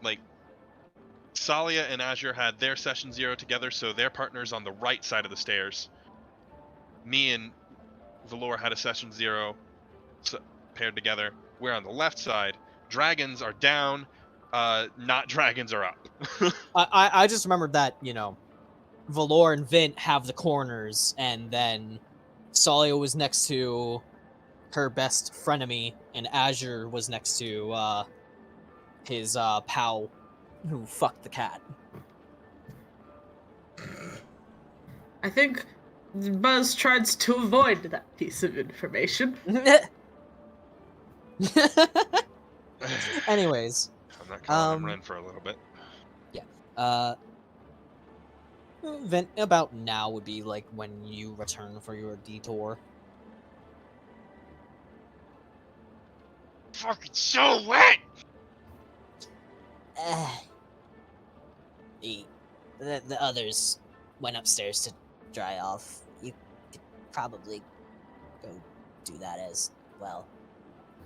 Like, Tsalia and Azure had their session 0 together, so their partner's on the right side of the stairs. Me and Valor had a session 0 paired together. We're on the left side. Dragons are down. Not dragons are up. I just remembered that, you know, Valor and Vint have the corners, and then Tsalia was next to her best frenemy, and Azure was next to his pal who fucked the cat. I think Buzz tries to avoid that piece of information. Anyways, I'm not calling him Ren for a little bit. Vint, about now would be like when you return for your detour. Fucking so wet! The others went upstairs to dry off. You could probably go do that as well.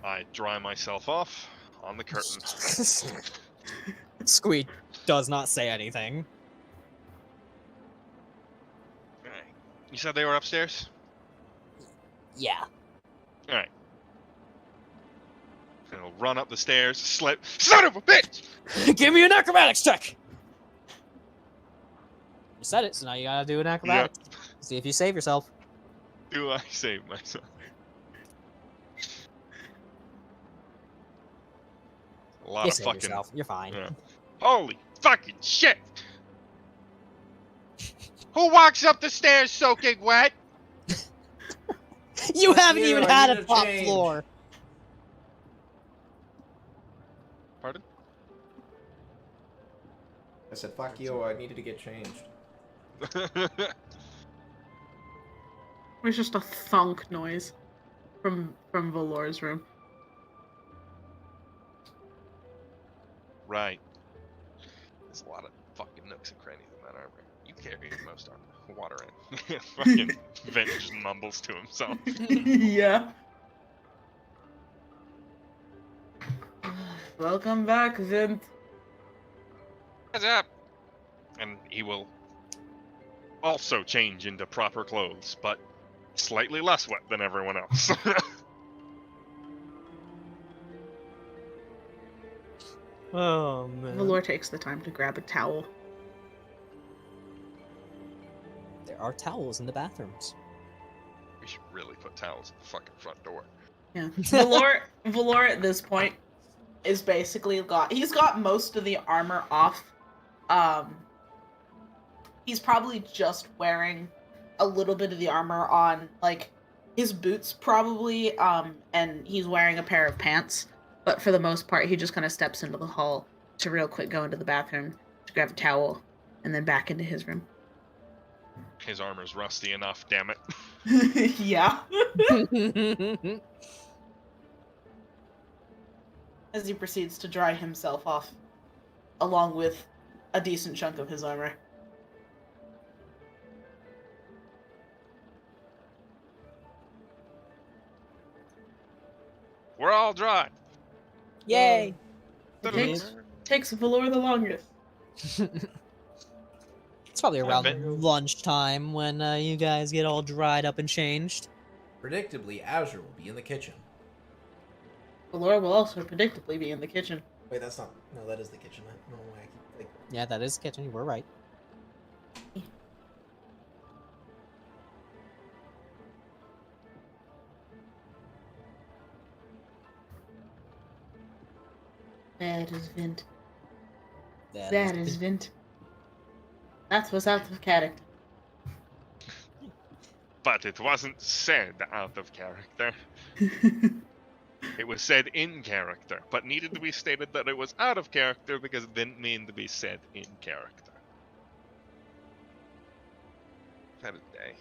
I dry myself off on the curtains. Squeak does not say anything. Alright. You said they were upstairs? Yeah. Alright. He'll run up the stairs, slip. Son of a bitch! Give me an acrobatics check! You said it, so now you gotta do an acrobatics. See if you save yourself. Do I save myself? A lot You of save fucking. yourself. You're fine. Yeah. Holy fucking shit! Who walks up the stairs soaking wet? You haven't you, even I had need a a top change. floor. Pardon? I said, fuck you, I needed to get changed. There's just a thunk noise from Valor's room. Right. There's a lot of fucking nooks and crannies in that armor. You carry most armor. Water in. Fucking Vint just mumbles to himself. Yeah. Welcome back, Vint. What's up? And he will also change into proper clothes, but slightly less wet than everyone else. Oh, man. Valor takes the time to grab a towel. There are towels in the bathrooms. We should really put towels at the fucking front door. Yeah. Valor at this point is basically he's got most of the armor off. He's probably just wearing a little bit of the armor on, like, his boots probably, and he's wearing a pair of pants. But for the most part, he just kind of steps into the hall to real quick go into the bathroom to grab a towel and then back into his room. His armor's rusty enough, damn it. Yeah. As he proceeds to dry himself off, along with a decent chunk of his armor. We're all dry. Yay! Takes Valor the longest. It's probably around Vint. lunchtime when you guys get all dried up and changed. Predictably, Azure will be in the kitchen. Valor will also predictably be in the kitchen. Wait, that's not... No, that is the kitchen. I don't know why I keep... Like... Yeah, that is the kitchen. You were right. That is Vint. That That is Vint. That was out of character. But it wasn't said out of character. It was said in character, but needed to be stated that it was out of character because it didn't mean to be said in character. Had a day.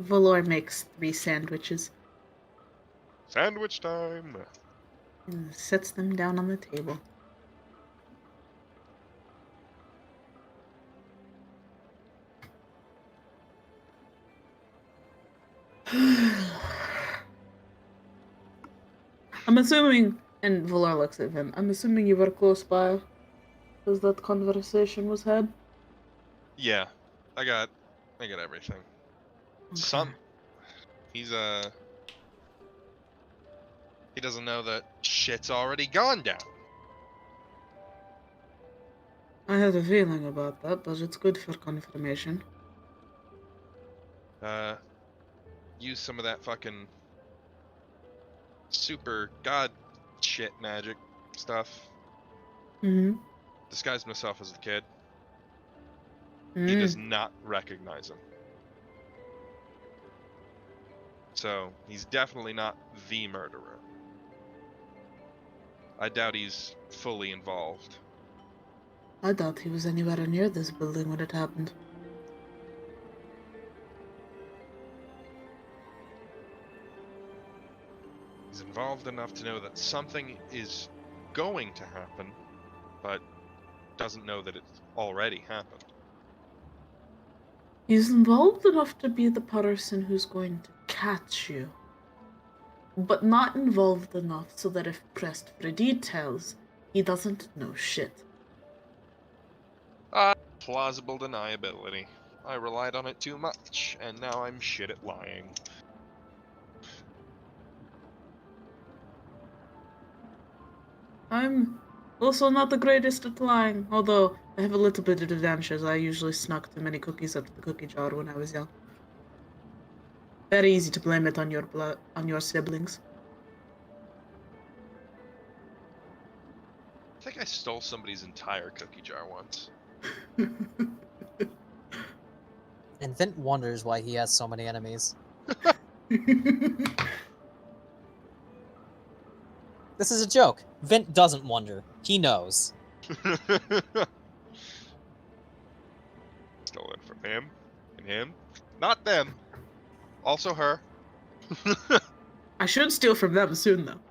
Valor makes 3 sandwiches Sandwich time! and sets them down on the table. I'm assuming, and Valar looks at him, I'm assuming you were close by as that conversation was had? Yeah, I got everything. Okay. He's he doesn't know that shit's already gone down. I had a feeling about that, but it's good for confirmation. Use some of that fucking super god shit magic stuff. Mm-hmm. Disguised myself as the kid. He Mm. does not recognize him. So, he's definitely not the murderer. I doubt he's fully involved. I doubt he was anywhere near this building when it happened. He's involved enough to know that something is going to happen, but doesn't know that it's already happened. He's involved enough to be the person who's going to catch you, but not involved enough so that if pressed for details, he doesn't know shit. Plausible deniability. I relied on it too much, and now I'm shit at lying. I'm also not the greatest at lying, although I have a little bit of advantage. I usually snuck too many cookies out of the cookie jar when I was young. Very easy to blame it on your siblings. I think I stole somebody's entire cookie jar once. And Vint wonders why he has so many enemies. This is a joke. Vint doesn't wonder. He knows. Stolen from him and him. Not them. Also her. I should steal from them soon, though.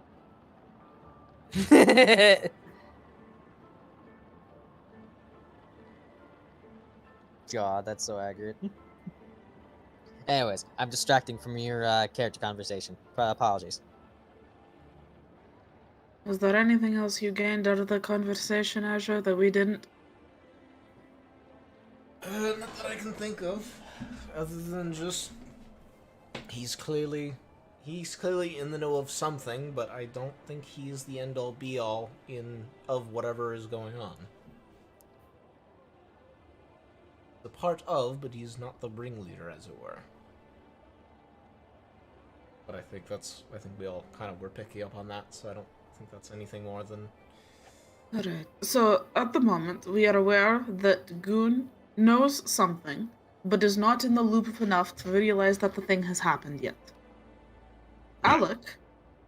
God, that's so accurate. Anyways, I'm distracting from your character conversation. Apologies. Was there anything else you gained out of the conversation, Azure, that we didn't? Not that I can think of, other than just he's clearly in the know of something, but I don't think he's the end all be all of whatever is going on. The part of, but he's not the ringleader, as it were. But I think we all kind of were picking up on that, so I don't think that's anything more than... Alright, so at the moment, we are aware that Goon knows something, but is not in the loop enough to realize that the thing has happened yet. Alec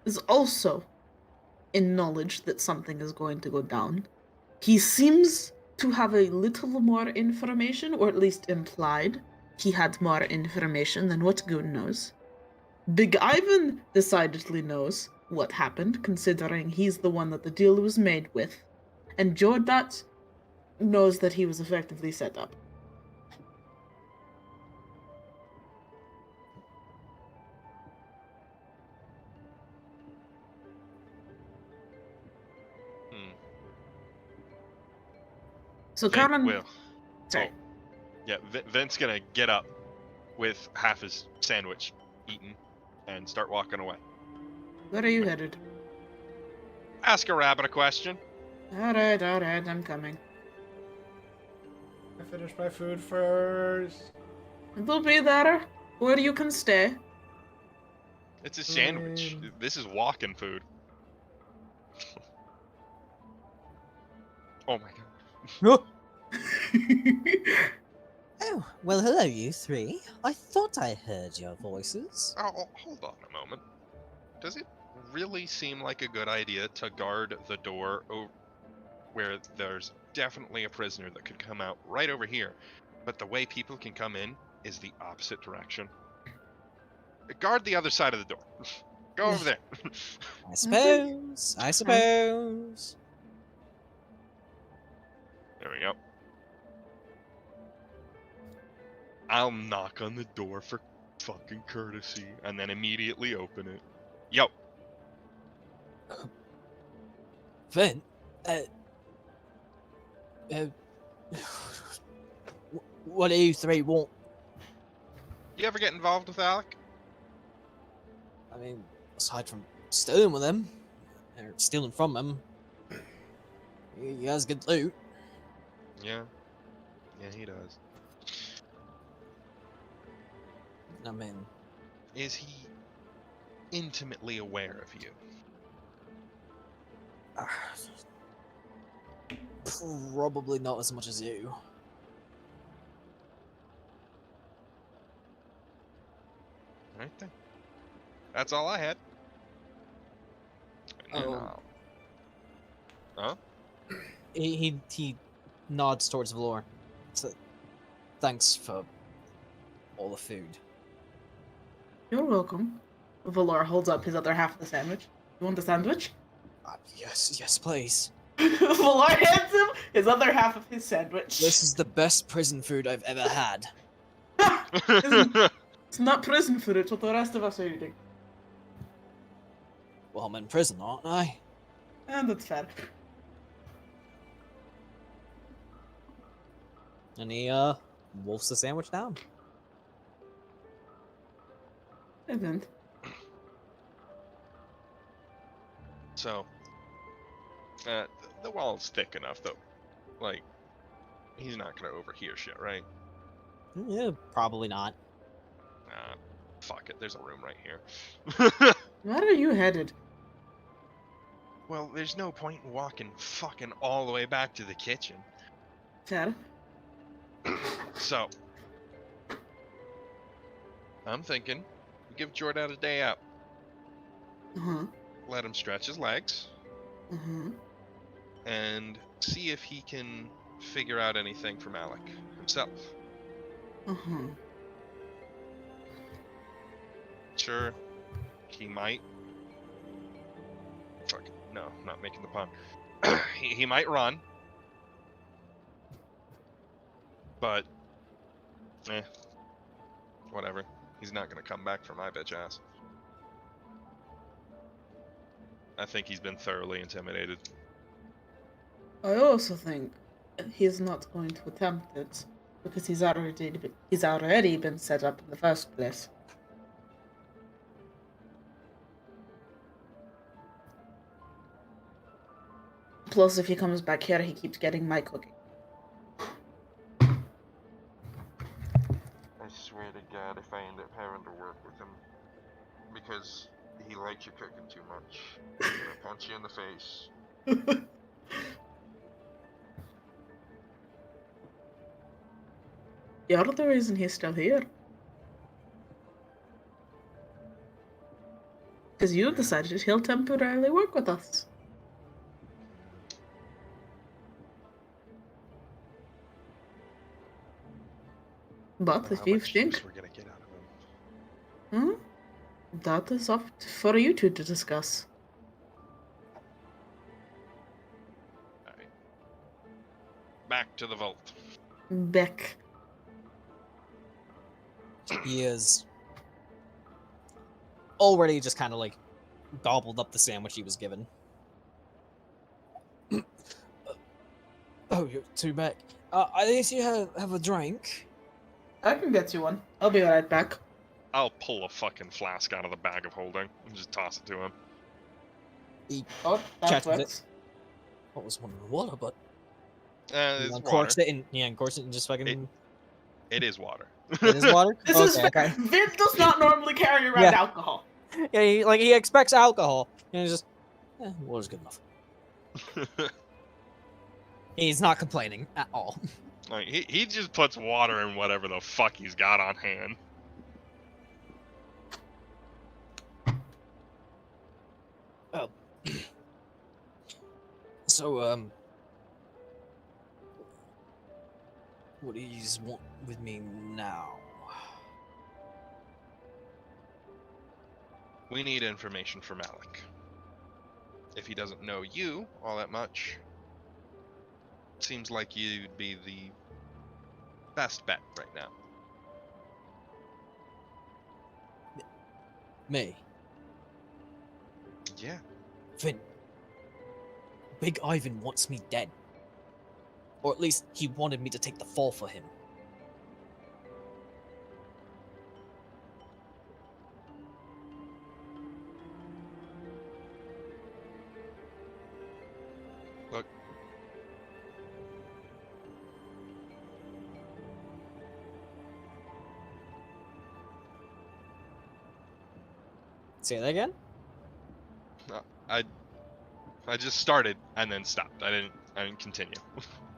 is also in knowledge that something is going to go down. He seems to have a little more information, or at least implied he had more information than what Goon knows. Big Ivan decidedly knows what happened, considering he's the one that the deal was made with. And Jordat knows that he was effectively set up. So Vint Karen... will. Sorry. Oh. Yeah, Vint's gonna get up with half his sandwich eaten and start walking away. Where are you headed? Ask a rabbit a question. Alright, I'm coming. I finished my food first. It'll be there, where you can stay. It's a sandwich. This is walking food. Oh my god. Oh, well, hello, you three. I thought I heard your voices. Oh, hold on a moment. Does it really seem like a good idea to guard the door where there's definitely a prisoner that could come out right over here, but the way people can come in is the opposite direction? Guard the other side of the door. Go over there. I suppose. There we go. I'll knock on the door for fucking courtesy and then immediately open it. Yo. Vint, uh, what do you three want? You ever get involved with Alec? I mean, aside from stealing with him, or stealing from him, you guys get loot. Yeah. Yeah, he does. I mean, Is he intimately aware of you? probably not as much as you. Right then. That's all I had. And then, Oh. Huh? He nods towards Valor. So, thanks for all the food. You're welcome. Valor holds up his other half of the sandwich. You want the sandwich? Yes, please. Valor hands him his other half of his sandwich. This is the best prison food I've ever had. It's not prison food, it's what the rest of us are eating. Well, I'm in prison, aren't I? And that's fair. And he wolfs the sandwich down. Isn't. So, the wall's thick enough, though. Like, he's not gonna overhear shit, right? Yeah, probably not. Fuck it, there's a room right here. Where are you headed? Well, there's no point in walking fucking all the way back to the kitchen. Fair. So, I'm thinking, we give Jordan a day out. Uh-huh. Let him stretch his legs, Uh-huh. and see if he can figure out anything from Alec himself. Uh-huh. Sure, he might. Fuck, no, not making the pun. he might run. But, whatever. He's not gonna come back for my bitch ass. I think he's been thoroughly intimidated. I also think he's not going to attempt it because he's already been set up in the first place. Plus, if he comes back here, he keeps getting my cooking. I swear to God, if I end up having to work with him because he likes you cooking too much, I'm gonna punch you in the face. You're the reason he's still here. Because you decided he'll temporarily work with us. But if How you much think, use we're gonna get out of him. that is up for you two to discuss. Alright. Back to the vault. Beck. He is already just kind of like gobbled up the sandwich he was given. Oh, you're too back. I think you have a drink. I can get you one. I'll be right back. I'll pull a fucking flask out of the bag of holding and just toss it to him. He Oh, that Check with works. I was wondering water, but It's water. uncorks it and uncorks it and just fucking. It is water. It is water. This Okay, is okay. Vint does not normally carry around Yeah. alcohol. Yeah, he expects alcohol, and he's just, water's good enough. He's not complaining at all. Like he just puts water in whatever the fuck he's got on hand. Oh. So, what do you want with me now? We need information from Alec. If he doesn't know you all that much, seems like you'd be the best bet right now. Me? Yeah. Vint, Big Ivan wants me dead. Or at least he wanted me to take the fall for him. Look. Say that again? I just started and then stopped. I didn't continue.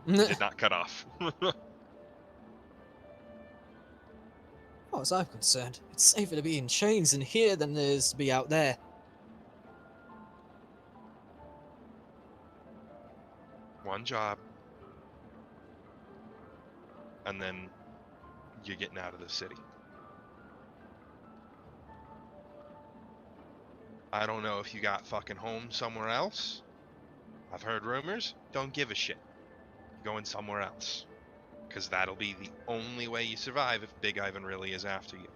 Did not cut off. Oh, as I'm concerned, it's safer to be in chains in here than it is to be out there. One job. And then you're getting out of the city. I don't know if you got fucking home somewhere else. I've heard rumors. Don't give a shit. You're going somewhere else. Because that'll be the only way you survive if Big Ivan really is after you.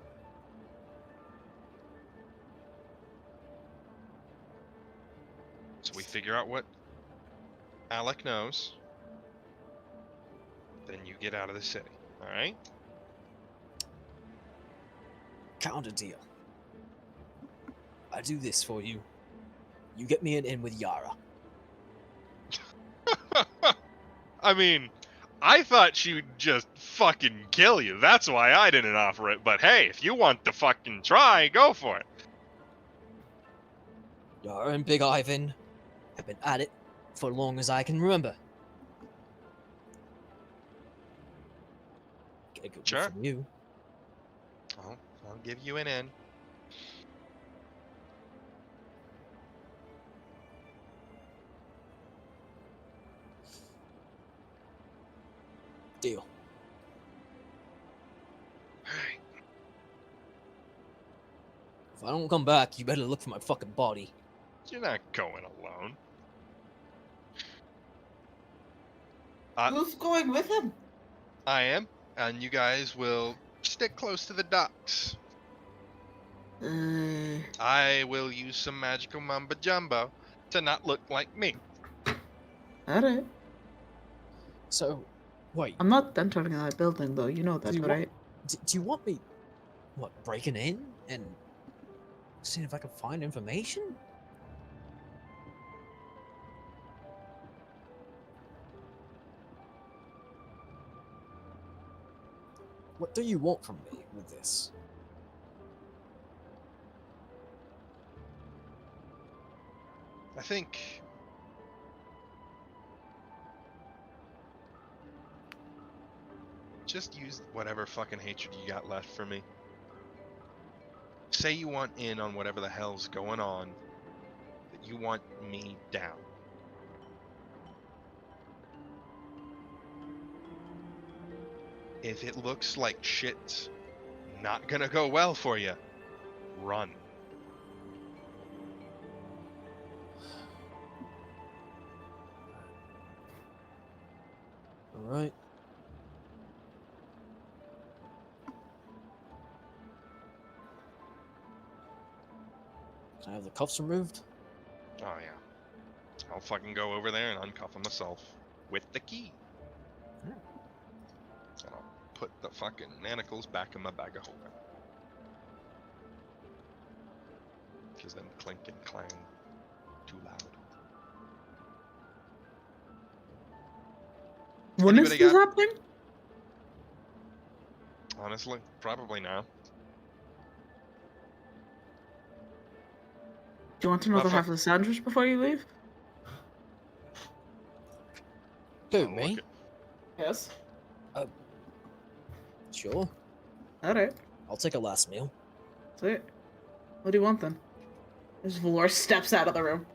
So we figure out what Alec knows. Then you get out of the city. Alright? Counter deal. I do this for you. You get me an in with Yara. I mean, I thought she would just fucking kill you. That's why I didn't offer it. But hey, if you want to fucking try, go for it. Yara and Big Ivan have been at it for as long as I can remember. Get a good Sure. one from you. I'll give you an in. Deal. Alright. If I don't come back, you better look for my fucking body. You're not going alone. Who's going with him? I am, and you guys will stick close to the docks. I will use some magical mumbo jumbo to not look like me. Alright. So, wait, I'm not entering that building though, you know that, Do you right? do you want me, what, breaking in and seeing if I can find information? What do you want from me with this? I think just use whatever fucking hatred you got left for me. Say you want in on whatever the hell's going on, that you want me down. If it looks like shit's not gonna go well for you, run. Alright. Can I have the cuffs removed? Oh yeah. I'll fucking go over there and uncuff him myself with the key. Yeah. And I'll put the fucking manacles back in my bag of holding. Because then clink and clang too loud. When is Anybody this got- happening? Honestly, probably now. Do you want another Well, half of the sandwich before you leave? Who, I'll me? look at- Yes. Sure. Alright. I'll take a last meal. Sweet. What do you want then? As Valor steps out of the room.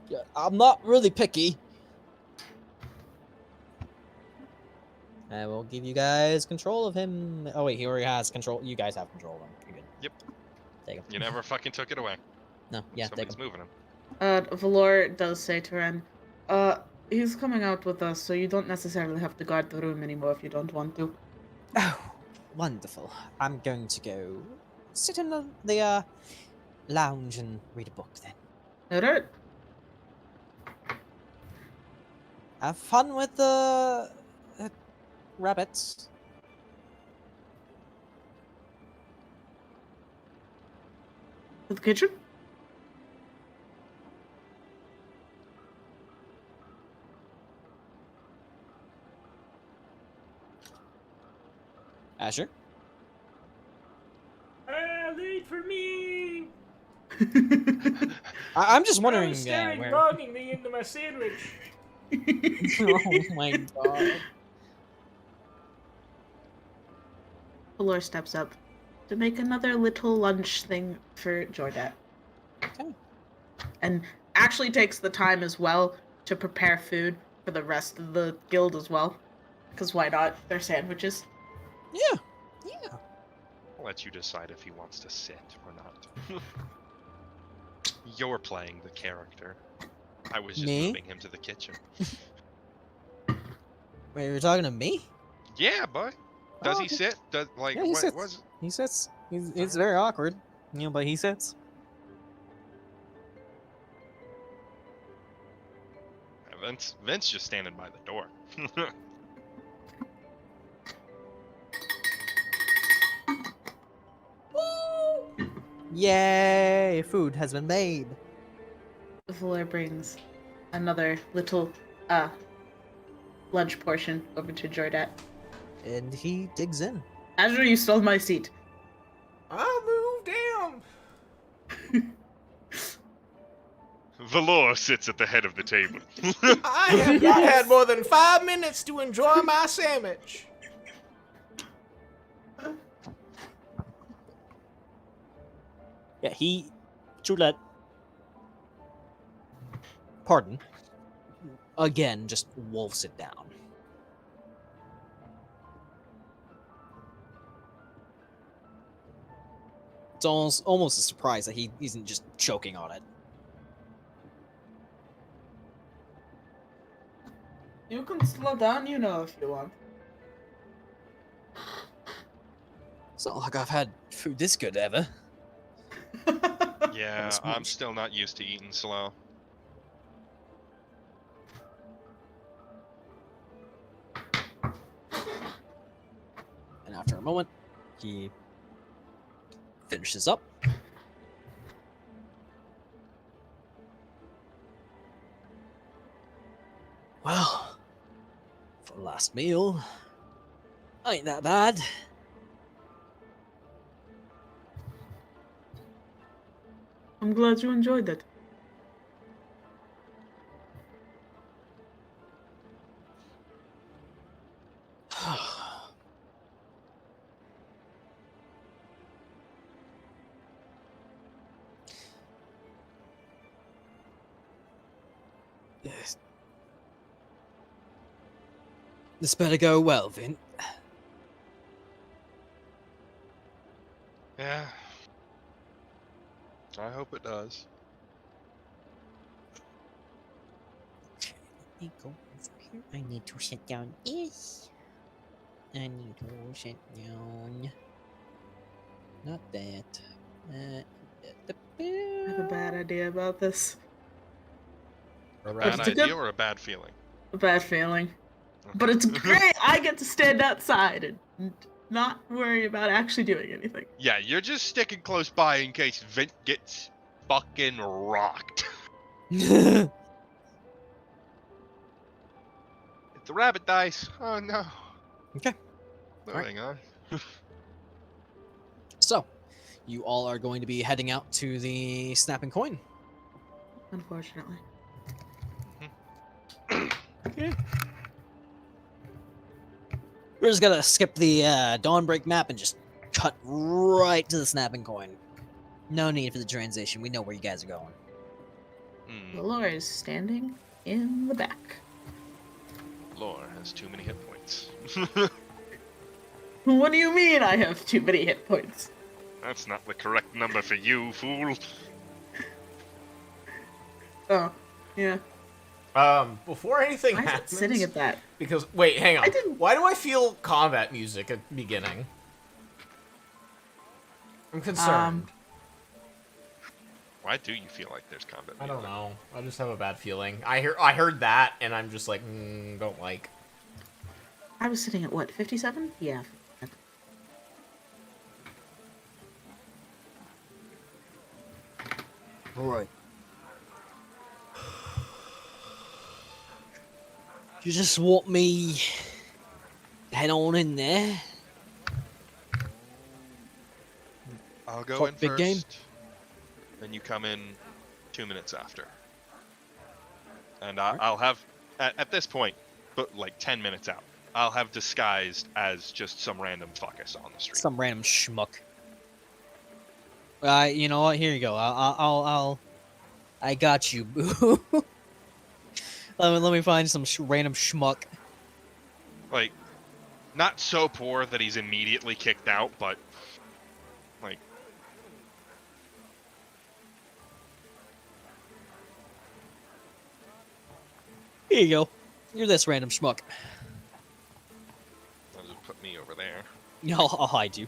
Yeah, I'm not really picky. I will give you guys control of him. Oh wait, he already has control. You guys have control of him. You're good. Yep. Take him. You never fucking took it away. No, yeah, take Somebody's him. moving him. Valor does say to Ren, he's coming out with us, so you don't necessarily have to guard the room anymore if you don't want to. Oh, wonderful. I'm going to go sit in the lounge and read a book then. Alright. Have fun with the rabbits. To the kitchen? Azure. Wait for me! I'm just I wondering was staring where. longingly into my sandwich. Oh my god. Valor steps up to make another little lunch thing for Jordat. Okay. And actually takes the time as well to prepare food for the rest of the guild as well. Because why not? They're sandwiches. Yeah. Yeah. I'll let you decide if he wants to sit or not. You're playing the character. I was just Me? moving him to the kitchen. Wait, you're talking to me? Yeah, boy. Does Oh, he okay. sit? Does like Yeah, he what sits. was? He sits. It's very awkward, but he sits. Vince just standing by the door. Yay! Food has been made. Valor brings another little lunch portion over to Jordat. And he digs in. Azure, you stole my seat. I moved down. Valor sits at the head of the table. I have not had more than 5 minutes to enjoy my sandwich. Yeah, Juliet. Pardon. Again, just wolfs it down. It's almost a surprise that he isn't just choking on it. You can slow down, if you want. It's not like I've had food this good ever. Yeah, That's I'm much. still not used to eating slow. And after a moment, he finishes up. Well, for the last meal, ain't that bad. I'm glad you enjoyed it. Yes. This better go well, Vint. Yeah. I hope it does. Let me go over here. I need to sit down this. I need to sit down. Not that. I have a bad idea about this. A But bad it's a idea good- or a bad feeling? A bad feeling. But it's great! I get to stand outside and not worry about actually doing anything. Yeah, you're just sticking close by in case Vint gets fucking rocked. Yeah. The rabbit dice. Oh no. Okay. Moving on. So, you all are going to be heading out to the snapping coin. Unfortunately. We're just gonna skip the Dawnbreak map and just cut right to the snapping coin. No need for the transition. We know where you guys are going. Valor is standing in the back. Lore has too many hit points. What do you mean I have too many hit points? That's not the correct number for you, fool. Oh, yeah. Before anything Why is it happens, sitting at that? because wait, hang on. I didn't- Why do I feel combat music at the beginning? I'm concerned. Why do you feel like there's combat? I don't music? know. I just have a bad feeling. I heard that, and I'm just like, don't like. I was sitting at what, 57? Yeah. Alright. You just want me to head on in there? I'll go Talk in big first. game. Then you come in 2 minutes after. And I'll have, at this point, but like 10 minutes out, I'll have disguised as just some random fuckus on the street. Some random schmuck. You know what? Here you go. I got you, boo. let me find some random schmuck. Like, not so poor that he's immediately kicked out, but like, Here you go. You're this random schmuck. I'll just put me over there. I'll hide you.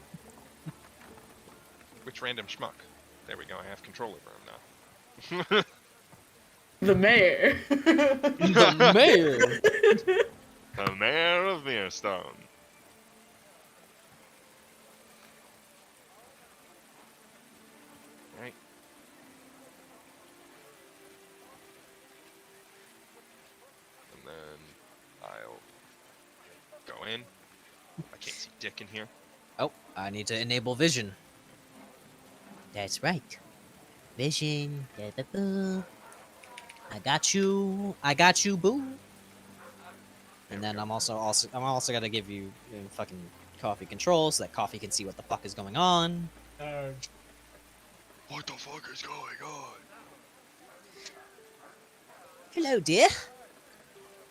Which random schmuck? There we go. I have control over him now. The mayor. The mayor. The mayor of Mirstone. Right. And then I'll go in. I can't see dick in here. Oh, I need to enable vision. That's right. Vision. Boo. I got you, boo. And then I'm also gonna give you fucking coffee control so that coffee can see what the fuck is going on. What the fuck is going on? Hello, dear.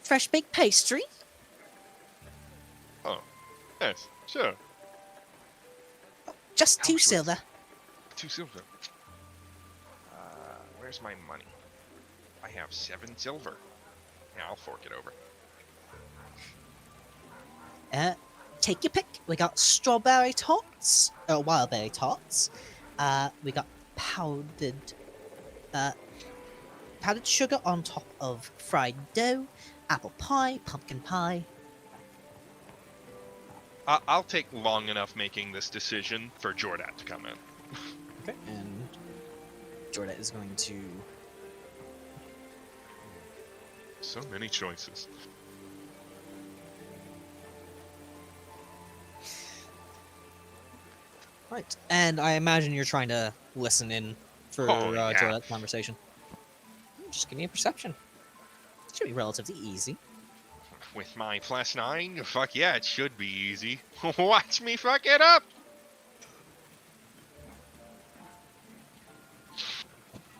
Fresh baked pastry? Oh, yes, sure. Just How 2 much was silver. 2 silver. Where's my money? I have 7 silver. Yeah, I'll fork it over. Take your pick. We got strawberry tarts, or wildberry tarts. We got powdered sugar on top of fried dough, apple pie, pumpkin pie. I'll take long enough making this decision for Jordat to come in. Okay. And Jordan is going to. So many choices. Right. And I imagine you're trying to listen in for Oh, yeah. Jordan's conversation. Just give me a perception. Should be relatively easy. With my +9, fuck yeah, it should be easy. Watch me fuck it up!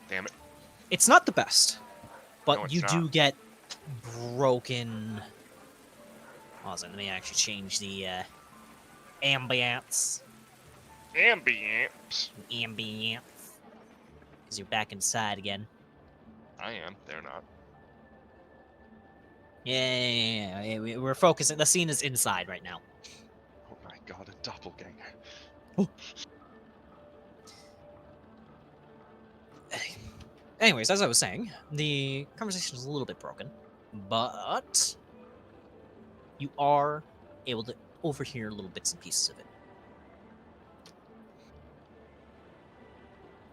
Damn it. It's not the best, but No, it's you do not. get broken. Hold on, let me actually change the ambience. Ambience. Ambience. Because you're back inside again. I am, they're not. Yeah, we're focusing. The scene is inside right now. Oh my god, a doppelganger. Anyways, as I was saying, the conversation is a little bit broken, but you are able to overhear little bits and pieces of it.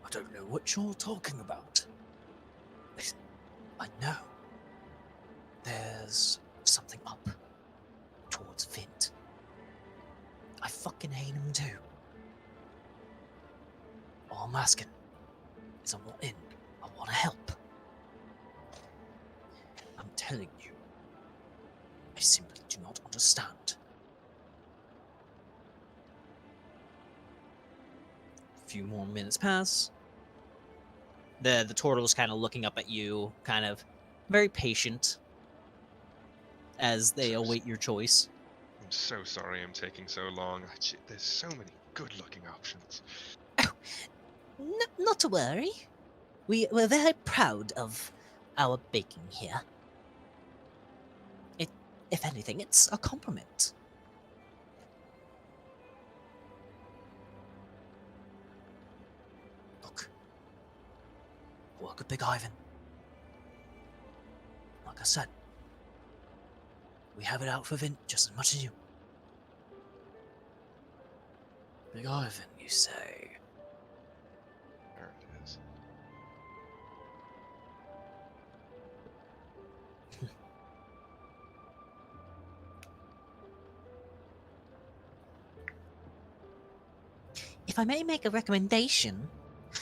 I don't know what you're talking about. I know. There's something up towards Vint. I fucking hate him too. All I'm asking is I want in. I want to help. I'm telling you. I simply do not understand. A few more minutes pass. The turtle's kind of looking up at you, kind of very patient as they await your choice. I'm so sorry I'm taking so long. There's so many good-looking options. Not to worry. We're very proud of our baking here. If anything, it's a compliment. Look, Work with Big Ivan. Like I said, we have it out for Vint just as much as you. Big Ivan, you say? There it is. If I may make a recommendation,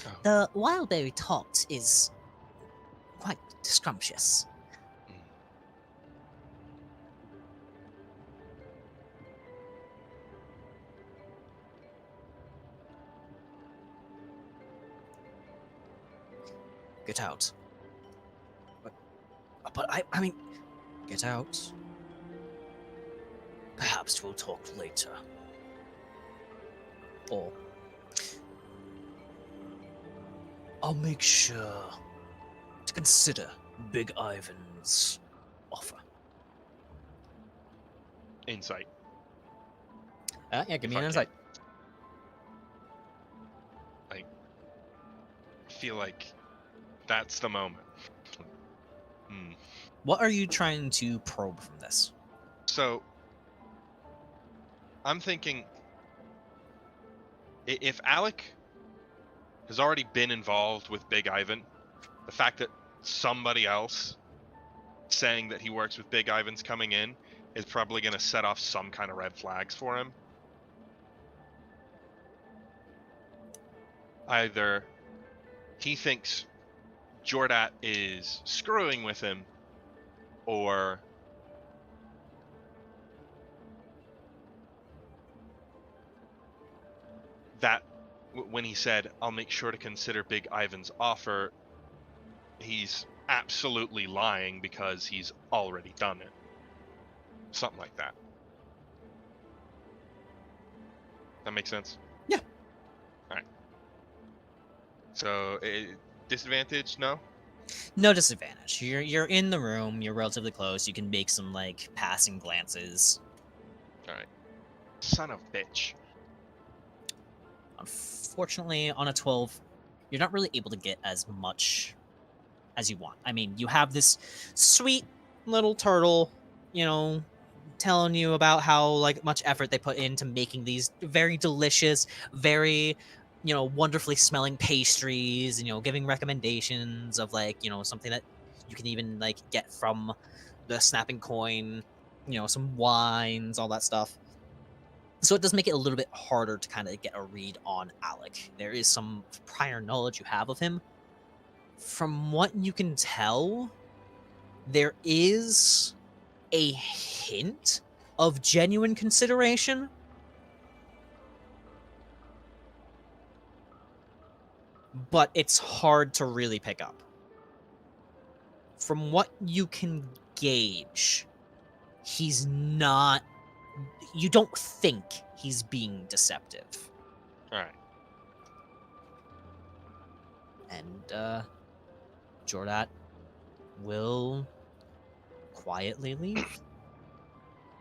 Oh. the wildberry tart is quite scrumptious. Get out. But I mean, get out. Perhaps we'll talk later. Or I'll make sure to consider Big Ivan's offer. Insight. Yeah, give me If an I insight. I feel like that's the moment. What are you trying to probe from this? So, I'm thinking, if Alec has already been involved with Big Ivan, the fact that somebody else saying that he works with Big Ivan's coming in is probably going to set off some kind of red flags for him. Either he thinks Jordat is screwing with him, or that when he said, I'll make sure to consider Big Ivan's offer, he's absolutely lying because he's already done it. Something like that. That makes sense? Yeah. Alright. So, disadvantage, no? No disadvantage. You're in the room. You're relatively close. You can make some like passing glances. Alright. Son of bitch. Unfortunately, on a 12, you're not really able to get as much as you want. I mean, you have this sweet little turtle, you know, telling you about how like much effort they put into making these very delicious, very, you know, wonderfully smelling pastries, and, you know, giving recommendations of like, you know, something that you can even like get from the snapping coin, you know, some wines, all that stuff. So it does make it a little bit harder to kind of get a read on Alec. There is some prior knowledge you have of him. From what you can tell, there is a hint of genuine consideration. But it's hard to really pick up. From what you can gauge, he's not... You don't think he's being deceptive. Alright. And, Jordat will quietly leave.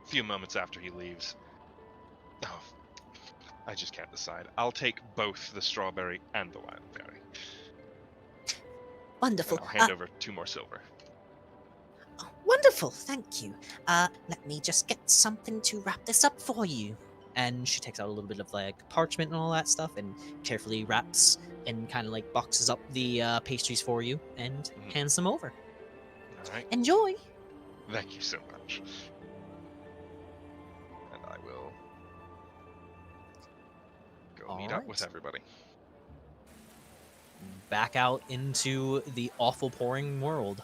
A few moments after he leaves. Oh, I just can't decide. I'll take both the strawberry and the wild berry. Wonderful. And I'll hand over 2 more silver. Oh, wonderful, thank you. Let me just get something to wrap this up for you. And she takes out a little bit of like parchment and all that stuff, and carefully wraps and kind of like boxes up the pastries for you and hands them over. Alright. Enjoy. Thank you so much. And I will go meet up with Alright. everybody. Back out into the awful pouring world.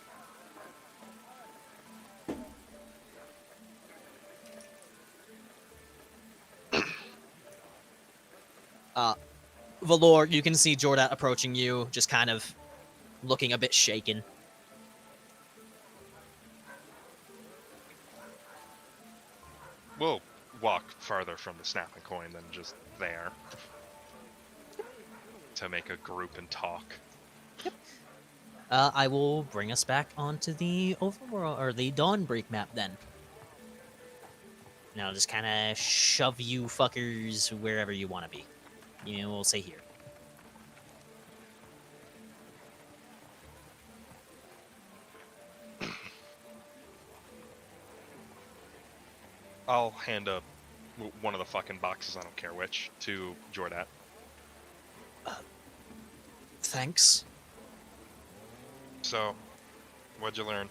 Valor, you can see Jordat approaching you, just kind of looking a bit shaken. We'll walk farther from the snapping coin than just there. To make a group and talk. I will bring us back onto the overworld, or the Dawnbreak map then. And I'll just kind of shove you fuckers wherever you want to be. You know, we'll say here. I'll hand one of the fucking boxes, I don't care which, to Jordat. Thanks. So, what'd you learn?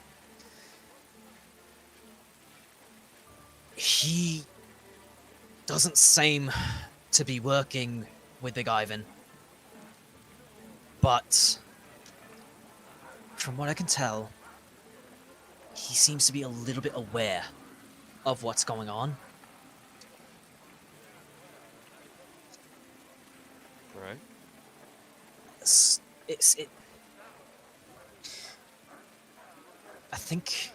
He doesn't seem to be working with Big Ivan. But from what I can tell, he seems to be a little bit aware of what's going on. Right. I think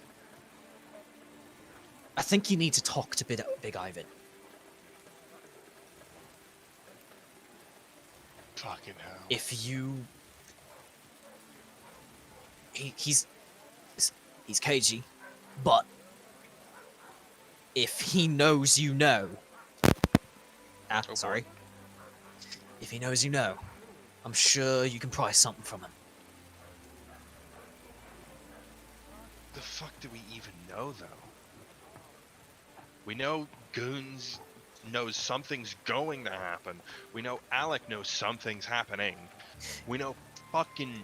you need to talk to Big Ivan. Fucking hell. If you... He's cagey, but if he knows you know... Oh, boy. sorry. If he knows you know, I'm sure you can pry something from him. The fuck do we even know, though? We know Goons knows something's going to happen. We know Alec knows something's happening. We know fucking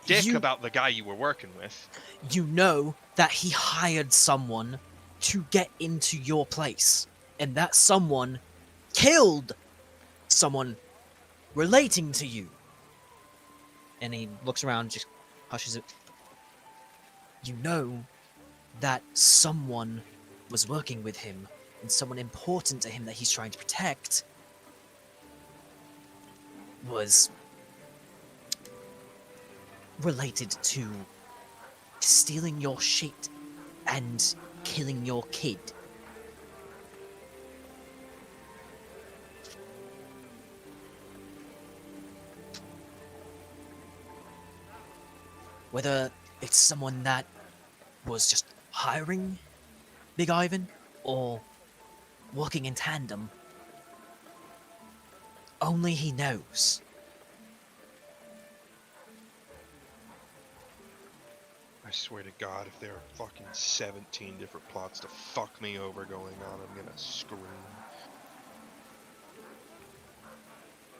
dick about the guy you were working with. You know that he hired someone to get into your place, and that someone killed someone relating to you. And he looks around, just hushes it. You know that someone was working with him, and someone important to him that he's trying to protect was related to stealing your shit and killing your kid. Whether it's someone that was just hiring Big Ivan or working in tandem, only he knows. I swear to God, if there are fucking 17 different plots to fuck me over going on, I'm gonna scream.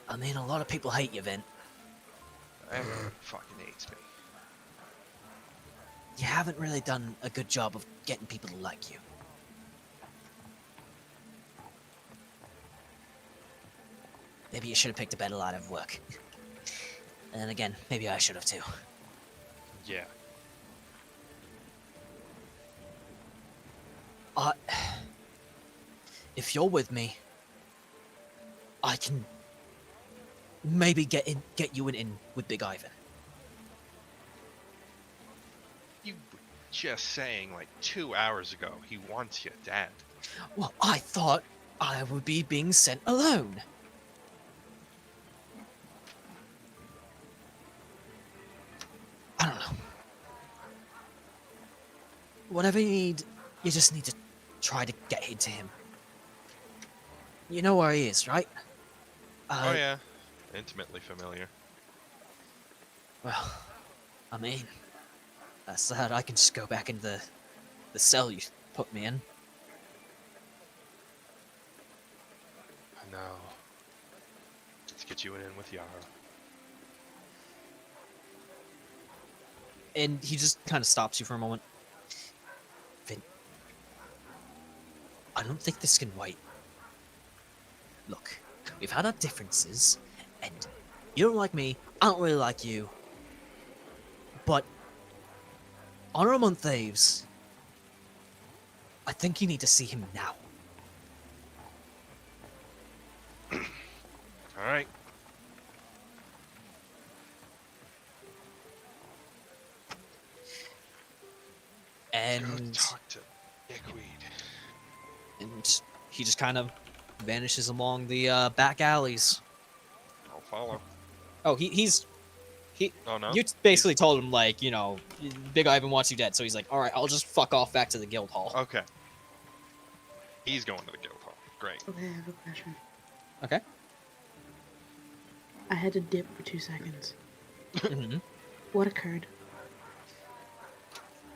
I mean, a lot of people hate you, Vint. Everyone fucking hates me. You haven't really done a good job of getting people to like you. Maybe you should have picked a better line of work. And then again, maybe I should have too. Yeah. If you're with me, I can maybe get you in with Big Ivan. You were just saying like 2 hours ago he wants you dead. Well, I thought I would be being sent alone. I don't know. Whatever you need, you just need to try to get into him. You know where he is, right? Oh yeah. Intimately familiar. Well, I mean, that's that. I can just go back into the cell you put me in. I know. Let's get you in with Yara. And he just kind of stops you for a moment. Vint, I don't think this can wait. Look, we've had our differences, and you don't like me, I don't really like you. But on our month Aves, I think you need to see him now. Alright. Go And talk to Dickweed. and he just kind of vanishes along the back alleys. I'll follow. Oh, he's Oh no? you basically told him, like, you know, Big Ivan wants you dead, so he's like, alright, I'll just fuck off back to the guild hall. Okay. He's going to the guild hall. Great. Okay, I have a question. Okay. I had to dip for 2 seconds. Mm-hmm. What occurred?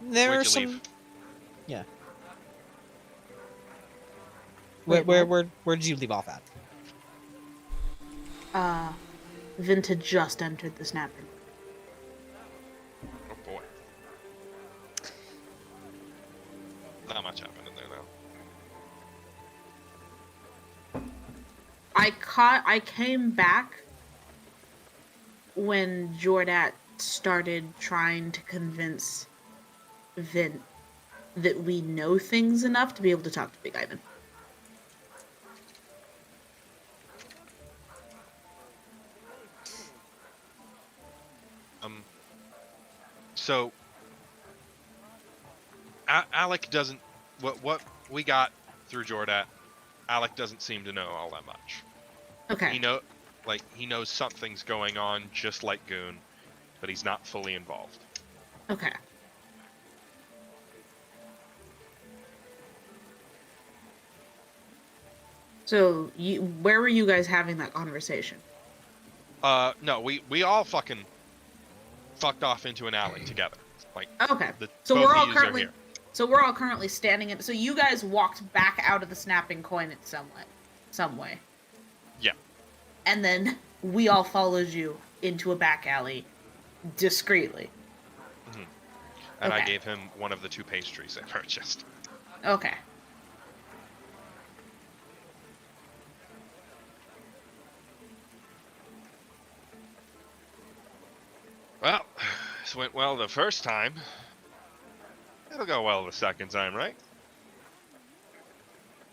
There Where'd are you some... leave? Yeah. Wait, Where did you leave off at? Vint had just entered the snapping. Oh boy. Not much happened in there though. I came back when Jordat started trying to convince Vint that we know things enough to be able to talk to Big Ivan. So Alec doesn't what we got through Jordat. Alec doesn't seem to know all that much. Okay. He knows something's going on, just like Goon, but he's not fully involved. Okay. So, where were you guys having that conversation? No, we all fucking fucked off into an alley together. Like, Okay. So we're all currently standing in. So you guys walked back out of the snapping coin in some way. Yeah. And then we all followed you into a back alley, discreetly. Mm-hmm. And Okay. I gave him one of the 2 pastries I purchased. Okay. Well, this went well the first time. It'll go well the second time, right?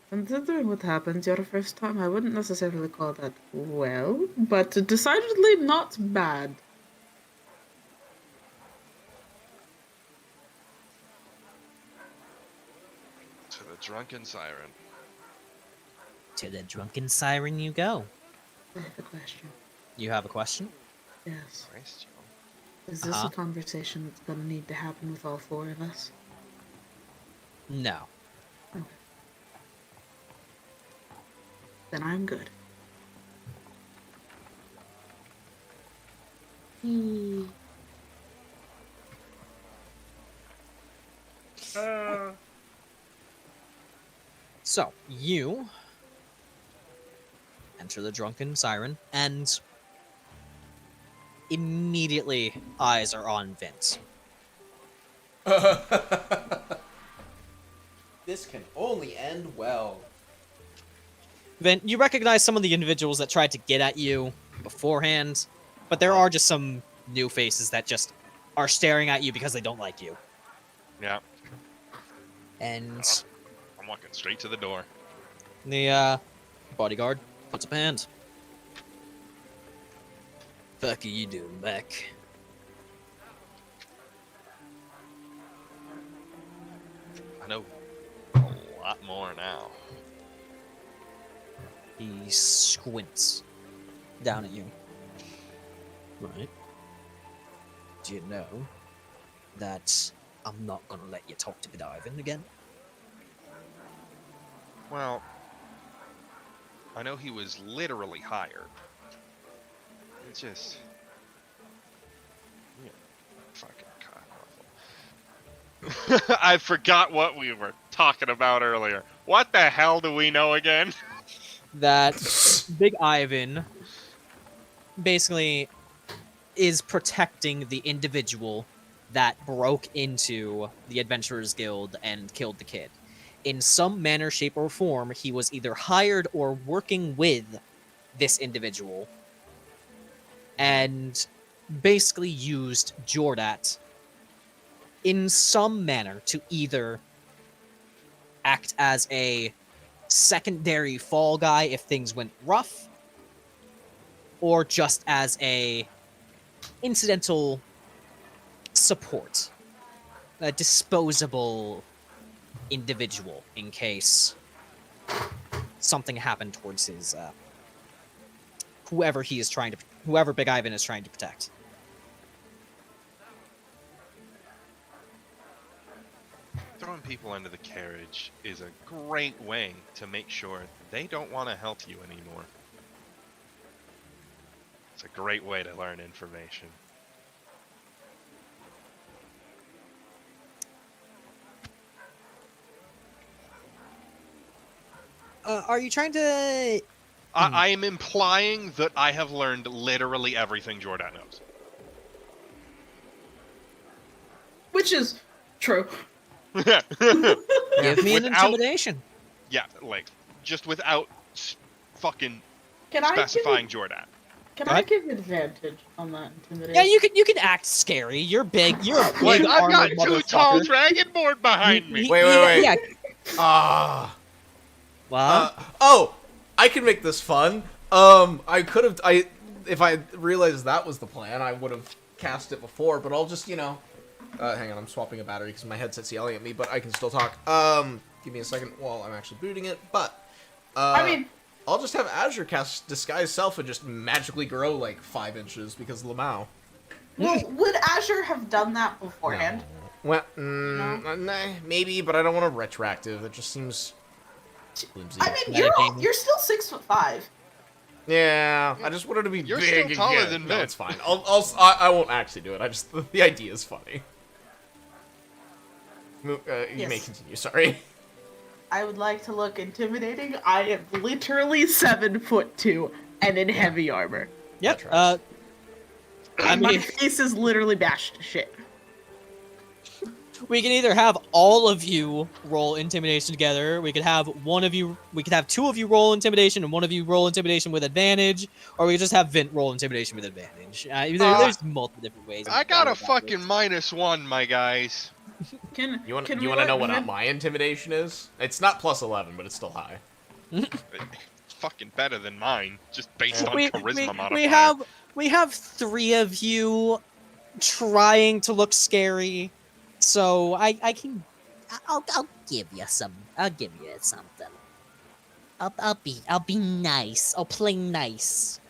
Considering what happened your first time, I wouldn't necessarily call that well, but decidedly not bad. To the drunken siren. To the drunken siren you go. I have a question. You have a question? Yes. Christ, Is this a conversation that's gonna need to happen with all 4 of us? No. Okay. Then I'm good. So, you enter the drunken siren, and immediately eyes are on Vint. This can only end well. Vint, you recognize some of the individuals that tried to get at you beforehand, but there are just some new faces that just are staring at you because they don't like you. Yeah, And I'm walking straight to the door. the bodyguard puts up a hand. Fuck are you doing back? I know a lot more now. He squints down at you. Right. Do you know that I'm not gonna let you talk to Big Ivan again? Well, I know he was literally hired. It's just... Yeah, fucking god awful. I forgot what we were talking about earlier. What the hell do we know again? That Big Ivan basically is protecting the individual that broke into the Adventurers Guild and killed the kid. In some manner, shape, or form, he was either hired or working with this individual and basically used Jordat in some manner to either act as a secondary fall guy if things went rough, or just as a incidental support, a disposable individual in case something happened towards his whoever Big Ivan is trying to protect. Throwing people into the carriage is a great way to make sure they don't want to help you anymore. It's a great way to learn information. Are you trying to? I am implying that I have learned literally everything Jordan knows. Which is true. Give me an Without- intimidation. Yeah, like, just without fucking Can I specifying Jordan. Can Go I ahead. give advantage on that intimidation? Yeah, you can act scary. You're big. You're a Like, big I've got armored two tall motherfucker. dragonborn behind me. Wait. Yeah. Ah. Well, Oh, I can make this fun. I could have. If I realized that was the plan, I would have cast it before. But I'll just, hang on. I'm swapping a battery because my headset's yelling at me, but I can still talk. Give me a second while I'm actually booting it. But I mean, I'll just have Azure cast Disguise Self and just magically grow like 5 inches because Lamau. well, would Azure have done that beforehand? Well, nah, maybe, but I don't want a retroactive. It just seems flimsy. I mean, Metagaming. you're still 6'5". Yeah, I just wanted to be You're big still taller again. than No, Vint. it's fine. I won't actually do it. I just the idea is funny. You may Yes. continue. Sorry. I would like to look intimidating. I am literally 7'2" and in heavy armor. yep. tracks. I My mean, face is literally bashed to shit. we can either have all of you roll intimidation together. We could have one of you. We could have 2 of you roll intimidation and one of you roll intimidation with advantage, or we could just have Vint roll intimidation with advantage. There's multiple different ways. I got a of fucking -1, my guys. You want to know what my intimidation is? It's not +11, but it's still high. It's fucking better than mine, just based on charisma modifier. We have 3 of you trying to look scary, so I can. I'll give you some. I'll give you something. I'll be nice. I'll play nice.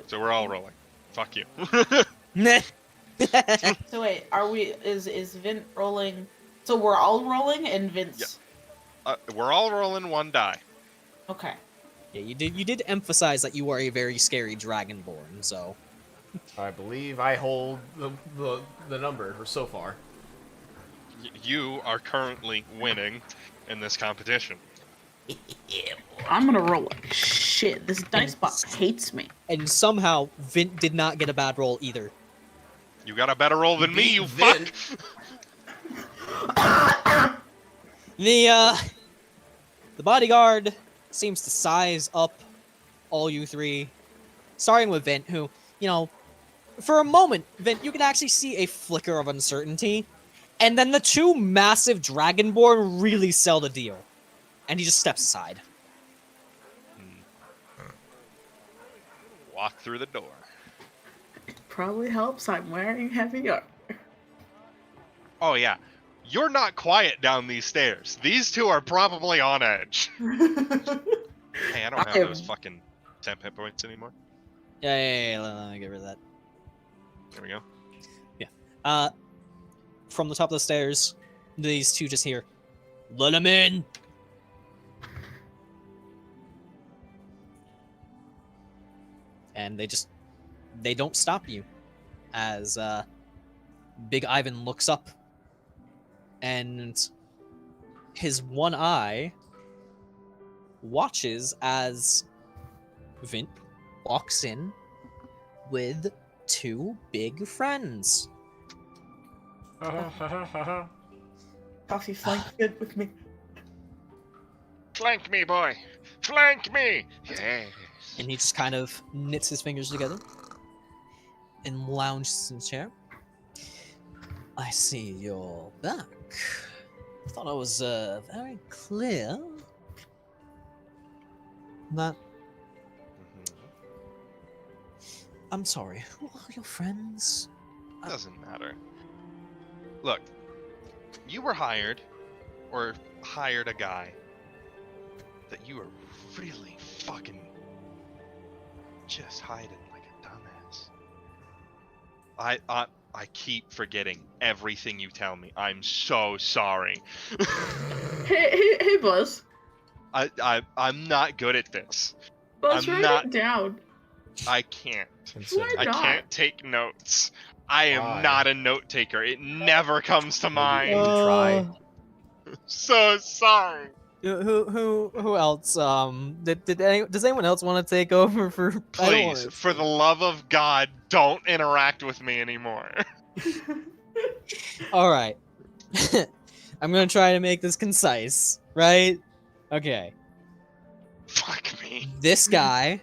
So we're all rolling. Fuck you. So wait, is Vint rolling? So we're all rolling and Vint's. We're all rolling 1 die. Okay. Yeah, you did emphasize that you are a very scary dragonborn, so. I believe I hold the number so far. You are currently winning in this competition. I'm gonna roll like shit. This dice box hates me. And somehow Vint did not get a bad roll either. You got a better roll than me, you Vint. fuck! The bodyguard seems to size up all you 3, starting with Vint, who, for a moment, Vint, you can actually see a flicker of uncertainty, and then the 2 massive dragonborn really sell the deal, and he just steps aside. Walk through the door. Probably helps. I'm wearing heavy armor. Oh yeah, you're not quiet down these stairs. These 2 are probably on edge. Hey, I don't have those fucking temp hit points anymore. Yeah, let me get rid of that. There we go. From the top of the stairs, these 2 just hear, "Let him in!" And they don't stop you as Big Ivan looks up and his one eye watches as Vint walks in with 2 big friends. Coffee flank good with me. Flank me, boy! Flank me! Yes. And he just kind of knits his fingers together and lounges in the chair. I see you're back. I thought I was very clear that. I'm sorry, who are your friends? Doesn't matter. Look, you were hired, or hired a guy, that you were really fucking just hiding like a dumbass. I keep forgetting everything you tell me. I'm so sorry. Hey, Buzz. I'm not good at this. Buzz, I'm write not- it down. I can't. Why I not? can't take notes. I am Why? not a note taker. It never comes to mind. Maybe try. So sorry. Who else? Does anyone else want to take over for? I don't Please, wanna- for the love of God, don't interact with me anymore. All right. I'm gonna try to make this concise, right? Okay. Fuck me. This guy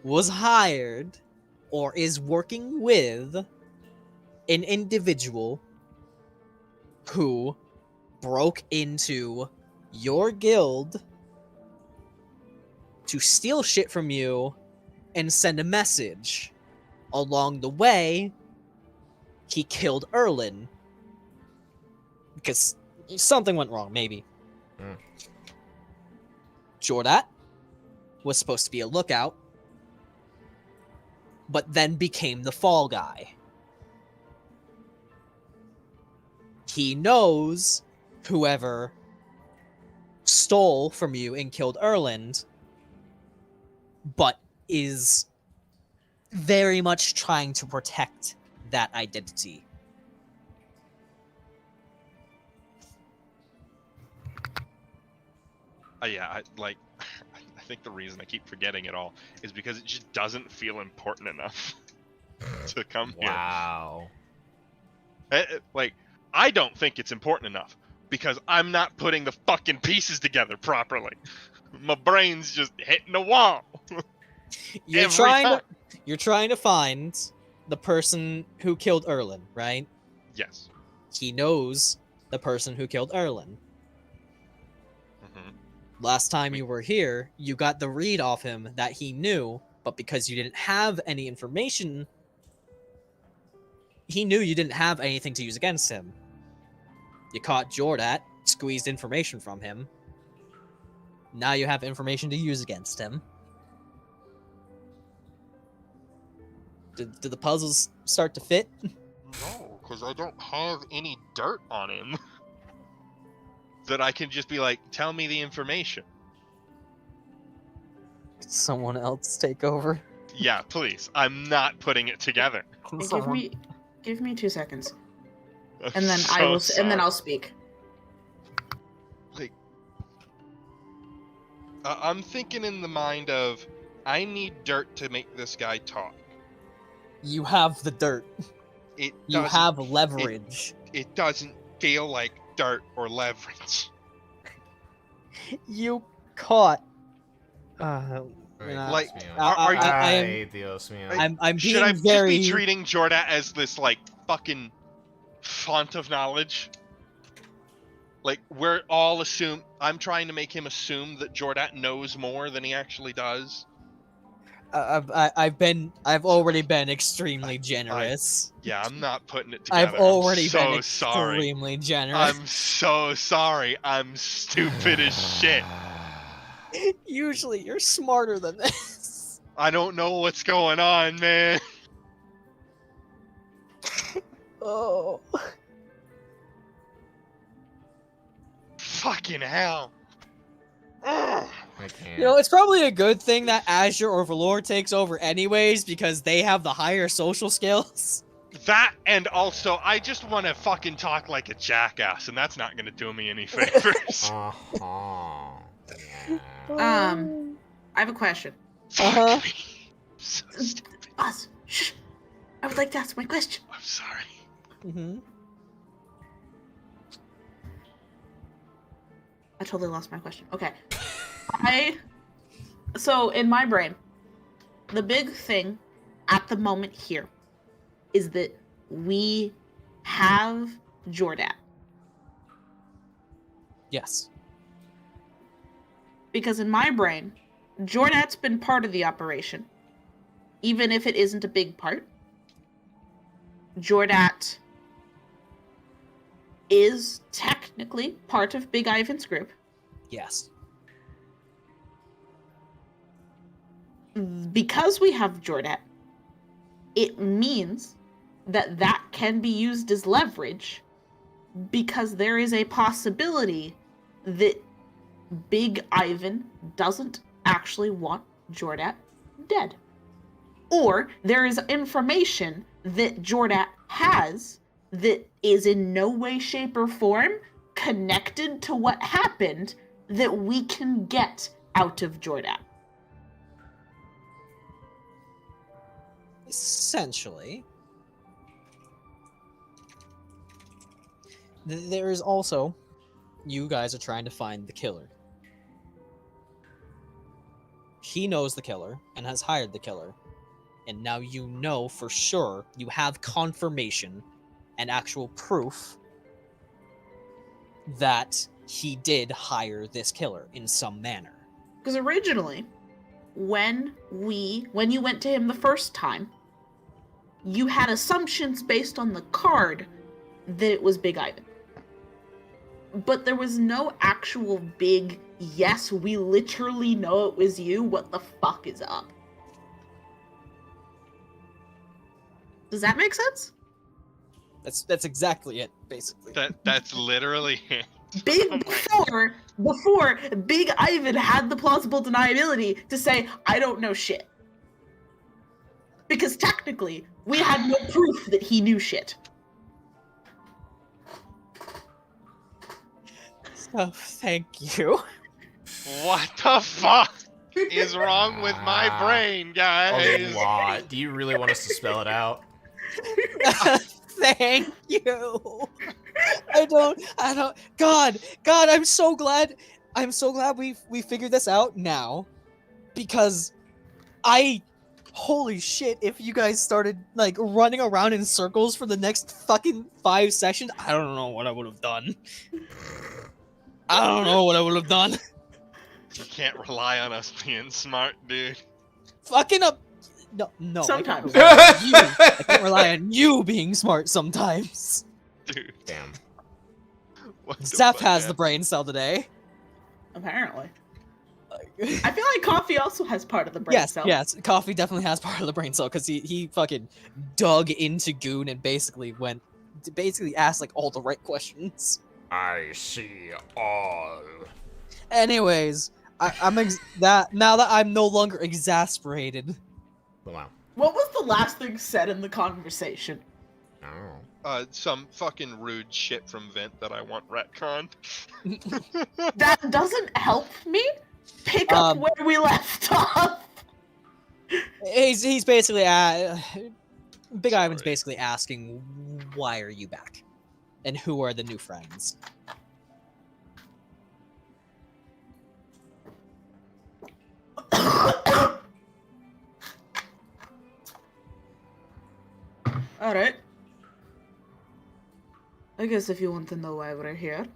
was hired or is working with an individual who broke into your guild to steal shit from you and send a message. Along the way, he killed Erlin. Because something went wrong, maybe. Hmm. Jordat was supposed to be a lookout, but then became the fall guy. He knows whoever stole from you and killed Erland, but is very much trying to protect that identity. Yeah, I think the reason I keep forgetting it all is because it just doesn't feel important enough to come here. Wow. Like, I don't think it's important enough because I'm not putting the fucking pieces together properly. My brain's just hitting the wall. You're Every trying time. you're trying to find the person who killed Erlin, right? Yes. He knows the person who killed Erlin. Hmm. Last time you were here, you got the read off him that he knew, but because you didn't have any information, he knew you didn't have anything to use against him. You caught Jordat, squeezed information from him. Now you have information to use against him. Did the puzzles start to fit? No, because I don't have any dirt on him that I can just be like, tell me the information. Could someone else take over? Yeah, please. I'm not putting it together. Give me 2 seconds, I'm and then so and then sorry. I'll speak. Like, I'm thinking in the mind of, I need dirt to make this guy talk. You have the dirt. It You doesn't- have leverage. It doesn't feel like dirt or leverage. You caught. Like, I am. Ay, Dios mío. I'm being Should I very. just be treating Jordat as this, like, fucking font of knowledge? Like, we're all I'm trying to make him assume that Jordat knows more than he actually does. I've already been extremely generous. Yeah, I'm not putting it together. I've already I'm so been sorry. extremely generous. I'm so sorry. I'm stupid as shit. Usually, you're smarter than this. I don't know what's going on, man. Oh. Fucking hell. Ugh. I can't. You know, it's probably a good thing that Azure or Valor takes over anyways, because they have the higher social skills. That, and also, I just want to fucking talk like a jackass, and that's not going to do me any favors. Uh-huh. Yeah. I have a question. Uh-huh. Fuck me. So stupid. Buzz, shh. I would like to ask my question. I'm sorry. Mm-hmm. I totally lost my question. Okay. So in my brain, the big thing at the moment here is that we have Jordat. Yes. Because in my brain, Jordat's been part of the operation. Even if it isn't a big part. Jordat is technically part of Big Ivan's group. Yes. Because we have Jordat, it means that that can be used as leverage because there is a possibility that Big Ivan doesn't actually want Jordat dead. Or there is information that Jordat has that is in no way, shape, or form connected to what happened that we can get out of Jordan. Essentially. There is also, you guys are trying to find the killer. He knows the killer and has hired the killer. And now you know for sure, you have confirmation and actual proof that he did hire this killer in some manner. Because originally, when you went to him the first time, you had assumptions based on the card that it was Big Ivan. But there was no actual big, yes, we literally know it was you, what the fuck is up? Does that make sense? That's exactly it, basically. That's literally it. Before Big Ivan had the plausible deniability to say, I don't know shit. Because technically, we had no proof that he knew shit. Oh, thank you. What the fuck is wrong with my brain, guys? A lot. Do you really want us to spell it out? Thank you. I don't. God, I'm so glad we figured this out now, because holy shit, if you guys started like running around in circles for the next fucking 5 sessions, I don't know what I would have done. I don't know what I would have done. You can't rely on us being smart, dude. Fucking up. No. Sometimes. I can't rely on you being smart sometimes. Dude. Damn. What the Zeph fuck, has man? the brain cell today. Apparently. I feel like Coffee also has part of the brain cell. Yes, Coffee definitely has part of the brain cell, because he fucking dug into Goon and basically asked like all the right questions. I see all. Anyways, now that I'm no longer exasperated. Wow. What was the last thing said in the conversation? Oh. Some fucking rude shit from Vint that I want retconned. That doesn't help me pick up where we left off. He's basically Big Ivan's basically asking, why are you back? And who are the new friends? Alright. I guess if you want to know why we're here.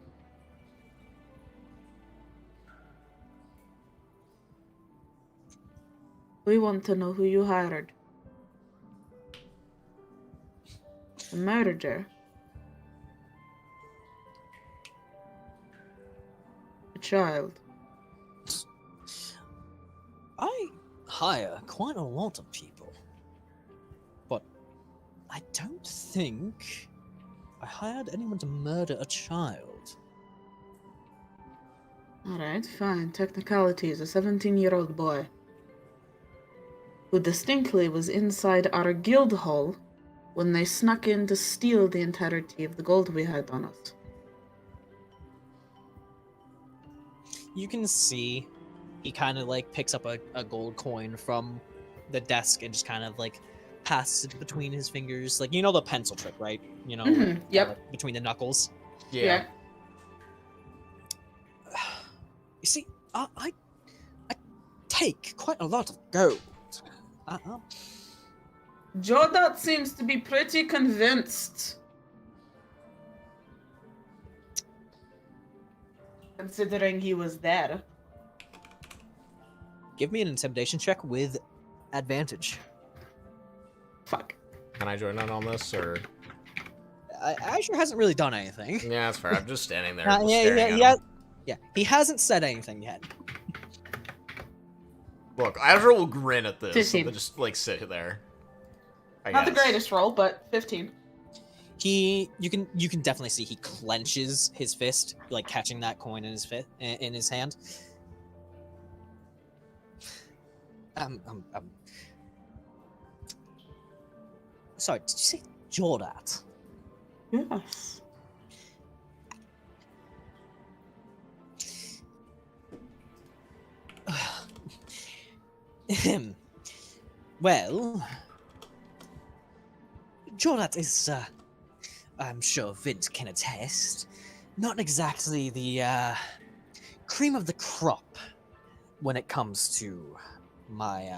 We want to know who you hired. A murderer. A child. I hire quite a lot of people, but I don't think I hired anyone to murder a child. Alright, fine. Technicalities. A 17-year-old boy who distinctly was inside our guild hall when they snuck in to steal the entirety of the gold we had on us. You can see he kind of like picks up a gold coin from the desk and just kind of like passes it between his fingers, like, you know, the pencil trick, right? You know, Yep. like, between the knuckles. Yeah. You see, I take quite a lot of gold. Jordat seems to be pretty convinced. Considering he was there. Give me an intimidation check with advantage. Fuck. Can I join in on this, or? Azure hasn't really done anything. Yeah, that's fair. I'm just standing there. Yeah, he hasn't said anything yet. Look, Azure will grin at this 15. and just like sit there. Not the greatest roll, but 15. You can definitely see he clenches his fist, like catching that coin in his hand. Sorry, did you say Jordat? Yes. Well, Jordat is, I'm sure Vint can attest, not exactly the cream of the crop when it comes to my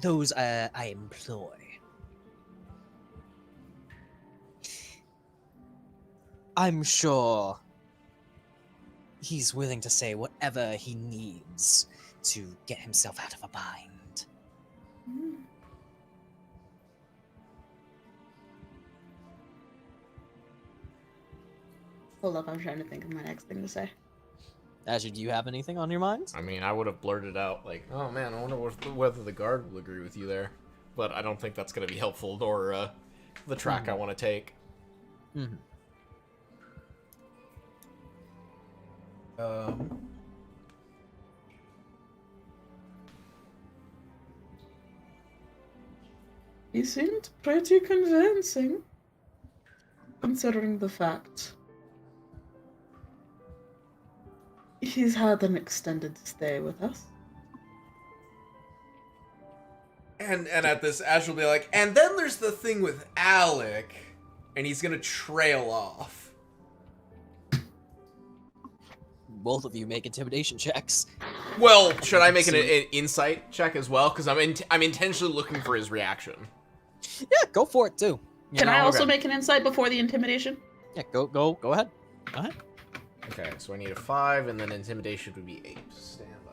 those I employ. I'm sure he's willing to say whatever he needs to get himself out of a bind. Hold up, I'm trying to think of my next thing to say. Azure, do you have anything on your mind? I mean, I would have blurted out, like, oh man, I wonder whether the guard will agree with you there. But I don't think that's going to be helpful, nor the track I want to take. Mm-hmm. He seemed pretty convincing, considering the fact he's had an extended stay with us. And at this, Ash will be like, and then there's the thing with Alec, and he's gonna trail off. Both of you make intimidation checks. Well, should I make an insight check as well? Because I'm intentionally looking for his reaction. Yeah, go for it too. Can I also make an insight before the intimidation? Yeah, go ahead. Go ahead. Okay, so I need a 5, and then intimidation would be 8. Stand by.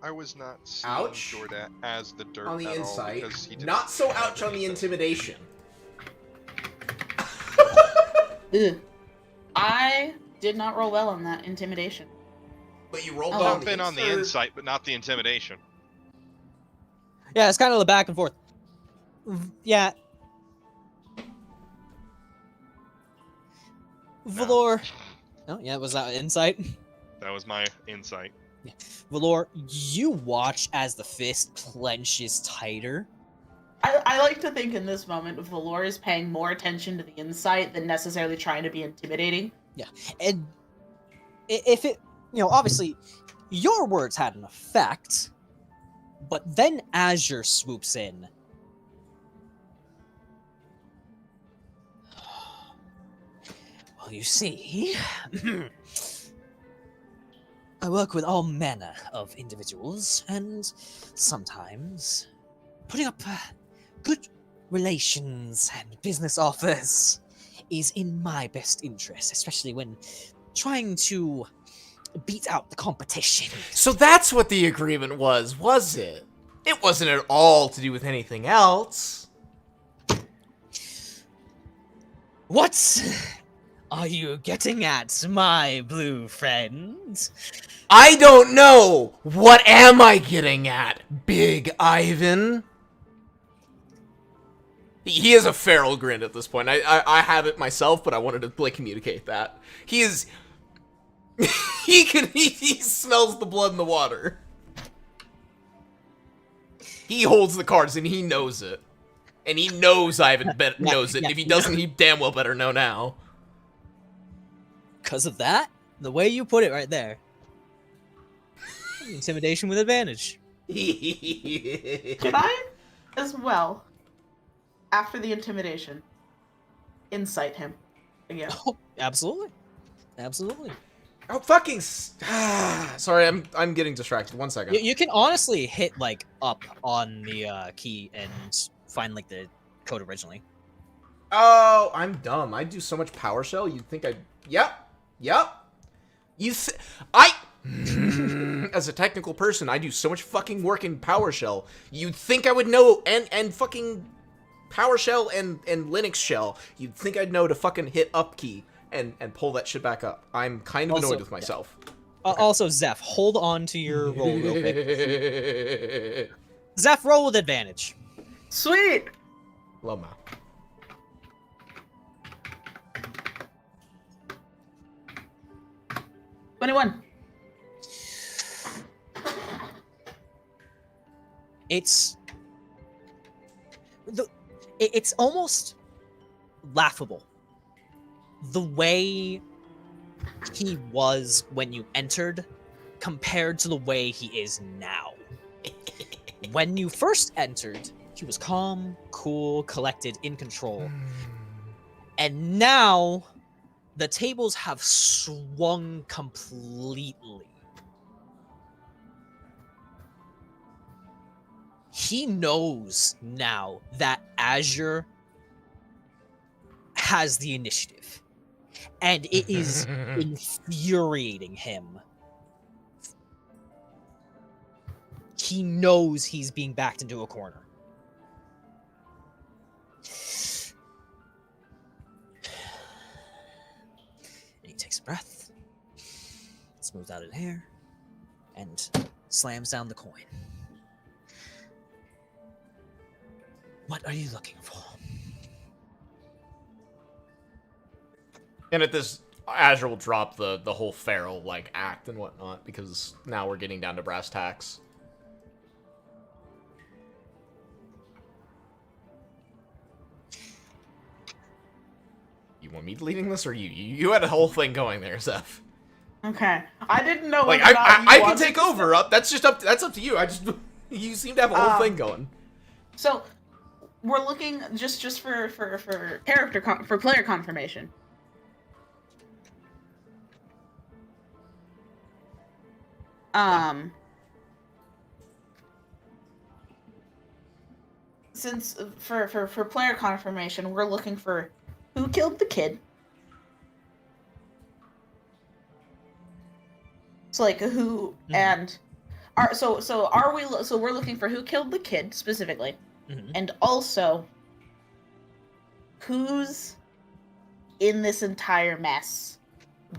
I was not seeing Ouch. Jordat as the dirt On the at all insight, because he didn't not so have ouch on the anything. intimidation. Ugh. I did not roll well on that intimidation. But you rolled Oh. on I've the been on the insert. insight, but not the intimidation. Yeah, it's kind of the back and forth. Yeah. Valor. Oh, yeah, was that insight? That was my insight. Valor, you watch as the fist clenches tighter. I like to think in this moment Valor is paying more attention to the insight than necessarily trying to be intimidating. And if it, obviously, your words had an effect, but then Azure swoops in. Well, you see, I work with all manner of individuals, and sometimes putting up good relations and business offers is in my best interest, especially when trying to beat out the competition. So that's what the agreement was it? It wasn't at all to do with anything else. What are you getting at, my blue friend? I don't know! What am I getting at, Big Ivan? He has a feral grin at this point. I have it myself, but I wanted to communicate that. He is... he smells the blood in the water. He holds the cards and he knows it. And he knows Ivan knows it. If he doesn't, he damn well better know now. Because of that? The way you put it right there. Intimidation with advantage. Can I, as well, after the intimidation, incite him again? Oh, absolutely. Absolutely. Oh, fucking... Sorry, I'm getting distracted. 1 second. You can honestly hit, up on the key and find, the code originally. Oh, I'm dumb. I do so much PowerShell, you'd think I'd... Yep. As a technical person, I do so much fucking work in PowerShell. You'd think I would know, and fucking PowerShell and Linux shell. You'd think I'd know to fucking hit up key and pull that shit back up. I'm kind of annoyed with myself. Also, Zeph, hold on to your roll real quick. Zeph, roll with advantage. Sweet! Loma. $21. It's almost laughable the way he was when you entered compared to the way he is now. When you first entered, he was calm, cool, collected, in control. And now, the tables have swung completely. He knows now that Azure has the initiative. And it is infuriating him. He knows he's being backed into a corner. And he takes a breath, smooths out his hair, and slams down the coin. What are you looking for? And at this, Azure will drop the whole feral like act and whatnot, because now we're getting down to brass tacks. You want me leading this, or you? You had a whole thing going there, Zeph. Okay, I didn't know. Like whether or not I you can wanted take to over. That's up to you. You seem to have a whole thing going. So, we're looking just for character for player confirmation. Since for player confirmation, we're looking for who killed the kid. So like who and are so we're looking for who killed the kid specifically, and also who's in this entire mess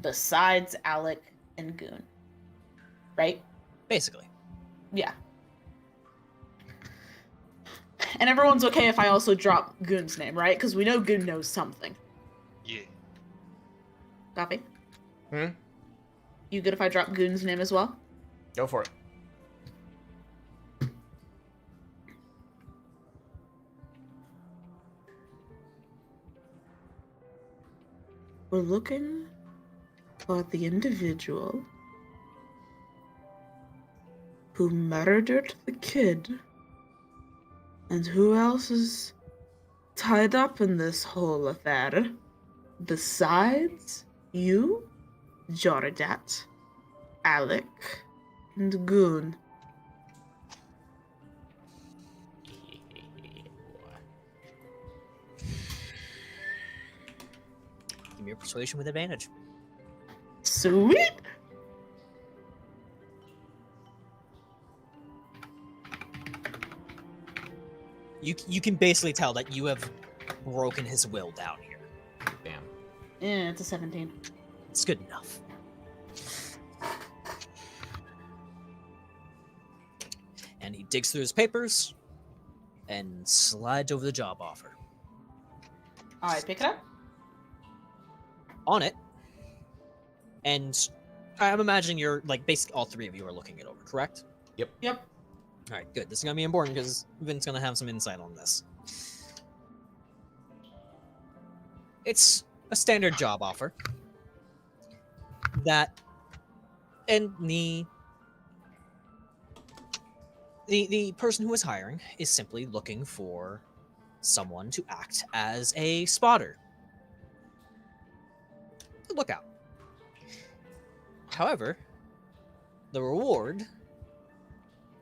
besides Alec and Goon, right? Basically. Yeah. And everyone's okay if I also drop Goon's name, right? Because we know Goon knows something. Yeah. Copy? Hmm? You good if I drop Goon's name as well? Go for it. We're looking for the individual who murdered the kid. And who else is tied up in this whole affair besides you, Jordat, Alec, and Goon? Give me your persuasion with advantage. Sweet! You can basically tell that you have broken his will down here. Damn. Yeah, it's a 17. It's good enough. And he digs through his papers and slides over the job offer. I pick it up. On it, and I'm imagining you're like basically all three of you are looking it over, correct? Yep. All right, good. This is gonna be important because Vint's gonna have some insight on this. It's a standard job offer that, and the person who is hiring is simply looking for someone to act as a spotter. Lookout. However, the reward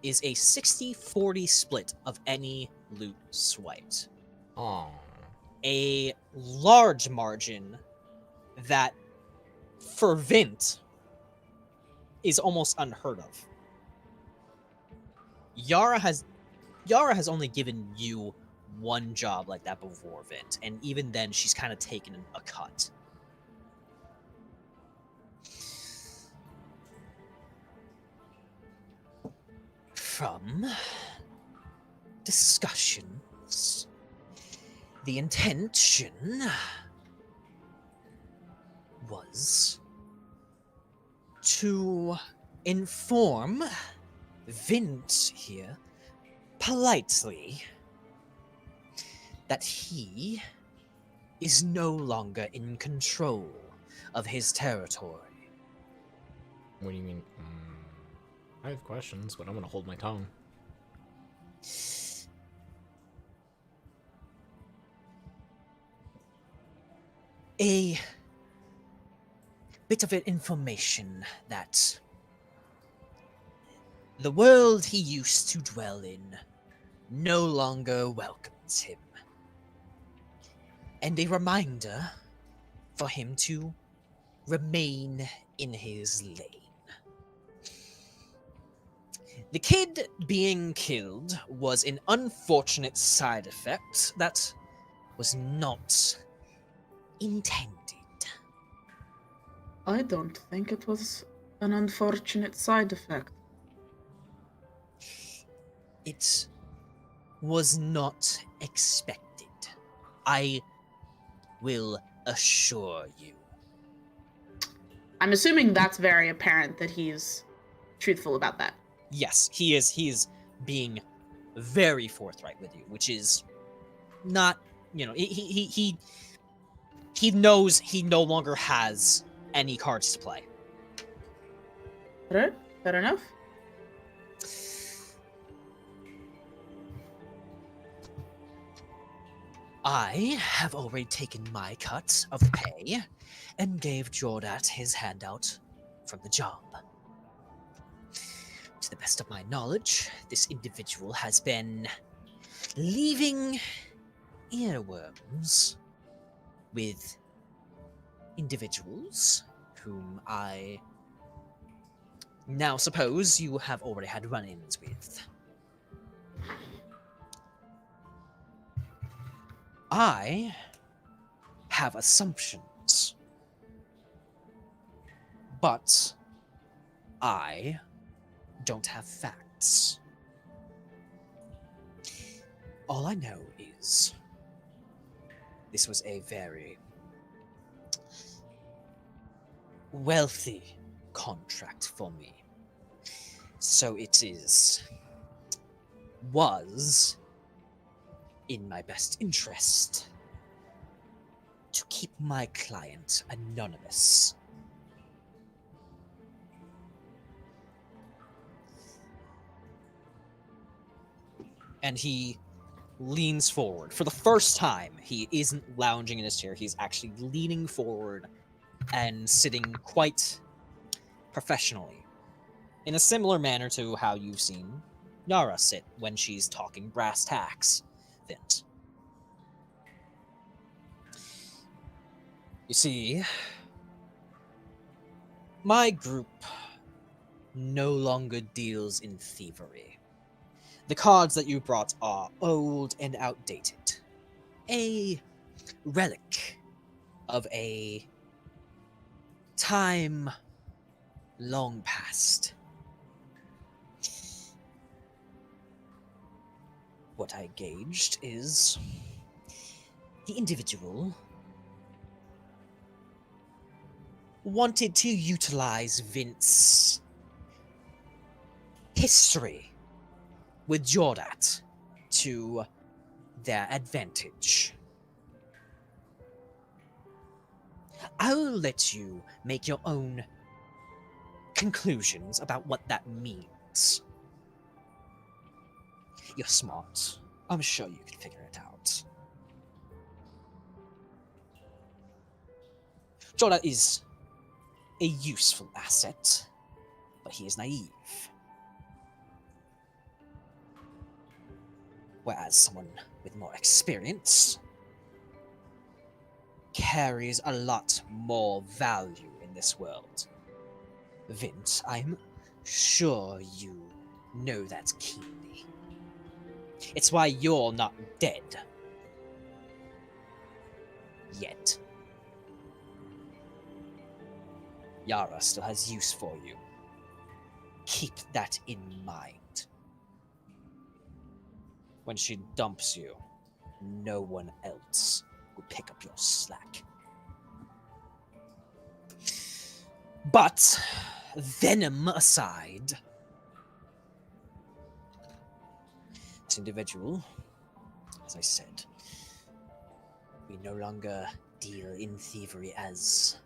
is a 60-40 split of any loot swiped. Oh. A large margin that, for Vint, is almost unheard of. Yara has only given you one job like that before, Vint, and even then she's kind of taken a cut. From discussions, the intention was to inform Vint here politely that he is no longer in control of his territory. What do you mean? I have questions, but I'm gonna hold my tongue. A bit of information that the world he used to dwell in no longer welcomes him. And a reminder for him to remain in his lane. The kid being killed was an unfortunate side effect that was not intended. I don't think it was an unfortunate side effect. It was not expected. I will assure you. I'm assuming that's very apparent that he's truthful about that. Yes, he is being very forthright with you, which is not, he knows he no longer has any cards to play. Right? Fair enough. I have already taken my cut of the pay and gave Jordat his handout from the job. To the best of my knowledge, this individual has been leaving earworms with individuals whom I now suppose you have already had run-ins with. I have assumptions, but I don't have facts. All I know is this was a very wealthy contract for me. So it was in my best interest to keep my client anonymous. And he leans forward. For the first time, he isn't lounging in his chair. He's actually leaning forward and sitting quite professionally, in a similar manner to how you've seen Yara sit when she's talking brass tacks, Vint. You see, my group no longer deals in thievery. The cards that you brought are old and outdated. A relic of a time long past. What I gauged is the individual wanted to utilize Vint's history with Jordat to their advantage. I will let you make your own conclusions about what that means. You're smart. I'm sure you can figure it out. Jordat is a useful asset, but he is naive. Whereas someone with more experience carries a lot more value in this world. Vint, I'm sure you know that keenly. It's why you're not dead. Yet. Yara still has use for you. Keep that in mind. When she dumps you, no one else will pick up your slack. But, venom aside, this individual, as I said, we no longer deal in thievery as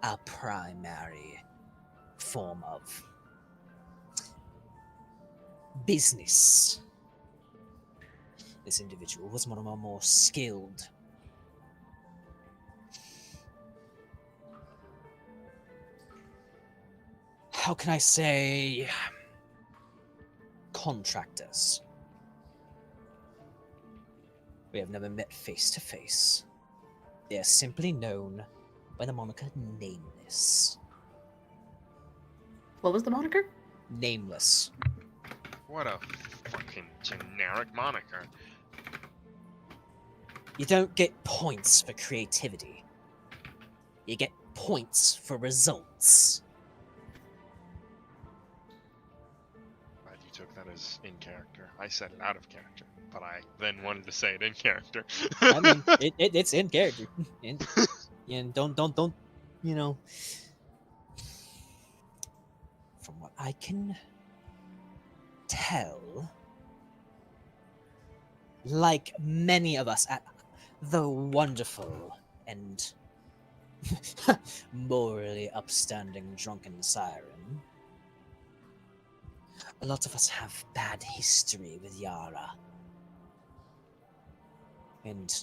our primary form of business. This individual was one of our more skilled. How can I say? Contractors. We have never met face to face. They are simply known by the moniker Nameless. What was the moniker? Nameless. What a fucking generic moniker. You don't get points for creativity. You get points for results. Glad you took that as in character. I said it out of character, but I then wanted to say it in character. I mean, it's in character. And don't, you know. From what I can tell, like many of us at the wonderful and morally upstanding Drunken Siren, a lot of us have bad history with Yara. And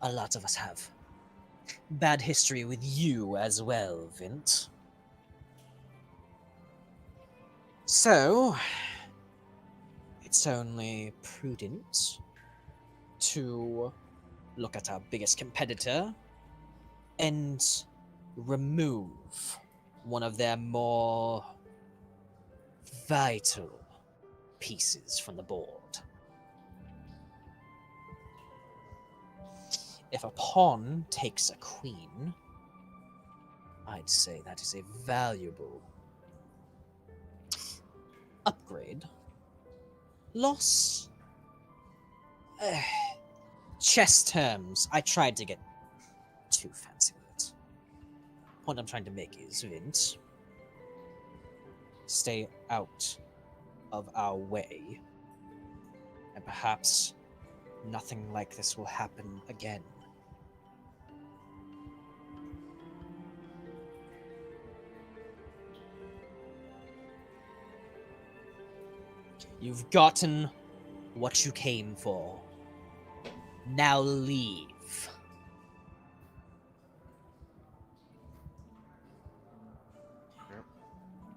a lot of us have bad history with you as well, Vint. So, it's only prudent to look at our biggest competitor and remove one of their more vital pieces from the board. If a pawn takes a queen, I'd say that is a valuable upgrade. Loss? Chess terms. I tried to get too fancy with it. What I'm trying to make is, Vint, stay out of our way, and perhaps nothing like this will happen again. You've gotten what you came for. Now leave.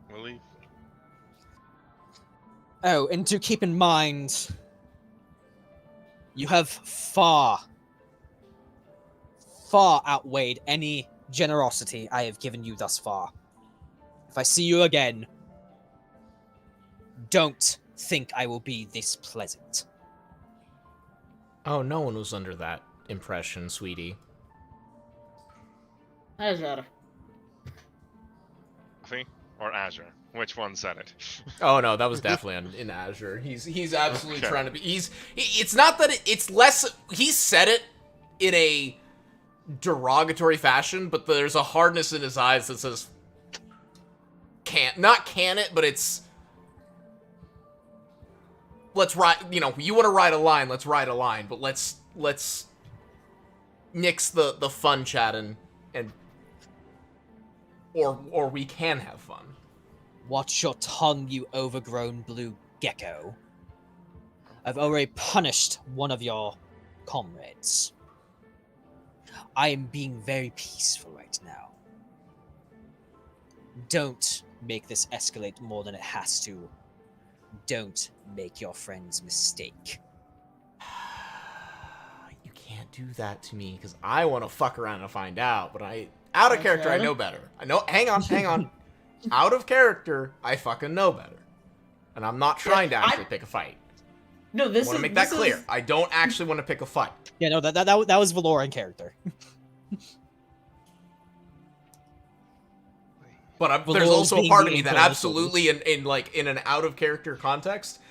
We'll leave. Oh, and to keep in mind, you have far outweighed any generosity I have given you thus far. If I see you again, don't think I will be this pleasant. Oh, no one was under that impression, sweetie. Azure. Coffee or Azure? Which one said it? Oh no, that was definitely in Azure. He's absolutely Okay. trying to be. It's not that it's less. He said it in a derogatory fashion, but there's a hardness in his eyes that says, not can it, but it's. Let's ride. You know, you want to ride a line. Let's ride a line, but let's nix the fun chat and or we can have fun. Watch your tongue, you overgrown blue gecko. I've already punished one of your comrades. I am being very peaceful right now. Don't make this escalate more than it has to. Don't make your friends mistake. You can't do that to me because I want to fuck around and find out, but out of character, I know better. I know. Hang on. Out of character, I fucking know better, and I'm not trying to actually pick a fight. No, I want to make that clear. I don't actually want to pick a fight. Yeah, no, that was Valor in character. But Well, there's those also a being part the of me that infernal absolutely, in an out of character context,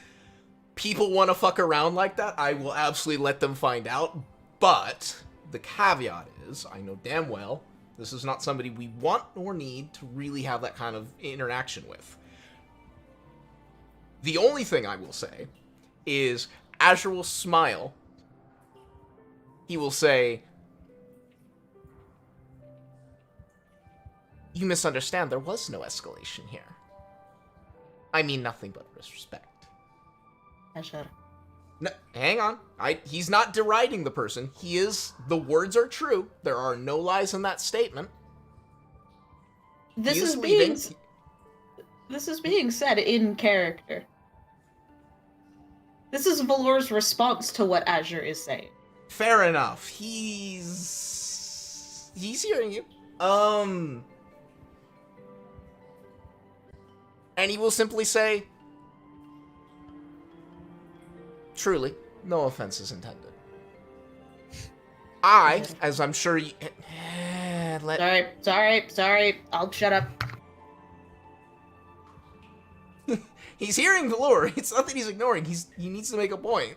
people want to fuck around like that. I will absolutely let them find out. But the caveat is, I know damn well this is not somebody we want or need to really have that kind of interaction with. The only thing I will say is Azure will smile. He will say, "You misunderstand. There was no escalation here. I mean nothing but respect." Azure. No, hang on. He's not deriding the person. He is. The words are true. There are no lies in that statement. This He is leaving. being this is being said in character. This is Valor's response to what Azure is saying. Fair enough. He's hearing you. And he will simply say, truly, no offense is intended. As I'm sure you... Sorry. I'll shut up. He's hearing Valor. It's not that he's ignoring. He needs to make a point.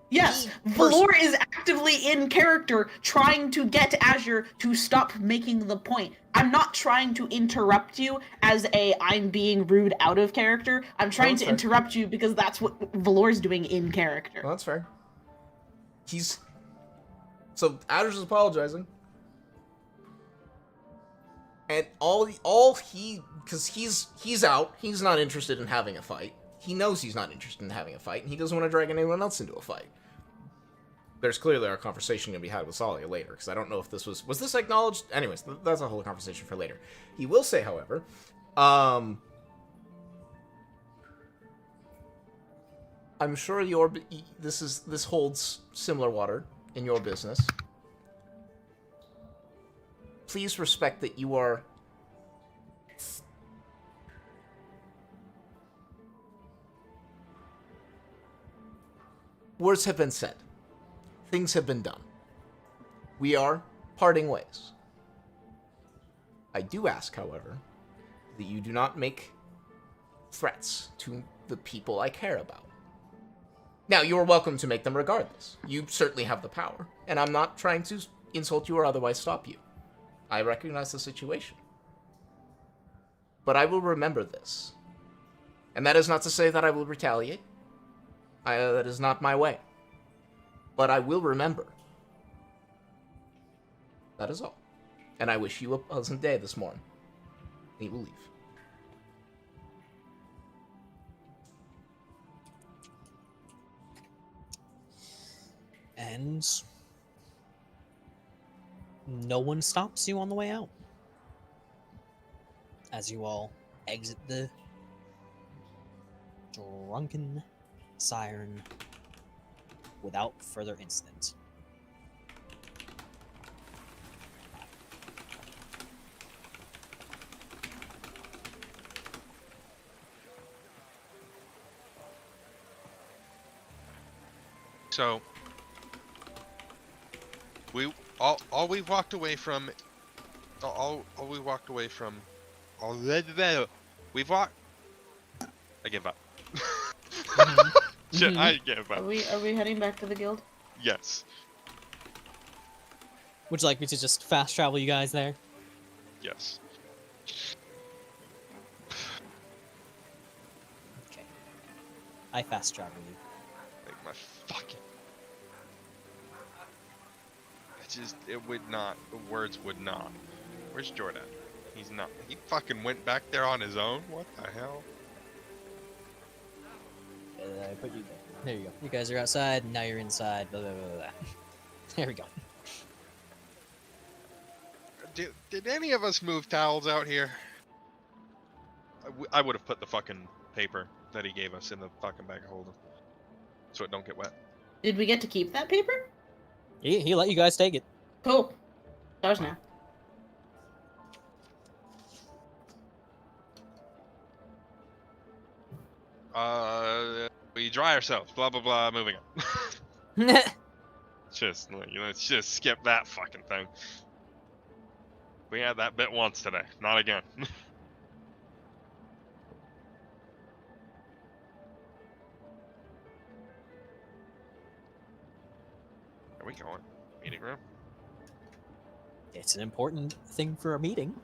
Yes, Valor is actively in character trying to get Azure to stop making the point. I'm not trying to interrupt you as I'm being rude out of character. I'm trying to interrupt you because that's what Valor's doing in character. Well, that's fair. So Azure's apologizing. And because he's out, he's not interested in having a fight. He knows he's not interested in having a fight, and he doesn't want to drag anyone else into a fight. There's clearly our conversation going to be had with Tsalia later, because I don't know if this was this acknowledged? Anyways, that's a whole conversation for later. He will say, however, I'm sure this holds similar water in your business. Please respect that you are... Words have been said. Things have been done. We are parting ways. I do ask, however, that you do not make threats to the people I care about. Now, you are welcome to make them regardless. You certainly have the power, and I'm not trying to insult you or otherwise stop you. I recognize the situation. But I will remember this. And that is not to say that I will retaliate. That is not my way. But I will remember. That is all. And I wish you a pleasant day this morning. He will leave. And no one stops you on the way out. As you all exit the drunken siren without further incident. So we walked away from we've walked. I give up. Shit, I give up. Are we heading back to the guild? Yes. Would you like me to just fast travel you guys there? Yes. Okay. I fast travel you. Like my fucking. It would not. The words would not. Where's Jordan? He's not. He fucking went back there on his own? What the hell? I put you there. There you go. You guys are outside, now you're inside. Blah, blah, blah, blah. There we go. Did any of us move towels out here? I would have put the fucking paper that he gave us in the fucking bag of holding, so it don't get wet. Did we get to keep that paper? He let you guys take it. Cool. Stars now. We dry ourselves. Blah blah blah. Moving on. Let's just skip that fucking thing. We had that bit once today. Not again. Where are we going? Meeting room? It's an important thing for a meeting.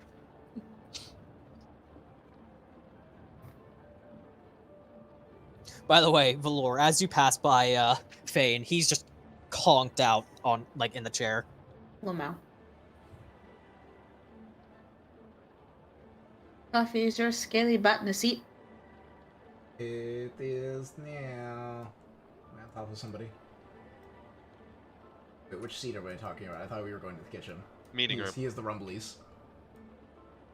By the way, Valor, as you pass by Fane, he's just conked out on in the chair. Lamau. Coffee, is your scaly butt in a seat? It is now. I'm on top of somebody. Wait, which seat are we talking about? I thought we were going to the kitchen. Meeting room. He is the Rumblies.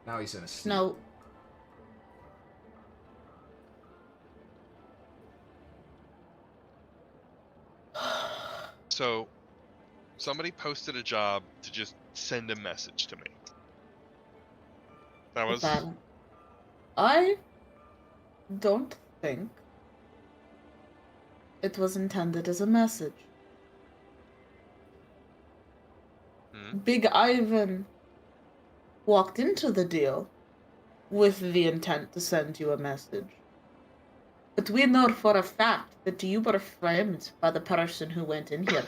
Now he's in a seat. No. So, somebody posted a job to just send a message to me. That was. I don't think it was intended as a message. Big Ivan walked into the deal with the intent to send you a message. But we know for a fact that you were framed by the person who went in here.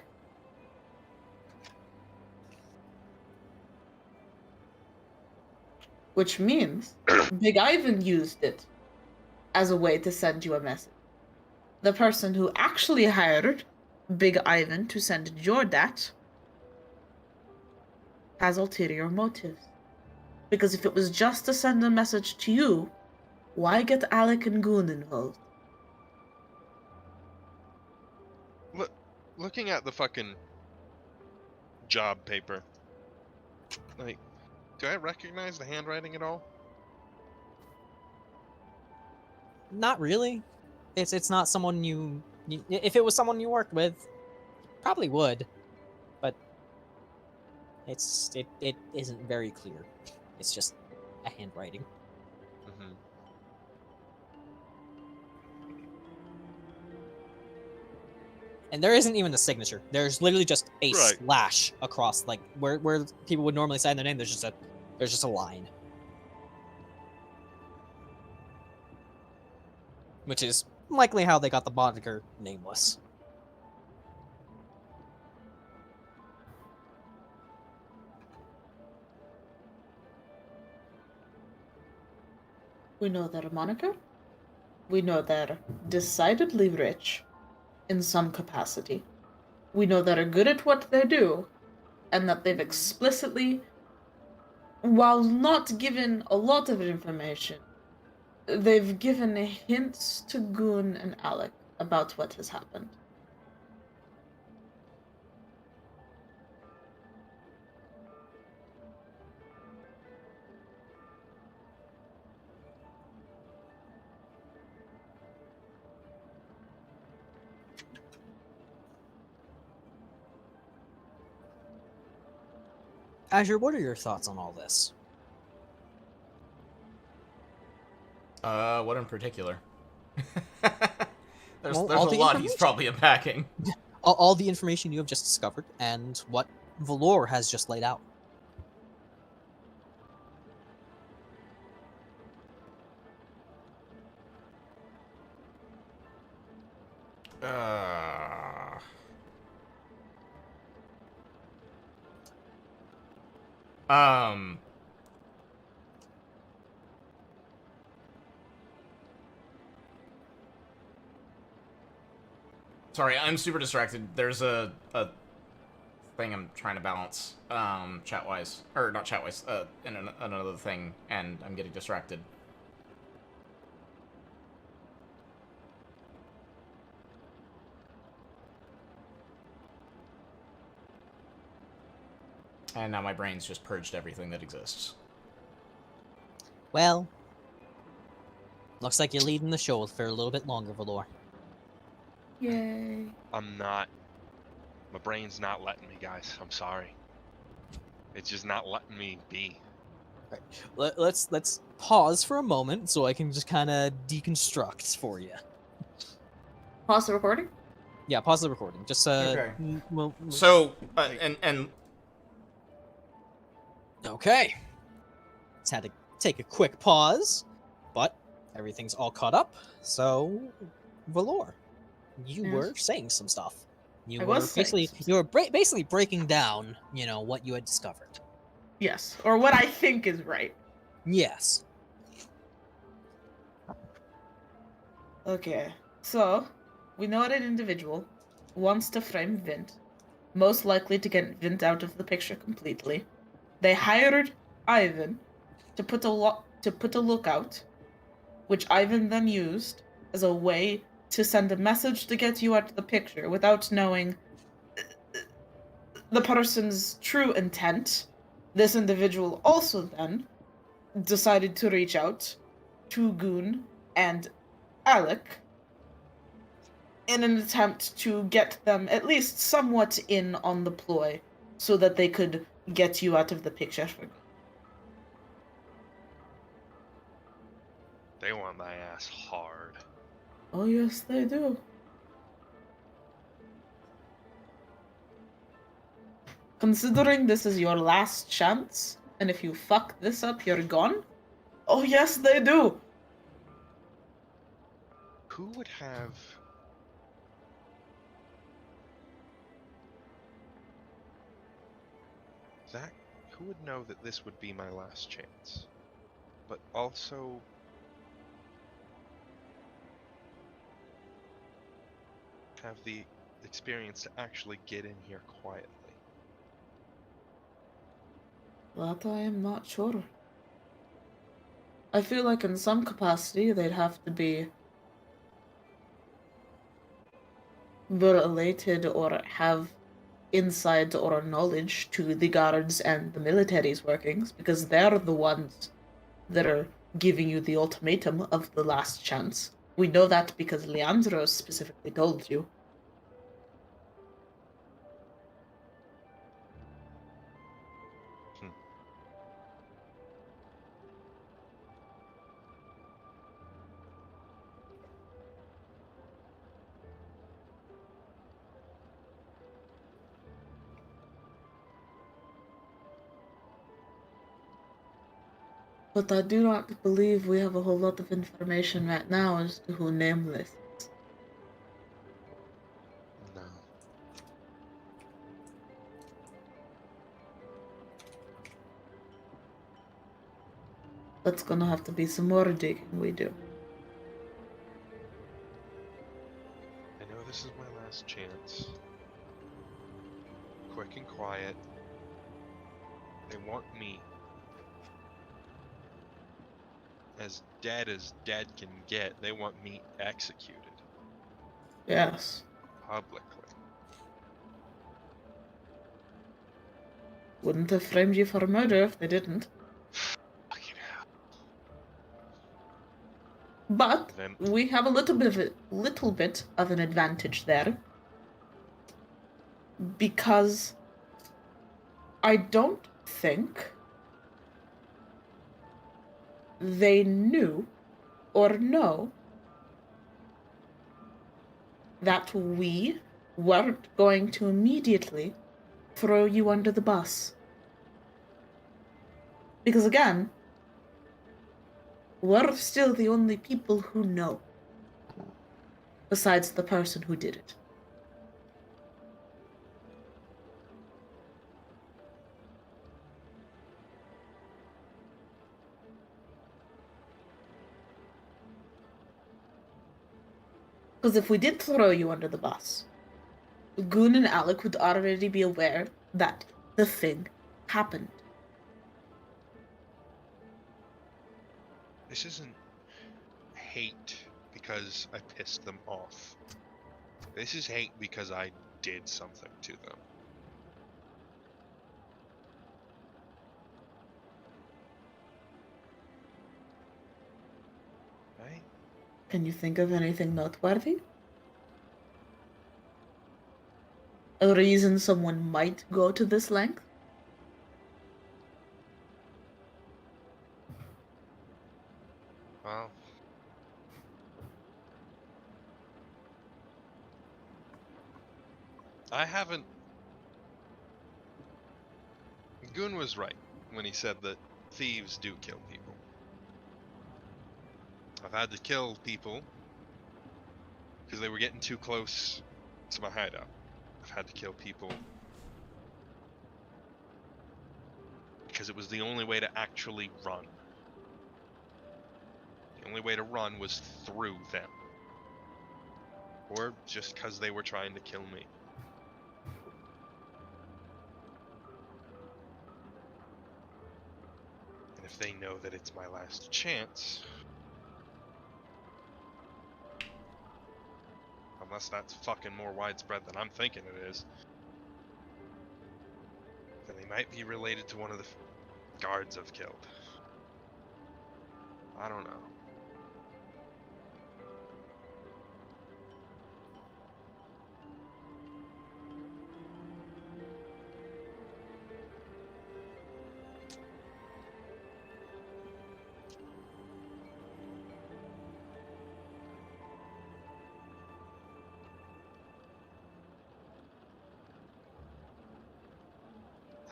Which means Big Ivan used it as a way to send you a message. The person who actually hired Big Ivan to send your dat has ulterior motives. Because if it was just to send a message to you, why get Alec and Goon involved? Looking at the fucking job paper, like, do I recognize the handwriting at all? Not really. It's not someone you if it was someone you worked with, probably would. But it isn't very clear. It's just a handwriting. Mm-hmm. And there isn't even a signature. There's literally just a Right. slash across, like where people would normally sign their name. There's just a line, which is likely how they got the moniker Nameless. We know they're a moniker. We know they're decidedly rich in some capacity. We know they're good at what they do, and that they've explicitly, while not given a lot of information, they've given hints to Goon and Alec about what has happened. Azure, what are your thoughts on all this? What in particular? there's Well, there's all a the lot he's information. probably unpacking. All the information you have just discovered, and what Valor has just laid out. Um. Sorry, I'm super distracted. There's a thing I'm trying to balance, chat-wise. Or, not chat-wise, in another thing, and I'm getting distracted. And now my brain's just purged everything that exists. Well, looks like you're leading the show for a little bit longer, Valor. Yay. I'm not. My brain's not letting me, guys. I'm sorry. It's just not letting me be. Let's pause for a moment so I can just kind of deconstruct for you. Pause the recording? Yeah, pause the recording. Just Okay. Well, So, and okay. Just had to take a quick pause, but everything's all caught up. So, Valor, you Yes. were saying some stuff. You I were was saying basically some you were basically breaking down, what you had discovered. Yes, or what I think is right. Yes. Okay, so we know that an individual wants to frame Vint, most likely to get Vint out of the picture completely. They hired Ivan to put a lookout, which Ivan then used as a way to send a message to get you out of the picture without knowing the person's true intent. This individual also then decided to reach out to Goon and Alec in an attempt to get them at least somewhat in on the ploy so that they could get you out of the picture for good. They want my ass hard. Oh, yes, they do. Considering this is your last chance, and if you fuck this up, you're gone? Oh, yes, they do. Who would have... Zach, who would know that this would be my last chance? But also... have the experience to actually get in here quietly. That I am not sure. I feel like in some capacity they'd have to be related or have insight or knowledge to the guards and the military's workings, because they're the ones that are giving you the ultimatum of the last chance. We know that because Leandro specifically told you. But I do not believe we have a whole lot of information right now as to who Nameless is. No. That's gonna have to be some more digging we do. I know this is my last chance. Quick and quiet. They want me as dead can get. They want me executed. Yes. Publicly. Wouldn't have framed you for murder if they didn't. Fucking hell. But Then we have a little bit of an advantage there. Because I don't think they knew or know that we weren't going to immediately throw you under the bus. Because again, we're still the only people who know, besides the person who did it. Because if we did throw you under the bus, Goon and Alec would already be aware that the thing happened. this isn't hate because I pissed them off. This is hate because I did something to them. Right? Can you think of anything noteworthy? A reason someone might go to this length? Well, I haven't... Goon was right when he said that thieves do kill people. I've had to kill people because they were getting too close to my hideout. I've had to kill people because it was the only way to actually run. The only way to run was through them. Or just because they were trying to kill me. And if they know that it's my last chance... Unless that's fucking more widespread than I'm thinking it is. Then they might be related to one of the guards I've killed. I don't know.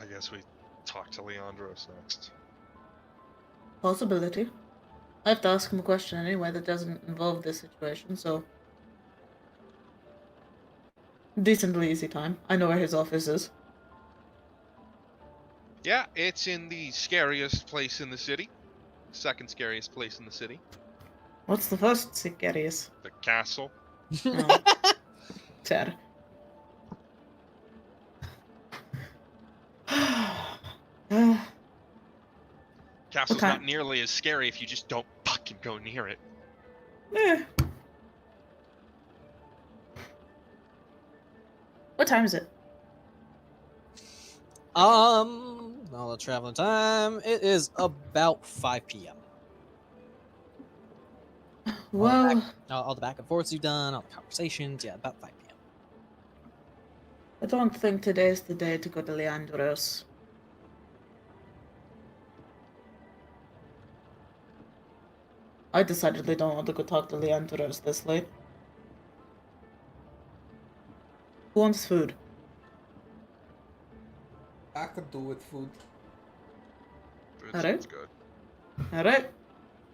I guess we talk to Leandros next. Possibility. I have to ask him a question anyway that doesn't involve this situation, so. Decently easy time. I know where his office is. Yeah, it's in the scariest place in the city. Second scariest place in the city. What's the first scariest? The castle. Oh. Sad. Castle's Okay. not nearly as scary if you just don't fucking go near it. What time is it? All the traveling time. It is about 5 p.m. Well, All the back and forths you've done, all the conversations. Yeah, about 5 p.m. I don't think today's the day to go to Leandros. I decidedly don't want to go talk to Leandros this late. Who wants food? I could do with food. Food Alright. sounds good. Alright.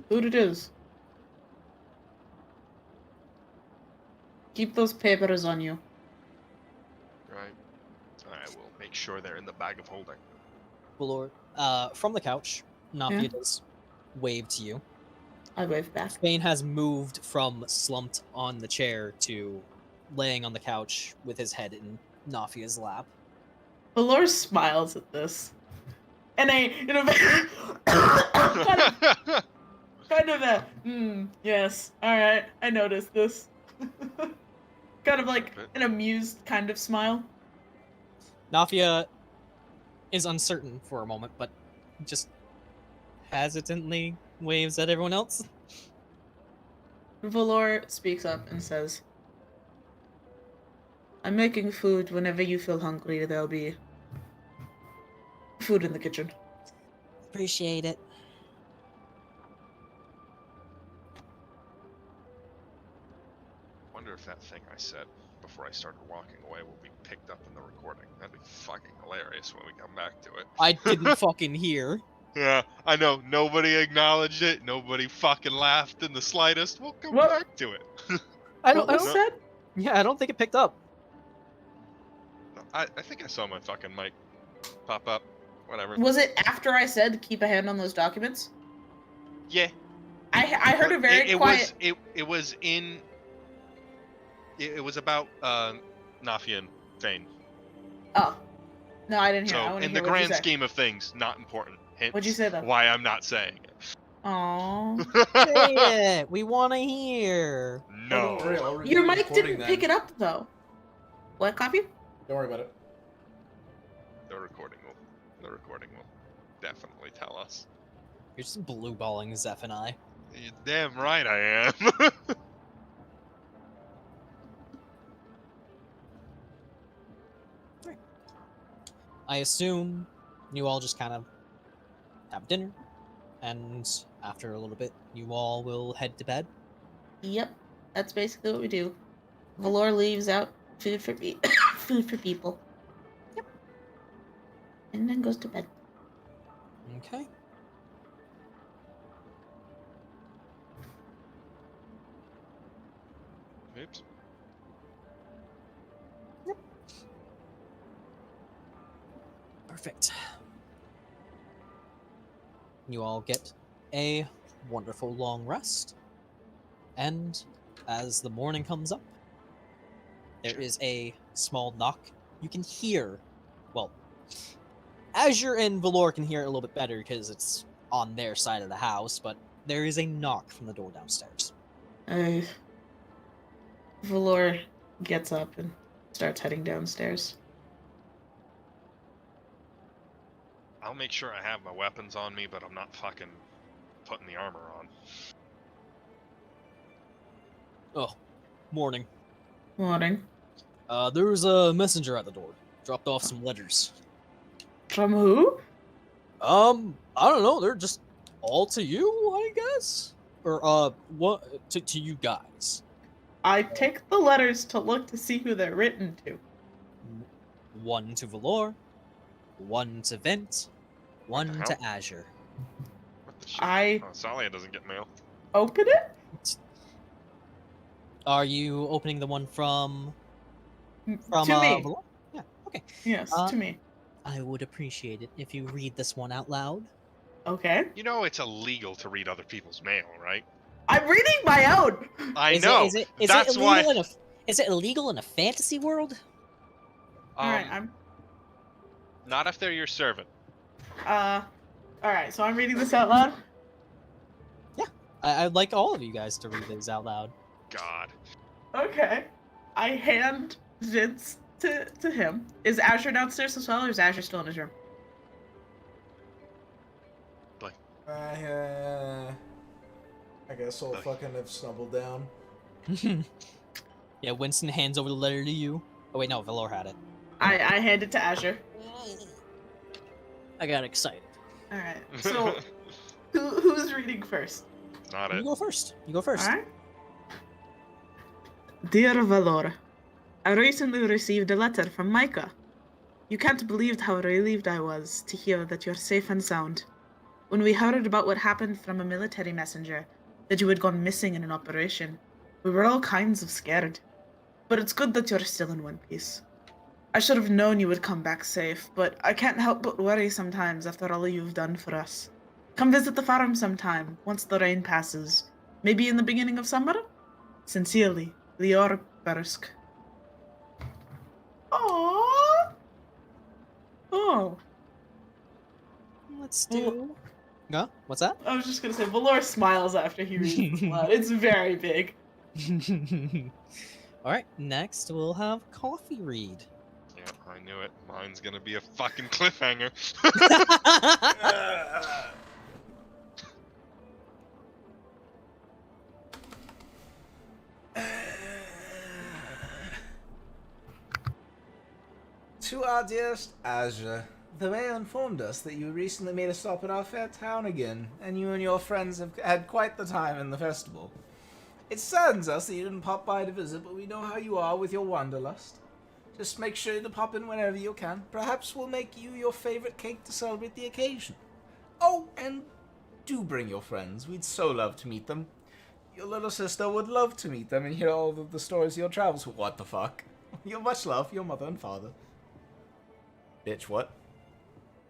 Food it is. Keep those papers on you. Right. I will make sure they're in the bag of holding. Valor, from the couch, Nafia Yeah. does wave to you. I wave back. Spain has moved from slumped on the chair to laying on the couch with his head in Nafia's lap. Valor smiles at this. And kind of a, yes, alright, I noticed this. Kind of like an amused kind of smile. Nafia is uncertain for a moment, but just hesitantly waves at everyone else. Valor speaks up and says, I'm making food. Whenever you feel hungry, there'll be food in the kitchen. Appreciate it. Wonder if that thing I said before I started walking away will be picked up in the recording. That'd be fucking hilarious when we come back to it. I didn't fucking hear. Yeah, I know. Nobody acknowledged it. Nobody fucking laughed in the slightest. We'll come What? back to it. I don't. What was said? Yeah, I don't think it picked up. I think I saw my fucking mic pop up. Whatever. Was it after I said keep a hand on those documents? Yeah. I heard a very it quiet. It was in. It was about Nafia and Thane. Oh, no, I didn't hear. I So wanna in hear the what you grand said. scheme of things, not important. Hence What'd you say, though? why I'm not saying it. Aww. Say it. We want to hear. No. Don't worry, I'll redo Your the mic recording didn't then. pick it up though. What copy? Don't worry about it. The recording will definitely tell us. You're just blue balling Zeph and I. You're damn right I am. I assume you all just kind of have dinner, and after a little bit, you all will head to bed. Yep, that's basically what we do. Valor leaves out food for food for people. Yep. And then goes to bed. Okay. Oops. Perfect. You all get a wonderful long rest. And as the morning comes up, there is a small knock. You can hear, well, Azure and Valor can hear it a little bit better because it's on their side of the house, but there is a knock from the door downstairs. Valor gets up and starts heading downstairs. I'll make sure I have my weapons on me, but I'm not fucking putting the armor on. Oh, morning. Morning. There was a messenger at the door. Dropped off some letters. From who? I don't know. They're just all to you, I guess? Or, what, to you guys. I take the letters to look to see who they're written to. One to Valor, one to Vint, one hell? to Azure. What the shit? I Oh, Tsalia doesn't get mail. open it? Are you opening the one from To me. Valor? Yeah, okay. Yes, to me. I would appreciate it if you read this one out loud. Okay. You know it's illegal to read other people's mail, right? I'm reading my own! I know. Is That's why. Is it illegal in a fantasy world? Alright, I'm Not if they're your servant. alright, so I'm reading this out loud. I'd like all of you guys to read these out loud. God. Okay. I hand Vince to him. Is Azure downstairs as well, or is Azure still in his room? I guess I'll fucking have snuggled down. Yeah, Winston hands over the letter to you. Oh wait, no, Valor had it. I hand it to Azure. I got excited. Alright, so who's reading first? Not You it. go first. You go first. Alright. Dear Valor, I recently received a letter from Micah. You can't believe how relieved I was to hear that you're safe and sound. When we heard about what happened from a military messenger, that you had gone missing in an operation, we were all kinds of scared. But it's good that you're still in one piece. I should have known you would come back safe, but I can't help but worry sometimes after all you've done for us. Come visit the farm sometime, once the rain passes. Maybe in the beginning of summer? Sincerely, Lior Bersk. Aww. Oh. Let's do. Huh? What's that? I was just gonna say, Valor smiles after he reads it aloud. It's very big. All right. Next, we'll have Coffee read. Yeah, I knew it. Mine's gonna be a fucking cliffhanger. To our dearest Azure, the mayor informed us that you recently made a stop in our fair town again, and you and your friends have had quite the time in the festival. It saddens us that you didn't pop by to visit, but we know how you are with your wanderlust. Just make sure to pop in whenever you can. Perhaps we'll make you your favorite cake to celebrate the occasion. Oh, and do bring your friends. We'd so love to meet them. Your little sister would love to meet them and hear all of the stories of your travels. What the fuck? Your much love, your mother and father. Bitch, what?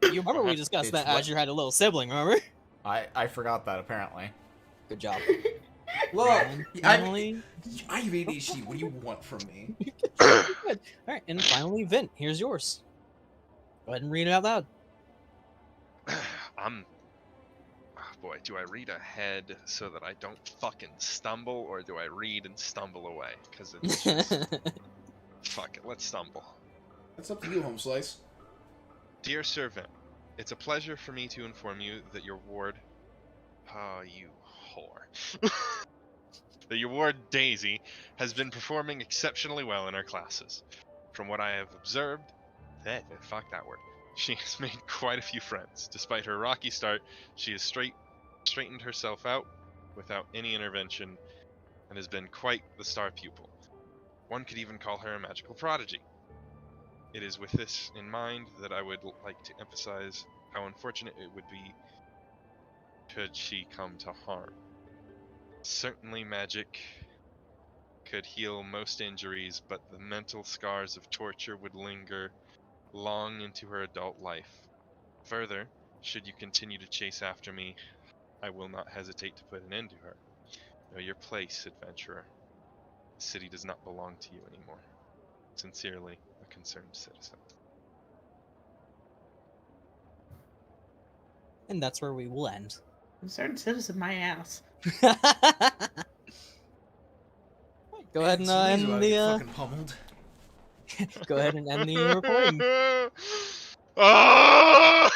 You remember we discussed that Bitch, what? Azure had a little sibling, remember? I forgot that, apparently. Good job. Look, And finally, I have ADHD. What do you want from me? good. All right, and finally, Vint, here's yours. Go ahead and read it out loud. I'm. Oh boy, do I read ahead so that I don't fucking stumble, or do I read and stumble away? Because it's just. Fuck it, let's stumble. That's up to you, Home Slice. Dear Sir Vint, it's a pleasure for me to inform you that your ward. Oh, you whore. That your ward, Daisy, has been performing exceptionally well in her classes. From what I have observed, fuck that word. She has made quite a few friends. Despite her rocky start, she has straightened herself out without any intervention and has been quite the star pupil. One could even call her a magical prodigy. It is with this in mind that I would like to emphasize how unfortunate it would be should she come to harm. Certainly magic could heal most injuries, but the mental scars of torture would linger long into her adult life. Further, should you continue to chase after me, I will not hesitate to put an end to her. Know your place, adventurer. The city does not belong to you anymore. Sincerely, a concerned citizen. And that's where we will end. Concerned citizen, my ass. Right, Go ahead and It's me end who I the get fucking pummeled. go ahead and end the recording. Ah!